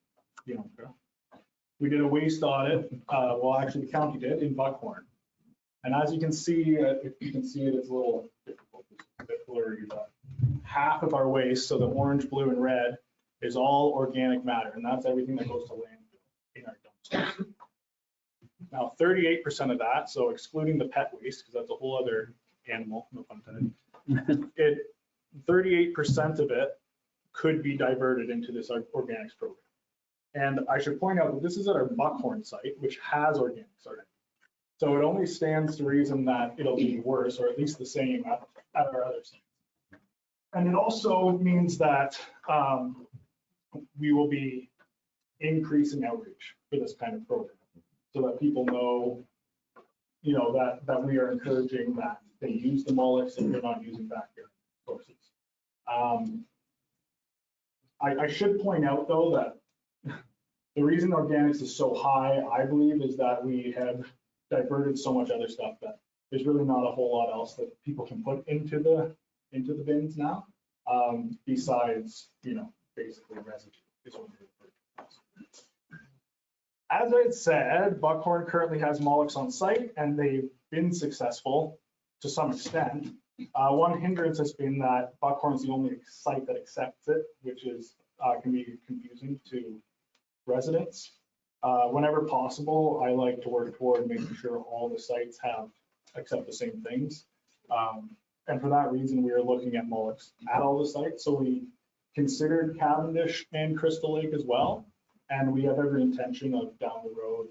Speaker 12: we did a waste audit. Well, actually, the county did in Buckhorn. And as you can see, if you can see it, it's a little difficult, it's a bit blurry, but half of our waste, so the orange, blue, and red, is all organic matter, and that's everything that goes to landfill in our dumpsters. Now, 38% of that, so excluding the pet waste, because that's a whole other animal, no pun intended, 38% of it could be diverted into this organics program. And I should point out that this is at our Buckhorn site, which has organics already. So it only stands to reason that it'll be worse, or at least the same at our other sites. And it also means that we will be increasing outreach for this kind of program, so that people know, that we are encouraging that they use the Mullocks and they're not using backyard sources. I should point out, though, that the reason organics is so high, I believe, is that we have diverted so much other stuff that there's really not a whole lot else that people can put into the bins now, besides, basically residue is what we're referring to. As I had said, Buckhorn currently has Mullocks on site, and they've been successful to some extent. One hindrance has been that Buckhorn is the only site that accepts it, which is can be confusing to residents. Whenever possible, I like to work toward making sure all the sites have accept the same things. And for that reason, we are looking at mullicks at all the sites. So we considered Cavendish and Crystal Lake as well. And we have every intention of down the road,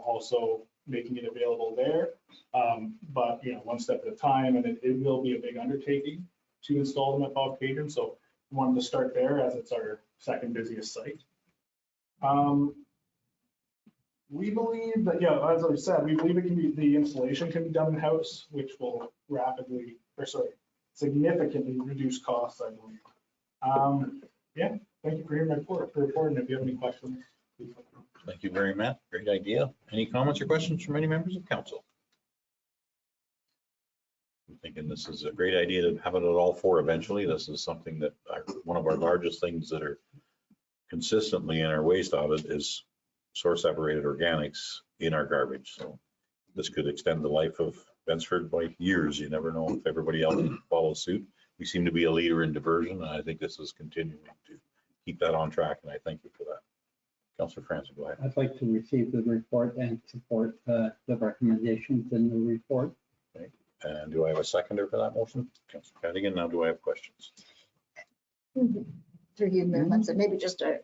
Speaker 12: also making it available there. But, one step at a time, and it will be a big undertaking to install them at Bob Cadron. So we wanted to start there as it's our second busiest site. We believe that, as I said, we believe the installation can be done in-house, which will significantly reduce costs, I believe. Thank you for hearing my report. And if you have any questions, please.
Speaker 1: Thank you very much. Great idea. Any comments or questions from any members of council? I'm thinking this is a great idea to have it at all four eventually. This is something that one of our largest things that are consistently in our waste audit is source separated organics in our garbage. So this could extend the life of Bensford by years. You never know if everybody else follows suit. We seem to be a leader in diversion, and I think this is continuing to keep that on track, and I thank you for that. Councillor Francis, go ahead.
Speaker 11: I'd like to receive the report and support the recommendations in the report.
Speaker 1: Okay. And do I have a seconder for that motion? Councillor Cadigan, now do I have questions?
Speaker 3: Through you, Mayor Munson, maybe just a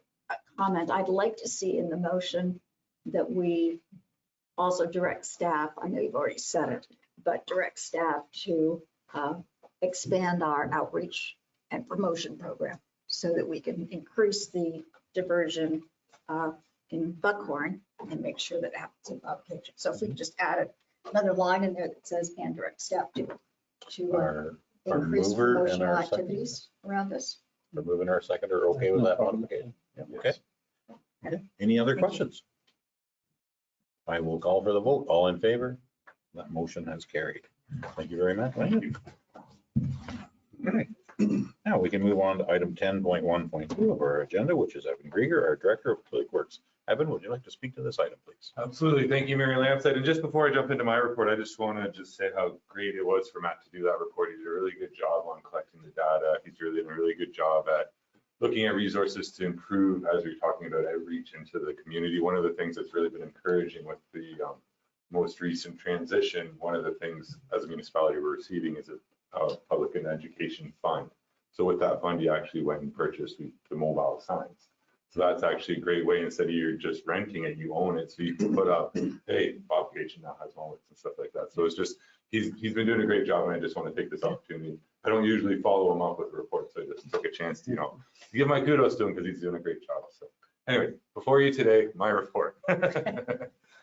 Speaker 3: comment. I'd like to see in the motion that we also direct staff, I know you've already said it, but direct staff to expand our outreach and promotion program so that we can increase the diversion in Buckhorn and make sure that happens in Bob Cadron. So if we could just add another line in there that says and direct staff to
Speaker 1: Our
Speaker 3: increase
Speaker 1: mover and
Speaker 3: promotional
Speaker 1: our
Speaker 3: activities around this.
Speaker 1: The mover and our seconder are okay with that modification? Yeah, okay. Okay. Any other questions? I will call for the vote. All in favor? That motion has carried. Thank you very much. Thank you. Okay. Now we can move on to item 10.1.2 of our agenda, which is Evan Grieger, our Director of Public Works. Evan, would you like to speak to this item, please?
Speaker 13: Absolutely. Thank you, Mary Lampstead. And just before I jump into my report, I just want to say how great it was for Matt to do that report. He did a really good job on collecting the data. He's really done a really good job at looking at resources to improve, as you're talking about, outreach into the community. One of the things that's really been encouraging with the most recent transition, one of the things as a municipality we're receiving is a public and education fund. So with that fund, you actually went and purchased the mobile signs. So that's actually a great way, instead of you're just renting it, you own it. So you can put up, hey, Bob Cadron now has mullets and stuff like that. So it's just, he's been doing a great job, and I just want to take this opportunity. I don't usually follow him up with reports, so I just took a chance to, give my kudos to him because he's doing a great job. So anyway, before you today, my report.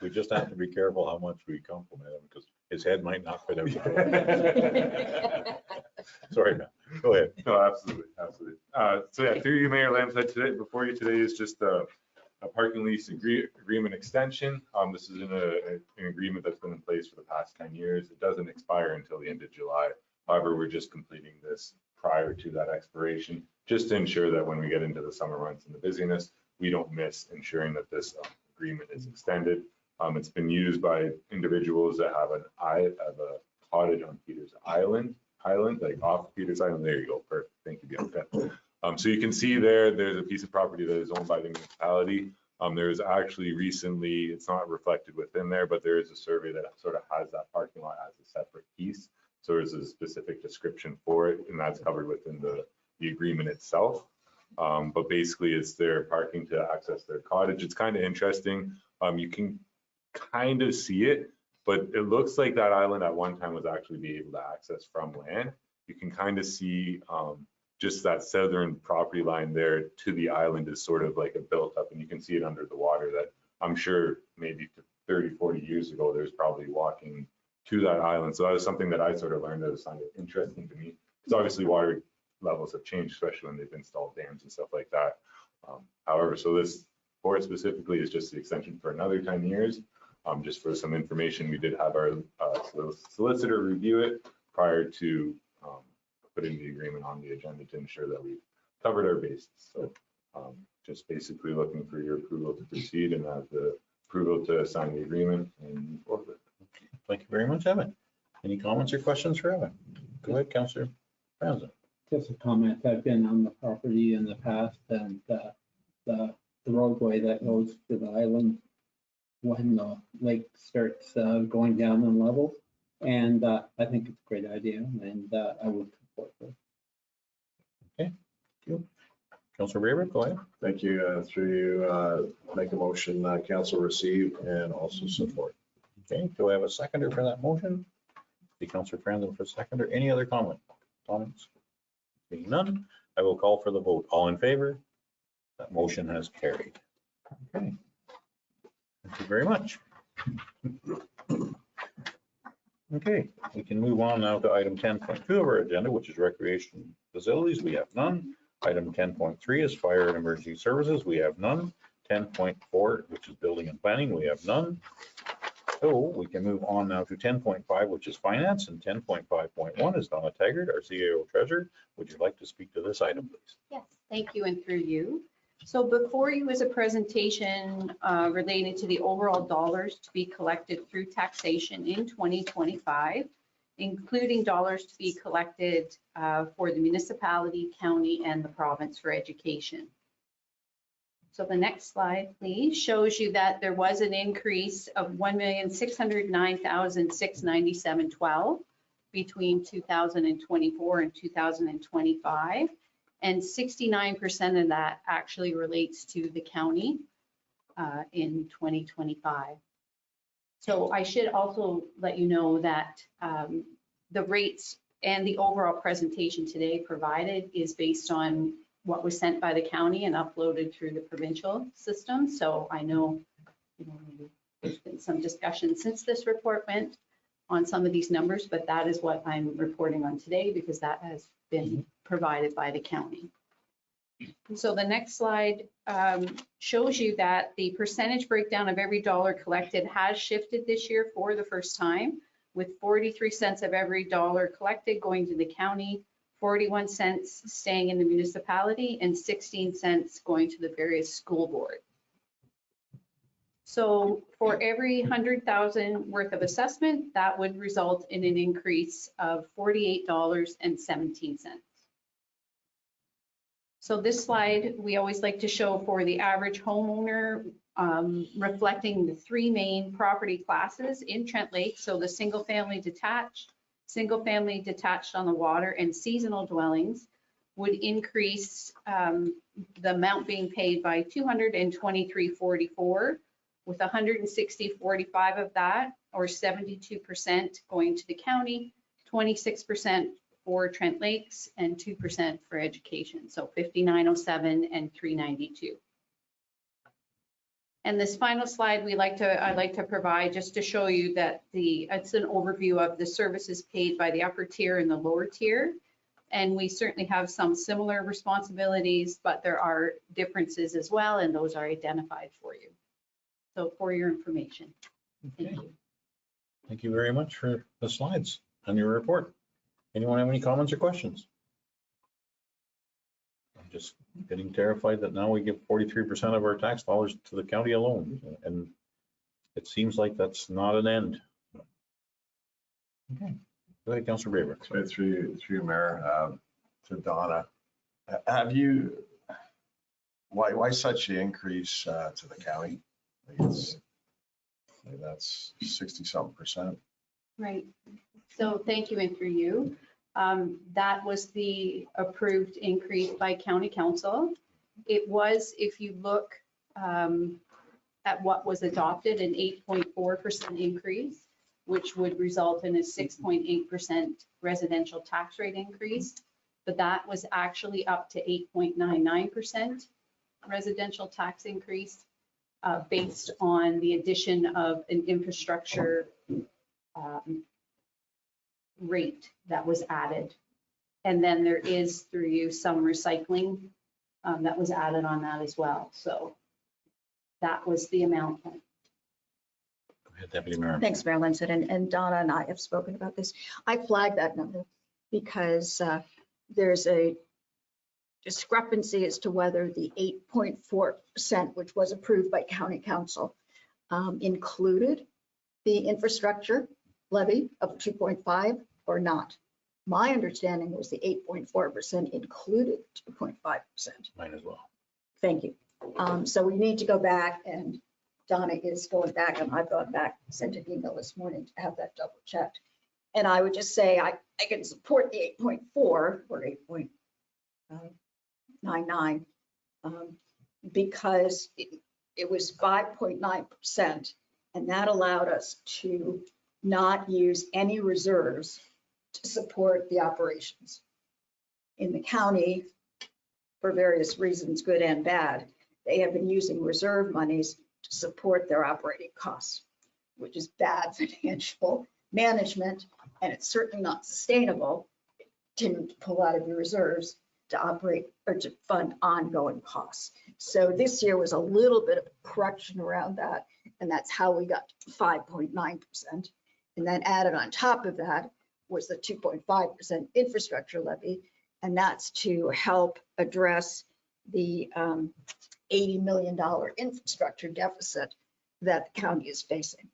Speaker 1: We just have to be careful how much we compliment him because his head might not fit out. Sorry, man. Go ahead.
Speaker 13: No, absolutely, absolutely. So yeah, through you, Mayor Lampstead, today before you today is just a parking lease agreement extension. This is an agreement that's been in place for the past 10 years. It doesn't expire until the end of July. However, we're just completing this prior to that expiration, just to ensure that when we get into the summer months and the busyness, we don't miss ensuring that this agreement is extended. It's been used by individuals that have a cottage on Peters Island, like off Peters Island. There you go. Perfect. Thank you, Bianca. So you can see there's a piece of property that is owned by the municipality. There's actually recently, it's not reflected within there, but there is a survey that sort of has that parking lot as a separate piece. So there's a specific description for it, and that's covered within the agreement itself. But basically it's their parking to access their cottage. It's kind of interesting. You can kind of see it, but it looks like that island at one time was actually be able to access from land. You can kind of see just that southern property line there to the island is sort of like a built up, and you can see it under the water that I'm sure maybe 30, 40 years ago, there's probably walking to that island. So that was something that I sort of learned that was kind of interesting to me, because obviously water levels have changed, especially when they've installed dams and stuff like that. However, so this board specifically is just the extension for another 10 years. Just for some information, we did have our solicitor review it prior to putting the agreement on the agenda to ensure that we've covered our bases. So just basically looking for your approval to proceed and have the approval to sign the agreement and move forward.
Speaker 1: Thank you very much, Evan. Any comments or questions for Evan? Go ahead, Councillor Francis.
Speaker 11: Just a comment. I've been on the property in the past, and the roadway that goes to the island when the lake starts going down in levels, And I think it's a great idea, and I would support this.
Speaker 1: Councilor Brayber, go ahead.
Speaker 4: Thank you. Through you, make a motion, council receive and also support.
Speaker 1: Okay, do I have a seconder for that motion? The Councilor Franzen for seconder. Any other comments? Seeing none, I will call for the vote. All in favor? That motion has carried. Okay. Thank you very much. Okay, we can move on now to item 10.2 of our agenda, which is recreation facilities. We have none. Item 10.3 is fire and emergency services. We have none. 10.4, which is building and planning, we have none. So we can move on now to 10.5, which is finance, and 10.5.1 is Donna Taggart, our CAO treasurer. Would you like to speak to this item, please?
Speaker 8: Yes, thank you, and through you. So before you is a presentation related to the overall dollars to be collected through taxation in 2025, including dollars to be collected for the municipality, county, and the province for education. So the next slide, please, shows you that there was an increase of $1,609,697.12 between 2024 and 2025. And 69% of that actually relates to the county in 2025. So I should also let you know that the rates and the overall presentation today provided is based on what was sent by the county and uploaded through the provincial system. So I know, there's been some discussion since this report went on some of these numbers, but that is what I'm reporting on today because that has been provided by the county. So the next slide shows you that the percentage breakdown of every dollar collected has shifted this year for the first time, with 43 cents of every dollar collected going to the county, 41 cents staying in the municipality, and 16 cents going to the various school board. So for every 100,000 worth of assessment, that would result in an increase of $48.17. So this slide, we always like to show for the average homeowner, reflecting the three main property classes in Trent Lake. So the single family detached on the water, and seasonal dwellings would increase the amount being paid by $223.44, with $160.45 of that, or 72% going to the county, 26% for Trent Lakes, and 2% for education. So $59.07 and $392. And this final slide I'd like to provide just to show you that it's an overview of the services paid by the upper tier and the lower tier. And we certainly have some similar responsibilities, but there are differences as well, and those are identified for you. So for your information. Thank you.
Speaker 1: Thank you very much for the slides and your report. Anyone have any comments or questions? I'm just getting terrified that now we give 43% of our tax dollars to the county alone, and it seems like that's not an end. Okay, go ahead, Councilor Brayber.
Speaker 4: So through you, Mayor, to Donna, why such an increase to the county? That's 60-something%.
Speaker 8: Right. So thank you, and through you. That was the approved increase by county council. It was, if you look at what was adopted, an 8.4% increase, which would result in a 6.8% residential tax rate increase. But that was actually up to 8.99% residential tax increase based on the addition of an infrastructure rate that was added. And then there is, through you, some recycling that was added on that as well. So that was the amount.
Speaker 1: Go ahead, Deputy Mayor.
Speaker 3: Thanks, Mayor Linson, and Donna and I have spoken about this. I flagged that number because there's a discrepancy as to whether the 8.4%, which was approved by county council, included the infrastructure levy of 2.5 or not. My understanding was the 8.4% included 2.5%.
Speaker 1: Mine as well.
Speaker 3: Thank you. So we need to go back, and Donna is going back, and I've gone back, sent an email this morning to have that double checked. And I would just say, I can support the 8.4 or 8.99 because it was 5.9%. And that allowed us to not use any reserves to support the operations. In the county, for various reasons, good and bad, they have been using reserve monies to support their operating costs, which is bad financial management, and it's certainly not sustainable to pull out of your reserves to operate or to fund ongoing costs. So this year was a little bit of a correction around that, and that's how we got to 5.9%. And then added on top of that was the 2.5% infrastructure levy, and that's to help address the $80 million infrastructure deficit that the county is facing.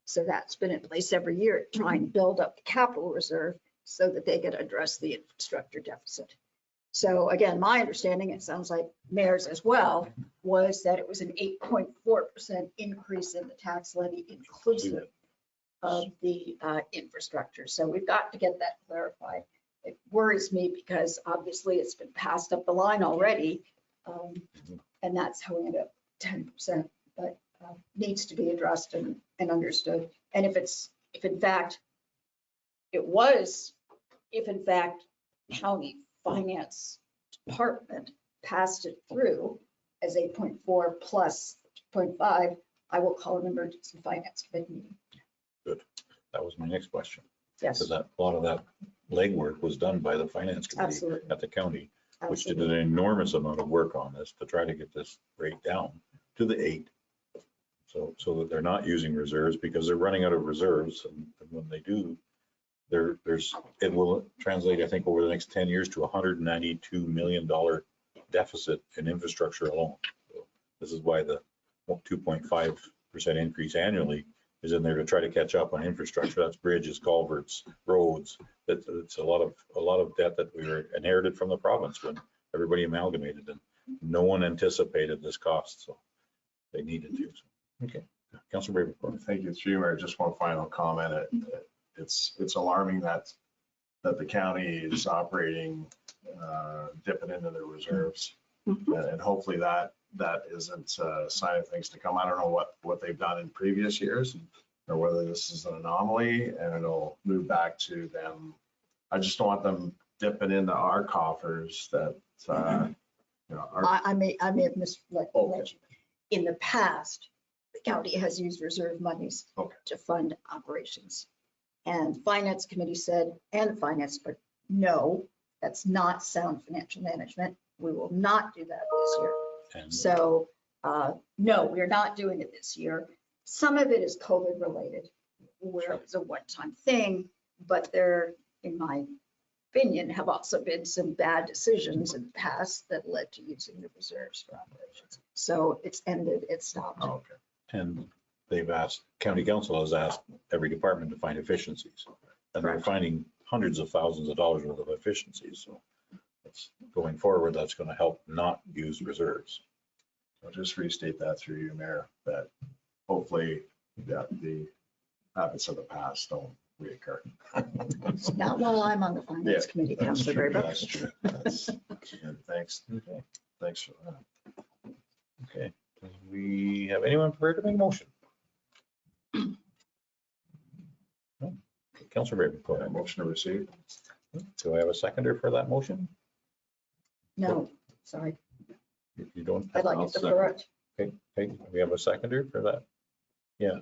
Speaker 3: So that's been in place every year to try and build up the capital reserve so that they can address the infrastructure deficit. So again, my understanding, it sounds like mayor's as well, was that it was an 8.4% increase in the tax levy inclusive of the infrastructure. So we've got to get that clarified. It worries me because obviously it's been passed up the line already. And that's how we end up 10%, but needs to be addressed and understood. And if in fact county finance department passed it through as 8.4 plus 0.5, I will call an emergency finance committee meeting.
Speaker 1: Good. That was my next question.
Speaker 3: Yes,
Speaker 1: Because a lot of that legwork was done by the finance committee
Speaker 3: absolutely.
Speaker 1: at the county, which did
Speaker 3: Absolutely.
Speaker 1: an enormous amount of work on this to try to get this rate down to the 8. So that they're not using reserves because they're running out of reserves. And when they do, it will translate, I think, over the next 10 years to $192 million deficit in infrastructure alone. So this is why the 2.5% increase annually is in there to try to catch up on infrastructure. That's bridges, culverts, roads. It's a lot of debt that we were inherited from the province when everybody amalgamated, and no one anticipated this cost, so they needed to. Okay, Councilor Brave.
Speaker 4: Thank you, through Mayor. Just one final comment. It's alarming that the county is operating, dipping into their reserves. And hopefully that isn't a sign of things to come. I don't know what they've done in previous years or whether this is an anomaly and it'll move back to them. I just don't want them dipping into our coffers that,
Speaker 3: I may have misled you. In the past, the county has used reserve monies to fund operations. And finance committee said, and finance, but no, that's not sound financial management. We will not do that this year. So no, we're not doing it this year. Some of it is COVID related, where it was a one-time thing, but there, in my opinion, have also been some bad decisions in the past that led to using the reserves for operations. So it's ended, it stopped.
Speaker 4: Oh, okay.
Speaker 1: And county council has asked every department to find efficiencies. And they're finding hundreds of thousands of dollars worth of efficiencies. So going forward, that's going to help not use reserves.
Speaker 4: I'll just restate that through you, Mayor, that hopefully that the habits of the past don't reoccur.
Speaker 3: Not while I'm on the finance committee, Councilor Berber.
Speaker 4: That's true. Thanks.
Speaker 1: Okay.
Speaker 4: Thanks for that.
Speaker 1: Okay. Do we have anyone prepared to make a motion? No? Councilor Brave, go ahead.
Speaker 4: Motion to receive.
Speaker 1: Do I have a seconder for that motion?
Speaker 3: No, sorry.
Speaker 1: You don't?
Speaker 3: I'd like to defer it.
Speaker 1: Okay, we have a seconder for that? Yeah.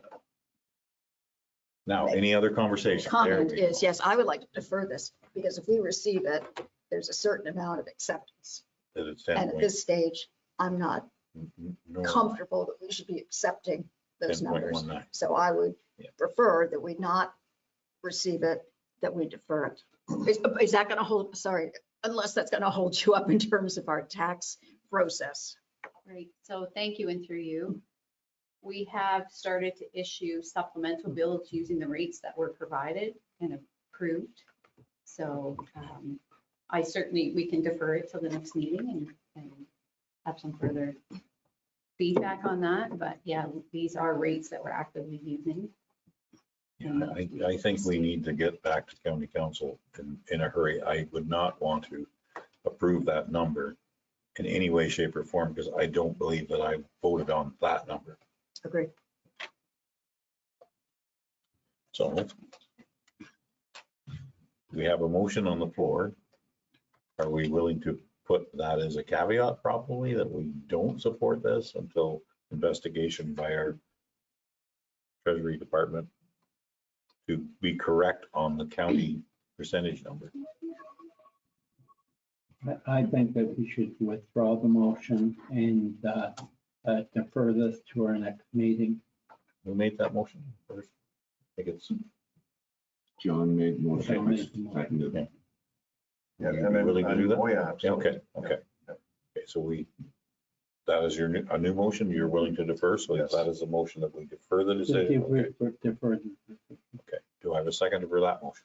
Speaker 1: Now, any other conversation? There
Speaker 3: Comment
Speaker 1: we go.
Speaker 3: is, yes, I would like to defer this because if we receive it, there's a certain amount of acceptance.
Speaker 1: That it's
Speaker 3: And at this stage, I'm not
Speaker 1: 10.1.
Speaker 3: comfortable that we should be accepting those numbers.
Speaker 1: 10.19.
Speaker 3: So I would
Speaker 1: Yeah.
Speaker 3: prefer that we not receive it, that we defer it. Is that going to hold, sorry, unless that's going to hold you up in terms of our tax process.
Speaker 8: Great, so thank you, and through you. We have started to issue supplemental bills using the rates that were provided and approved. So we can defer it till the next meeting and have some further feedback on that. But yeah, these are rates that we're actively using.
Speaker 1: Yeah, I think we need to get back to county council in a hurry. I would not want to approve that number in any way, shape or form, because I don't believe that I voted on that number.
Speaker 3: Agree.
Speaker 1: So we have a motion on the floor. Are we willing to put that as a caveat probably that we don't support this until investigation by our Treasury Department to be correct on the county percentage number?
Speaker 11: I think that we should withdraw the motion and defer this to our next meeting.
Speaker 1: Who made that motion first? I think it's,
Speaker 6: John made the motion.
Speaker 11: John made the motion.
Speaker 6: Seconded.
Speaker 1: Yeah.
Speaker 4: Yeah,
Speaker 1: Are you
Speaker 4: and then,
Speaker 1: willing to do that?
Speaker 4: oh, yeah,
Speaker 1: yeah,
Speaker 4: absolutely.
Speaker 1: okay. Okay, so that is a new motion, you're willing to defer, so
Speaker 4: Yes.
Speaker 1: that is a motion that we defer the decision. Okay.
Speaker 11: Defer.
Speaker 1: Okay, do I have a second for that motion?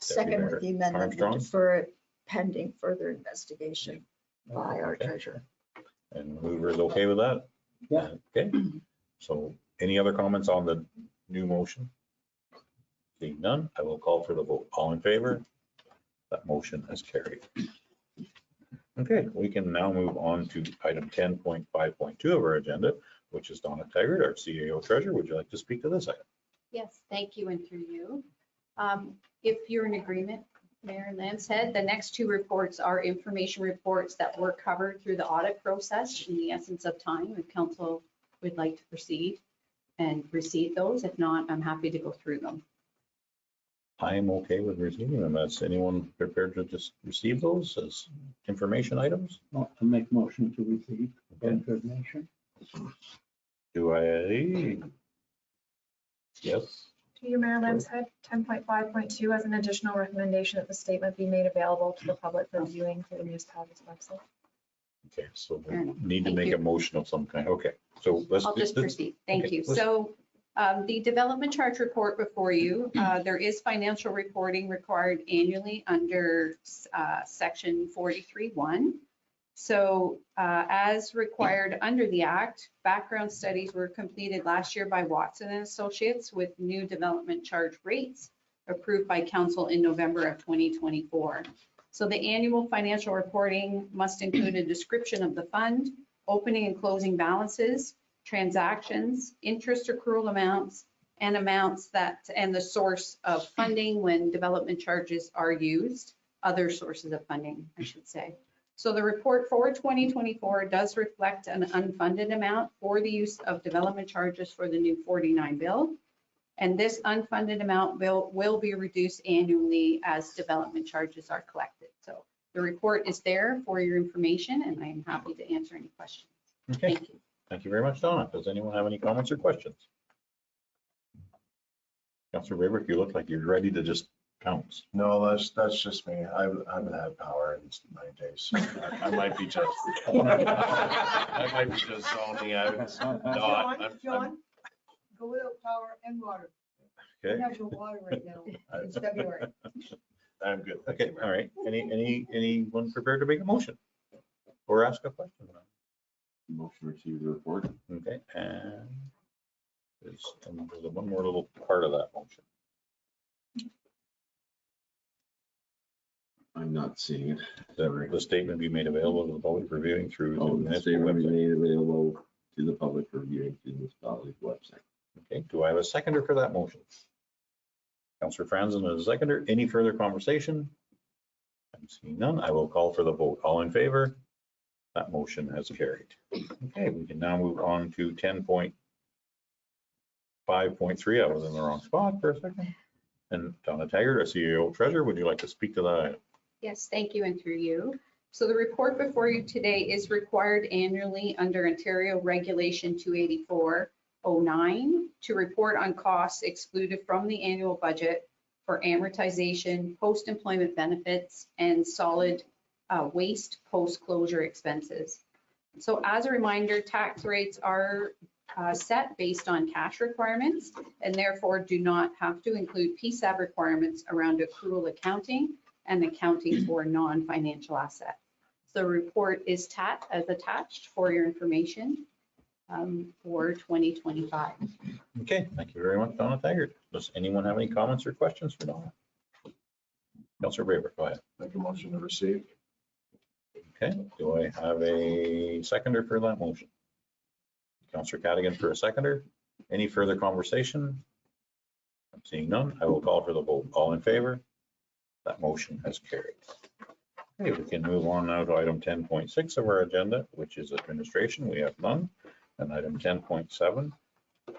Speaker 3: Second with the amendment to
Speaker 1: Armstrong?
Speaker 3: defer it pending further investigation by our
Speaker 1: Okay.
Speaker 3: treasurer.
Speaker 1: And Hoover is okay with that?
Speaker 11: Yeah.
Speaker 1: Okay, so any other comments on the new motion? Seeing none, I will call for the vote. All in favor? That motion has carried. Okay, we can now move on to item 10.5.2 of our agenda, which is Donna Taggart, our CAO treasurer. Would you like to speak to this item?
Speaker 8: Yes, thank you, and through you. If you're in agreement, Mayor Landshead, the next two reports are information reports that were covered through the audit process in the essence of time. If council would like to proceed and receive those, if not, I'm happy to go through them.
Speaker 1: I am okay with receiving them. Is anyone prepared to just receive those as information items?
Speaker 11: I'll make a motion to receive
Speaker 1: Okay.
Speaker 11: information.
Speaker 1: Do I? Yes.
Speaker 2: To you, Mayor Landshead, 10.5.2 as an additional recommendation that the statement be made available to the public for viewing through the municipality's website.
Speaker 1: Okay, so
Speaker 8: Fair enough.
Speaker 1: we need to
Speaker 8: Thank
Speaker 1: make
Speaker 8: you.
Speaker 1: a motion of some kind. Okay, so let's.
Speaker 8: I'll just proceed. Thank
Speaker 1: okay,
Speaker 8: you.
Speaker 1: let's-
Speaker 8: So the development charge report before you, there is financial reporting required annually under section 43.1. So as required under the act, background studies were completed last year by Watson and Associates with new development charge rates approved by council in November of 2024. So the annual financial reporting must include a description of the fund, opening and closing balances, transactions, interest accrual amounts, and the source of funding when development charges are used, other sources of funding, I should say. So the report for 2024 does reflect an unfunded amount for the use of development charges for the new 49 bill. And this unfunded amount will be reduced annually as development charges are collected. So the report is there for your information, and I am happy to answer any questions.
Speaker 1: Okay,
Speaker 8: Thank you.
Speaker 1: thank you very much, Donna. Does anyone have any comments or questions? Councilor Rayburn, you look like you're ready to just pounce.
Speaker 4: No, that's just me. I haven't had power in 9 days. I might be just, I might be just zoning out.
Speaker 14: John, go without power and water. We
Speaker 1: Okay,
Speaker 14: have no water right now. It's February.
Speaker 4: I'm good. Thank
Speaker 1: okay,
Speaker 4: you,
Speaker 1: all
Speaker 4: Mayor.
Speaker 1: right. Anyone prepared to make a motion or ask a question?
Speaker 6: Motion to receive the report.
Speaker 1: Okay, and there's one more little part of that motion.
Speaker 6: I'm not seeing it.
Speaker 1: The statement be made available to the public for viewing through the
Speaker 6: Oh, the
Speaker 1: municipal
Speaker 6: statement be
Speaker 1: website.
Speaker 6: made available to the public for viewing through the municipality's website.
Speaker 1: Okay, do I have a seconder for that motion? Councillor Franzen is a seconder. Any further conversation? I'm seeing none. I will call for the vote. All in favor? That motion has carried. Okay, we can now move on to 10.5.3. I was in the wrong spot for a second. And Donna Taggart, our CEO treasurer, would you like to speak to that item?
Speaker 8: Yes, thank you, and through you. So the report before you today is required annually under Ontario Regulation 284-09 to report on costs excluded from the annual budget for amortization, post-employment benefits, and solid waste post-closure expenses. So as a reminder, tax rates are set based on cash requirements and therefore do not have to include PSAB requirements around accrual accounting and accounting for non-financial assets. The report is as attached for your information. for 2025.
Speaker 1: Okay, thank you very much, Donna Taggart. Does anyone have any comments or questions for Donna? Councillor Braber, go ahead.
Speaker 4: Make a motion to receive.
Speaker 1: Okay, do I have a seconder for that motion? Councillor Cadigan for a seconder. Any further conversation? I'm seeing none. I will call for the vote. All in favor? That motion has carried. Okay, we can move on now to item 10.6 of our agenda, which is administration. We have none. And item 10.7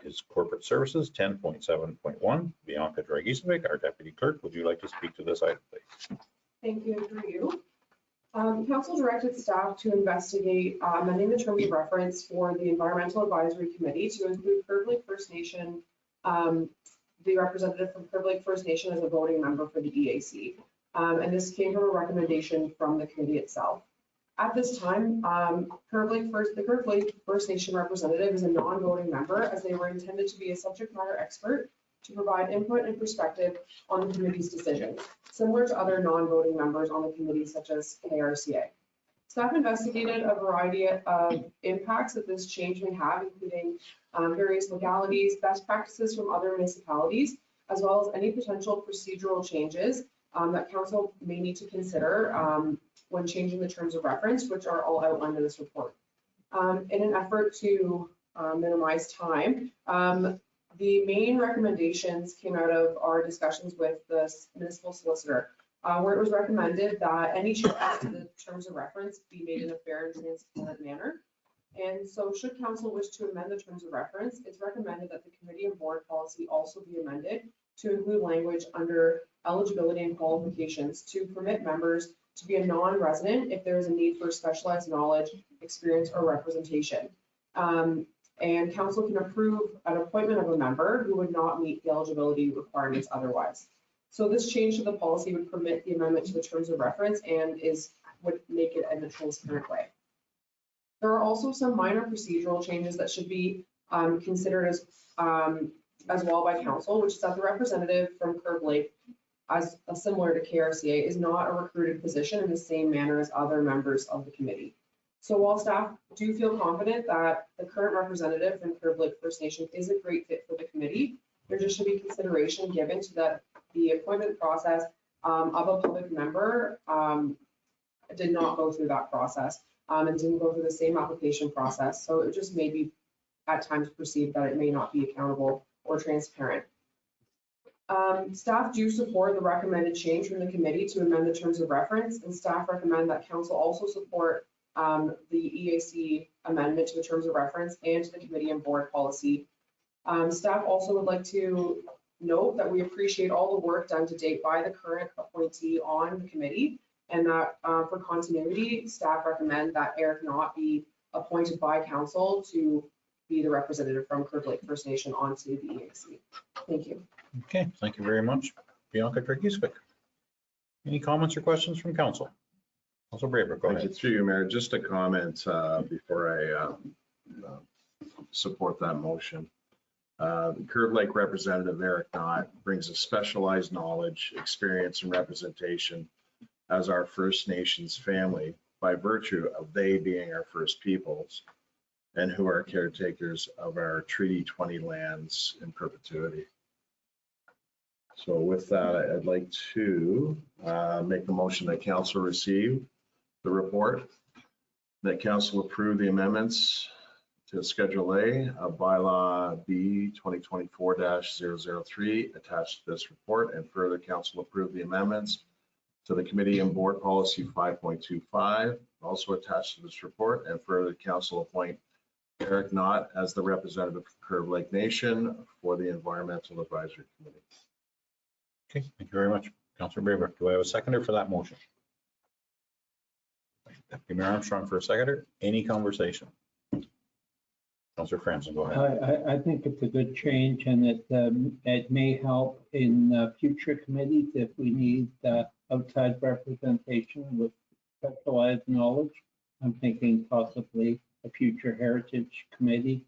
Speaker 1: is corporate services. 10.7.1, Bianca Dragicevic, our deputy clerk. Would you like to speak to this item, please?
Speaker 15: Thank you, through you. Council directed staff to investigate amending the terms of reference for the Environmental Advisory Committee to include Curve Lake First Nation, the representative from Curve Lake First Nation as a voting member for the EAC. And this came from a recommendation from the committee itself. At this time, the Curve Lake First Nation representative is a non-voting member, as they were intended to be a subject matter expert to provide input and perspective on the committee's decisions, similar to other non-voting members on the committee, such as KRCA. Staff investigated a variety of impacts that this change may have, including various legalities, best practices from other municipalities, as well as any potential procedural changes that council may need to consider when changing the terms of reference, which are all outlined in this report. In an effort to minimize time, the main recommendations came out of our discussions with the municipal solicitor, where it was recommended that any changes to the terms of reference be made in a fair and transparent manner. And so should council wish to amend the terms of reference, it's recommended that the committee and board policy also be amended to include language under eligibility and qualifications to permit members to be a non-resident if there is a need for specialized knowledge, experience, or representation. And council can approve an appointment of a member who would not meet the eligibility requirements otherwise. So this change to the policy would permit the amendment to the terms of reference and would make it in a transparent way. There are also some minor procedural changes that should be considered as well by council, which is that the representative from Curve Lake, as similar to KRCA, is not a recruited position in the same manner as other members of the committee. So while staff do feel confident that the current representative from Curve Lake First Nation is a great fit for the committee, there just should be consideration given to that the appointment process of a public member did not go through that process and didn't go through the same application process. So it just may be at times perceived that it may not be accountable or transparent. Staff do support the recommended change from the committee to amend the terms of reference, and staff recommend that council also support the EAC amendment to the terms of reference and to the committee and board policy. Staff also would like to note that we appreciate all the work done to date by the current appointee on the committee, and that for continuity, staff recommend that Eric Knott be appointed by council to be the representative from Curve Lake First Nation onto the EAC. Thank you.
Speaker 1: Okay, thank you very much, Bianca Dragicevic. Any comments or questions from council? Councilor Braber, go ahead.
Speaker 4: Through you, Mayor, just a comment before I support that motion. The Curve Lake representative, Eric Knott, brings a specialized knowledge, experience, and representation as our First Nations family by virtue of they being our First Peoples and who are caretakers of our Treaty 20 lands in perpetuity. So with that, I'd like to make the motion that council receive the report, that council approve the amendments to Schedule A of Bylaw B 2024-003 attached to this report, and further council approve the amendments to the committee and board policy 5.25, also attached to this report, and further council appoint Eric Knott as the representative of Curve Lake Nation for the Environmental Advisory Committee.
Speaker 1: Okay, thank you very much. Councilor Braber, do I have a seconder for that motion? Deputy Mayor Armstrong for a seconder. Any conversation? Councilor Franson, go ahead.
Speaker 11: I think it's a good change, and it may help in future committees if we need outside representation with specialized knowledge. I'm thinking possibly a future heritage committee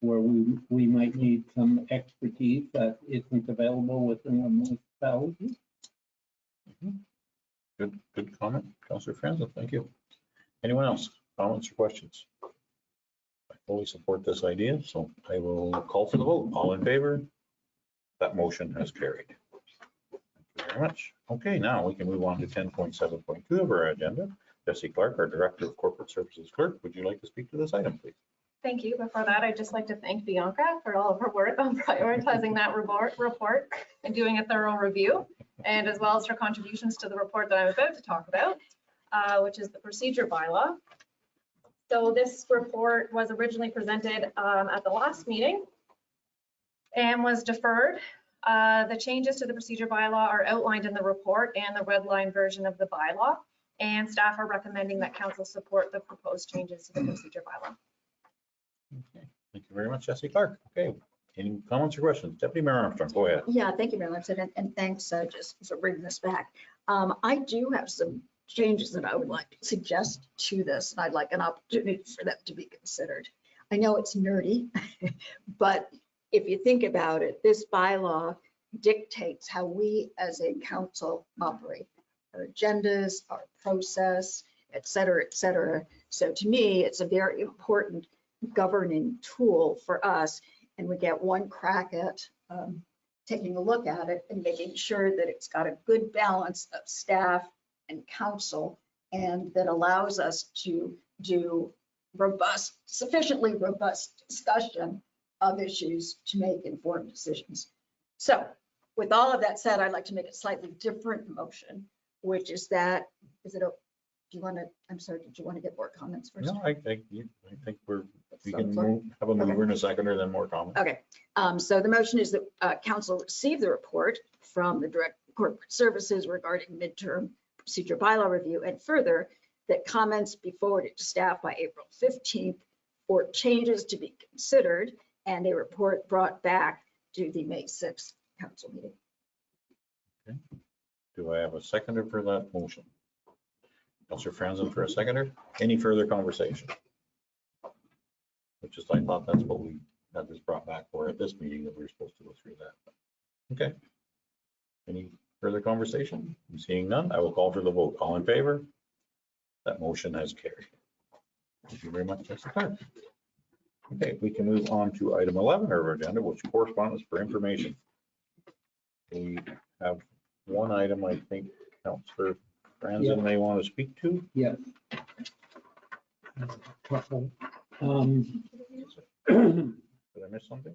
Speaker 11: where we might need some expertise that isn't available within a municipality.
Speaker 1: Good comment, Councilor Franson. Thank you. Anyone else? Comments or questions? fully support this idea, so I will call for the vote. All in favor? That motion has carried. Thank you very much. Okay, now we can move on to 10.7.2 of our agenda. Jesse Clark, our Director of Corporate Services Clerk, would you like to speak to this item, please?
Speaker 2: Thank you. Before that, I'd just like to thank Bianca for all of her work on prioritizing that report and doing a thorough review, and as well as her contributions to the report that I'm about to talk about, which is the procedure bylaw. So this report was originally presented at the last meeting and was deferred. The changes to the procedure bylaw are outlined in the report and the red line version of the bylaw, and staff are recommending that council support the proposed changes to the procedure bylaw.
Speaker 1: Okay, thank you very much, Jesse Clark. Okay, any comments or questions? Deputy Mayor Armstrong, go ahead.
Speaker 3: Yeah, thank you very much, and thanks just for bringing this back. I do have some changes that I would like to suggest to this, and I'd like an opportunity for them to be considered. I know it's nerdy, but if you think about it, this bylaw dictates how we as a council operate, our agendas, our process, et cetera, et cetera. So to me, it's a very important governing tool for us, and we get one crack at taking a look at it and making sure that it's got a good balance of staff and council, and that allows us to do sufficiently robust discussion of issues to make informed decisions. So with all of that said, I'd like to make a slightly different motion, which is that, do you want to, I'm sorry, did you want to get more comments first?
Speaker 1: No, I think we can have a mover and a seconder, then more comments.
Speaker 3: Okay, so the motion is that council receive the report from the Director of Corporate Services regarding midterm procedure bylaw review, and further, that comments be forwarded to staff by April 15th for changes to be considered, and a report brought back to the May 6th council meeting.
Speaker 1: Okay. Do I have a seconder for that motion? Councillor Franzen for a seconder. Any further conversation? Which is, I thought that's what we had this brought back for at this meeting, that we were supposed to go through that. Okay. Any further conversation? Seeing none, I will call for the vote. All in favor? That motion has carried. Thank you very much, Jesse Clark. Okay, we can move on to item 11 of our agenda, which correspondence for information. We have one item I think Councillor Franzen may want to speak to.
Speaker 11: Yes.
Speaker 1: Did I miss something?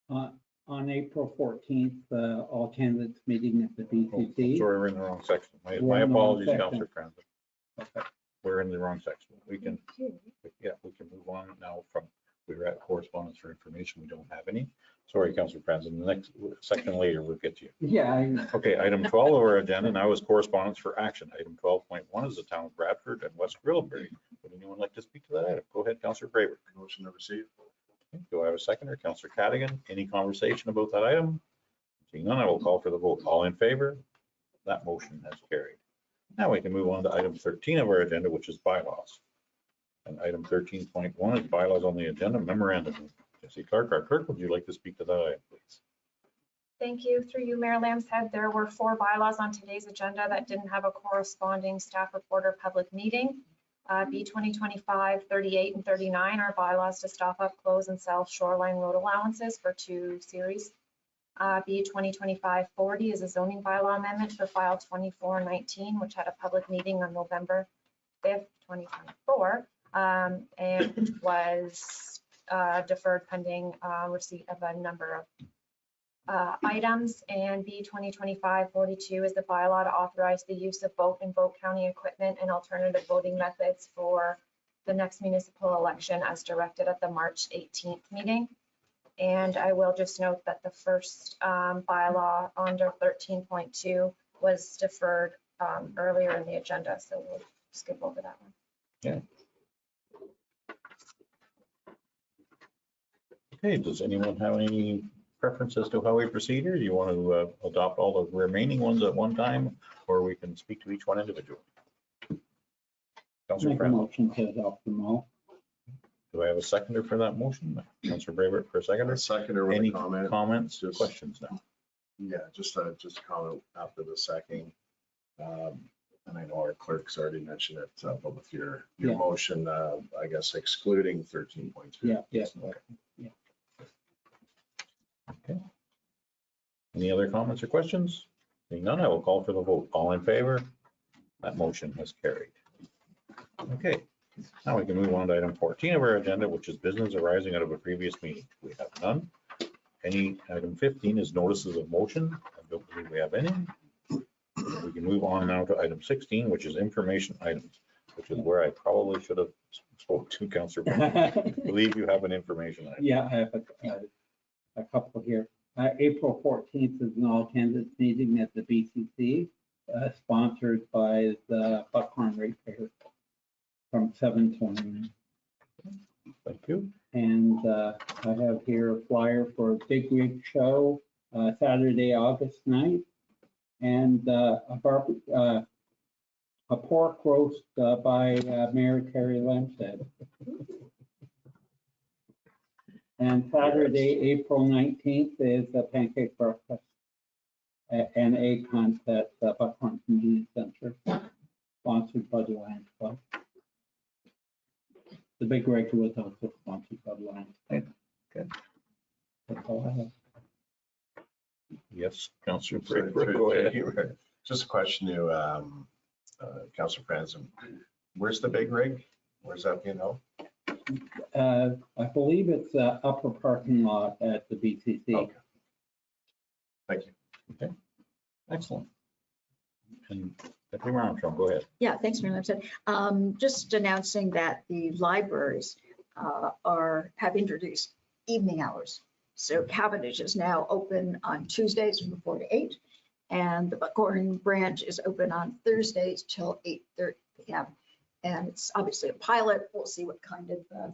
Speaker 11: On April 14th, all candidates meeting at the BCC.
Speaker 1: Sorry, we're in the wrong section. My
Speaker 11: We're in the wrong
Speaker 1: apologies,
Speaker 11: section.
Speaker 1: Councillor Franzen. Okay, we're in the wrong section. We can move on now from, we were at correspondence for information. We don't have any. Sorry, Councillor Franzen. The next section later, we'll get to you.
Speaker 11: Yeah.
Speaker 1: Okay, item 12 of our agenda now is correspondence for action. Item 12.1 is the town of Bradford and West Grillberry. Would anyone like to speak to that item? Go ahead, Councillor Braver.
Speaker 4: Motion to receive.
Speaker 1: Do I have a seconder? Councillor Cadigan, any conversation about that item? Seeing none, I will call for the vote. All in favor? That motion has carried. Now we can move on to item 13 of our agenda, which is bylaws. And item 13.1 is bylaws on the agenda memorandum. Jesse Clark, our clerk, would you like to speak to that item, please?
Speaker 2: Thank you. Through you, Mayor Lambshead, there were 4 bylaws on today's agenda that didn't have a corresponding staff report or public meeting. B 2025 38 and 39 are bylaws to stop up, close, and sell shoreline road allowances for 2 series. B 2025 40 is a zoning bylaw amendment for file 2419, which had a public meeting on November 5th, 2024, and was deferred pending receipt of a number of items. And B 2025 42 is the bylaw to authorize the use of vote and vote counting equipment and alternative voting methods for the next municipal election as directed at the March 18th meeting. And I will just note that the first bylaw under 13.2 was deferred earlier in the agenda, so we'll skip over that one.
Speaker 1: Yeah. Okay, does anyone have any preference as to how we proceed here? Do you want to adopt all the remaining ones at one time, or we can speak to each one individually? Councillor
Speaker 11: Make a
Speaker 1: Franzen.
Speaker 11: motion to adopt them all.
Speaker 1: Do I have a seconder for that motion? Councillor Braver for a seconder.
Speaker 4: Seconder with
Speaker 1: Any
Speaker 4: a comment.
Speaker 1: comments,
Speaker 4: Just-
Speaker 1: questions now?
Speaker 4: Yeah, just a comment after the second. and I know our clerk's already mentioned it, but with your
Speaker 11: Yeah.
Speaker 4: motion, I guess excluding 13.2.
Speaker 11: Yeah, yeah.
Speaker 1: Okay. Any other comments or questions? Seeing none, I will call for the vote. All in favor? That motion has carried. Okay, now we can move on to item 14 of our agenda, which is business arising out of a previous meeting. We have none. Item 15 is notices of motion. I don't believe we have any. We can move on now to item 16, which is information items, which is where I probably should have spoke to Councillor. I believe you have an information item.
Speaker 11: Yeah, I have a couple here. April 14th is an all candidates meeting at the BCC, sponsored by the Buckhorn Ratepayer from 7 to 9.
Speaker 1: Thank you.
Speaker 11: And I have here a flyer for a Big Rig Show, Saturday, August 9th, and a pork roast by Mayor Terry Lemstead. And Saturday, April 19th is a pancake breakfast and egg hunt at the Buckhorn Community Center, sponsored by the Lions Club. The Big Rig was also sponsored by the Lions Club.
Speaker 1: Good.
Speaker 11: That's all I have.
Speaker 1: Yes, Councillor
Speaker 4: Sorry,
Speaker 1: Braybrooke, go ahead.
Speaker 4: Just a question to Councillor Franzen. Where's the big rig? Where's that being held?
Speaker 11: I believe it's the upper parking lot at the BCC.
Speaker 4: Okay. Thank you.
Speaker 1: Okay, excellent. And Deputy Mayor Armstrong, go ahead.
Speaker 3: Yeah, thanks, Mayor Lemstead. Just announcing that the libraries have introduced evening hours. So Cavendish is now open on Tuesdays from 4 to 8, and the Buckhorn branch is open on Thursdays till 8:30 p.m. And it's obviously a pilot. We'll see what kind of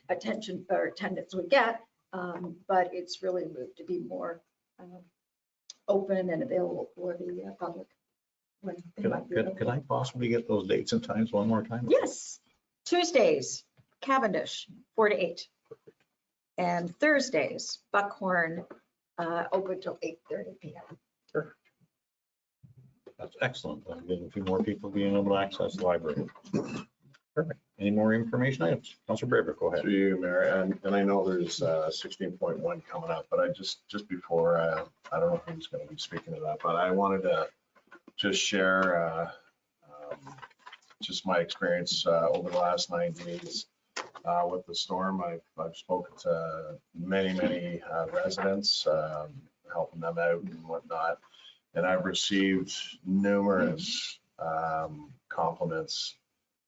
Speaker 3: attention or attendance we get, but it's really moved to be more open and available for the public. When they might be
Speaker 1: Could I
Speaker 3: available.
Speaker 1: possibly get those dates and times one more time?
Speaker 3: Yes, Tuesdays, Cavendish, 4 to 8. And Thursdays, Buckhorn, open till 8:30 p.m.
Speaker 1: That's excellent. That'll give a few more people being able to access the library. Perfect. Any more information items? Councillor Braybrooke, go ahead.
Speaker 4: Through you, Mayor, and I know there's 16.1 coming up, but I just before, I don't know who's going to be speaking to that, but I wanted to just share just my experience over the last 9 days with the storm. I've spoken to many residents, helping them out and whatnot, and I've received numerous compliments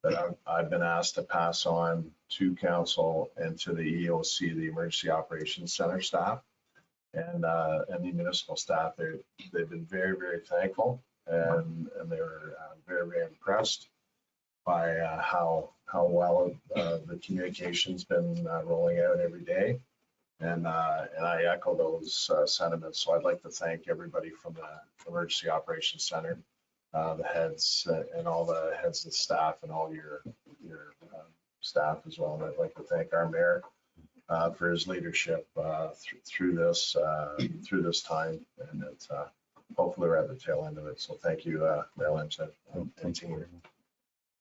Speaker 4: that I've been asked to pass on to council and to the EOC, the Emergency Operations Center staff, and the municipal staff. They've been very thankful, and they were very impressed by how well the communication's been rolling out every day. And I echo those sentiments. So I'd like to thank everybody from the Emergency Operations Center, the heads and all the heads of staff and all your staff as well. And I'd like to thank our mayor for his leadership through this time. And it's hopefully we're at the tail end of it. So thank you, Mayor Lemstead and team.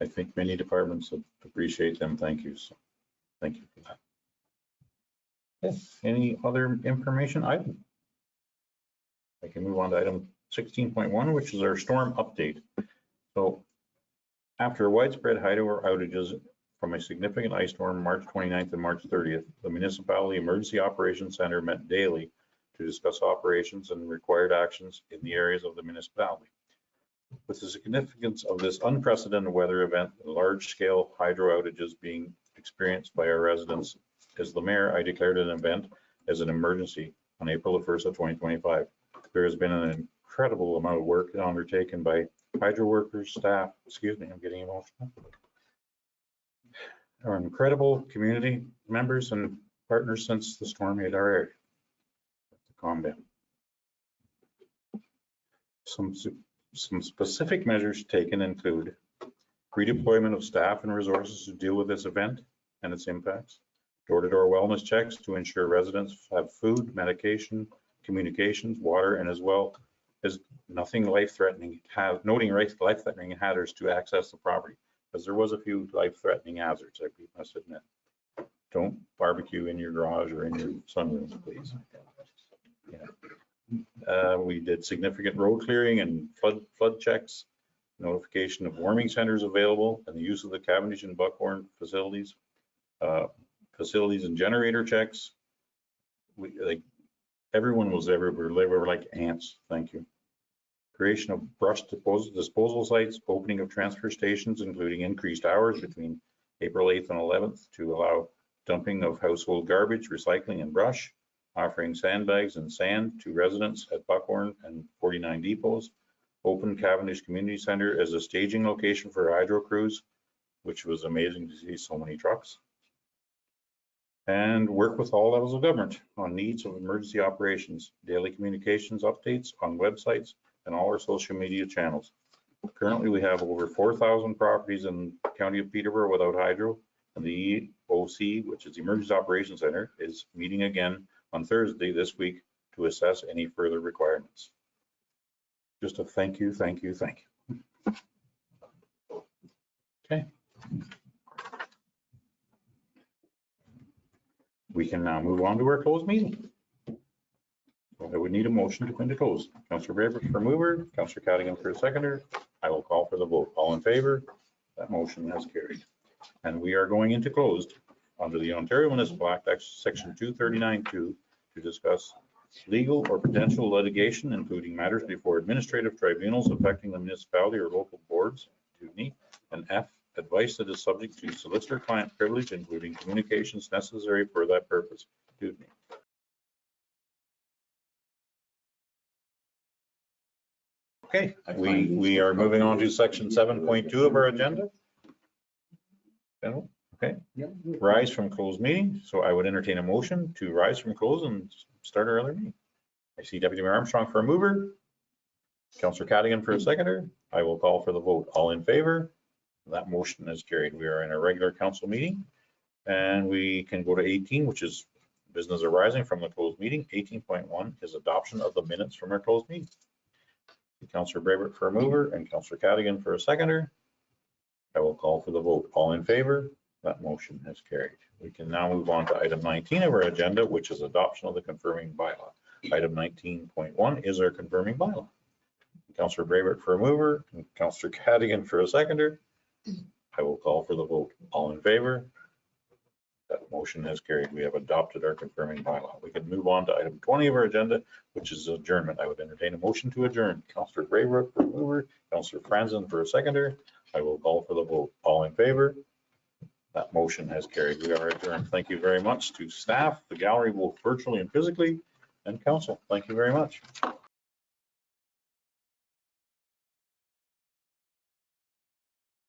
Speaker 1: I think many departments appreciate them. Thank you. So thank you for that. Okay. Any other information item? I can move on to item 16.1, which is our storm update. So after widespread highway outages from a significant ice storm March 29th and March 30th, the Municipality Emergency Operations Center met daily to discuss operations and required actions in the areas of the municipality. With the significance of this unprecedented weather event, large-scale hydro outages being experienced by our residents, as the mayor, I declared an event as an emergency on April the 1st of 2025. There has been an incredible amount of work undertaken by hydro workers, staff, excuse me, I'm getting emotional. Our incredible community members and partners since the storm hit our area. To calm down. Some specific measures taken include redeployment of staff and resources to deal with this event and its impacts, door-to-door wellness checks to ensure residents have food, medication, communications, water, and as well as nothing life-threatening, noting life-threatening hazards to access the property, because there was a few life-threatening hazards, I must admit. Don't barbecue in your garage or in your sunroom, please. Yeah. We did significant road clearing and flood checks, notification of warming centers available, and the use of the Cavendish and Buckhorn facilities, facilities and generator checks. Everyone was everywhere. They were like ants. Thank you. Creation of brush disposal sites, opening of transfer stations, including increased hours between April 8th and 11th to allow dumping of household garbage, recycling, and brush, offering sandbags and sand to residents at Buckhorn and 49 depots, open Cavendish Community Center as a staging location for hydro crews, which was amazing to see so many trucks, and work with all levels of government on needs of emergency operations, daily communications updates on websites and all our social media channels. Currently, we have over 4,000 properties in the county of Peterborough without hydro, and the EOC, which is the Emergency Operations Center, is meeting again on Thursday this week to assess any further requirements. Just a thank you, thank you, thank you. Okay. We can now move on to our closed meeting. I would need a motion to go into closed. Councillor Brayber for mover, Councillor Cadigan for seconder. I will call for the vote. All in favor? That motion has carried. And we are going into closed under the Ontario Municipal Act, Section 239(2), to discuss legal or potential litigation, including matters before administrative tribunals affecting the municipality or local boards, and F, advice that is subject to solicitor-client privilege, including communications necessary for that purpose. Okay, we are moving on to section 7.2 of our agenda. Okay, rise from closed meeting. So I would entertain a motion to rise from close and start our other meeting. I see Deputy Mayor Armstrong for a mover, Councillor Cadigan for a seconder. I will call for the vote. All in favor? That motion is carried. We are in a regular council meeting, and we can go to 18, which is business arising from the closed meeting. 18.1 is adoption of the minutes from our closed meeting. Councillor Brayber for a mover and Councillor Cadigan for a seconder. I will call for the vote. All in favor? That motion has carried. We can now move on to item 19 of our agenda, which is adoption of the confirming bylaw. Item 19.1 is our confirming bylaw. Councillor Brayber for a mover and Councillor Cadigan for a seconder. I will call for the vote. All in favor? That motion has carried. We have adopted our confirming bylaw. We can move on to item 20 of our agenda, which is adjournment. I would entertain a motion to adjourn. Councillor Brayber for a mover, Councillor Franzen for a seconder. I will call for the vote. All in favor? That motion has carried. We are adjourned. Thank you very much to staff, the gallery, both virtually and physically, and council. Thank you very much.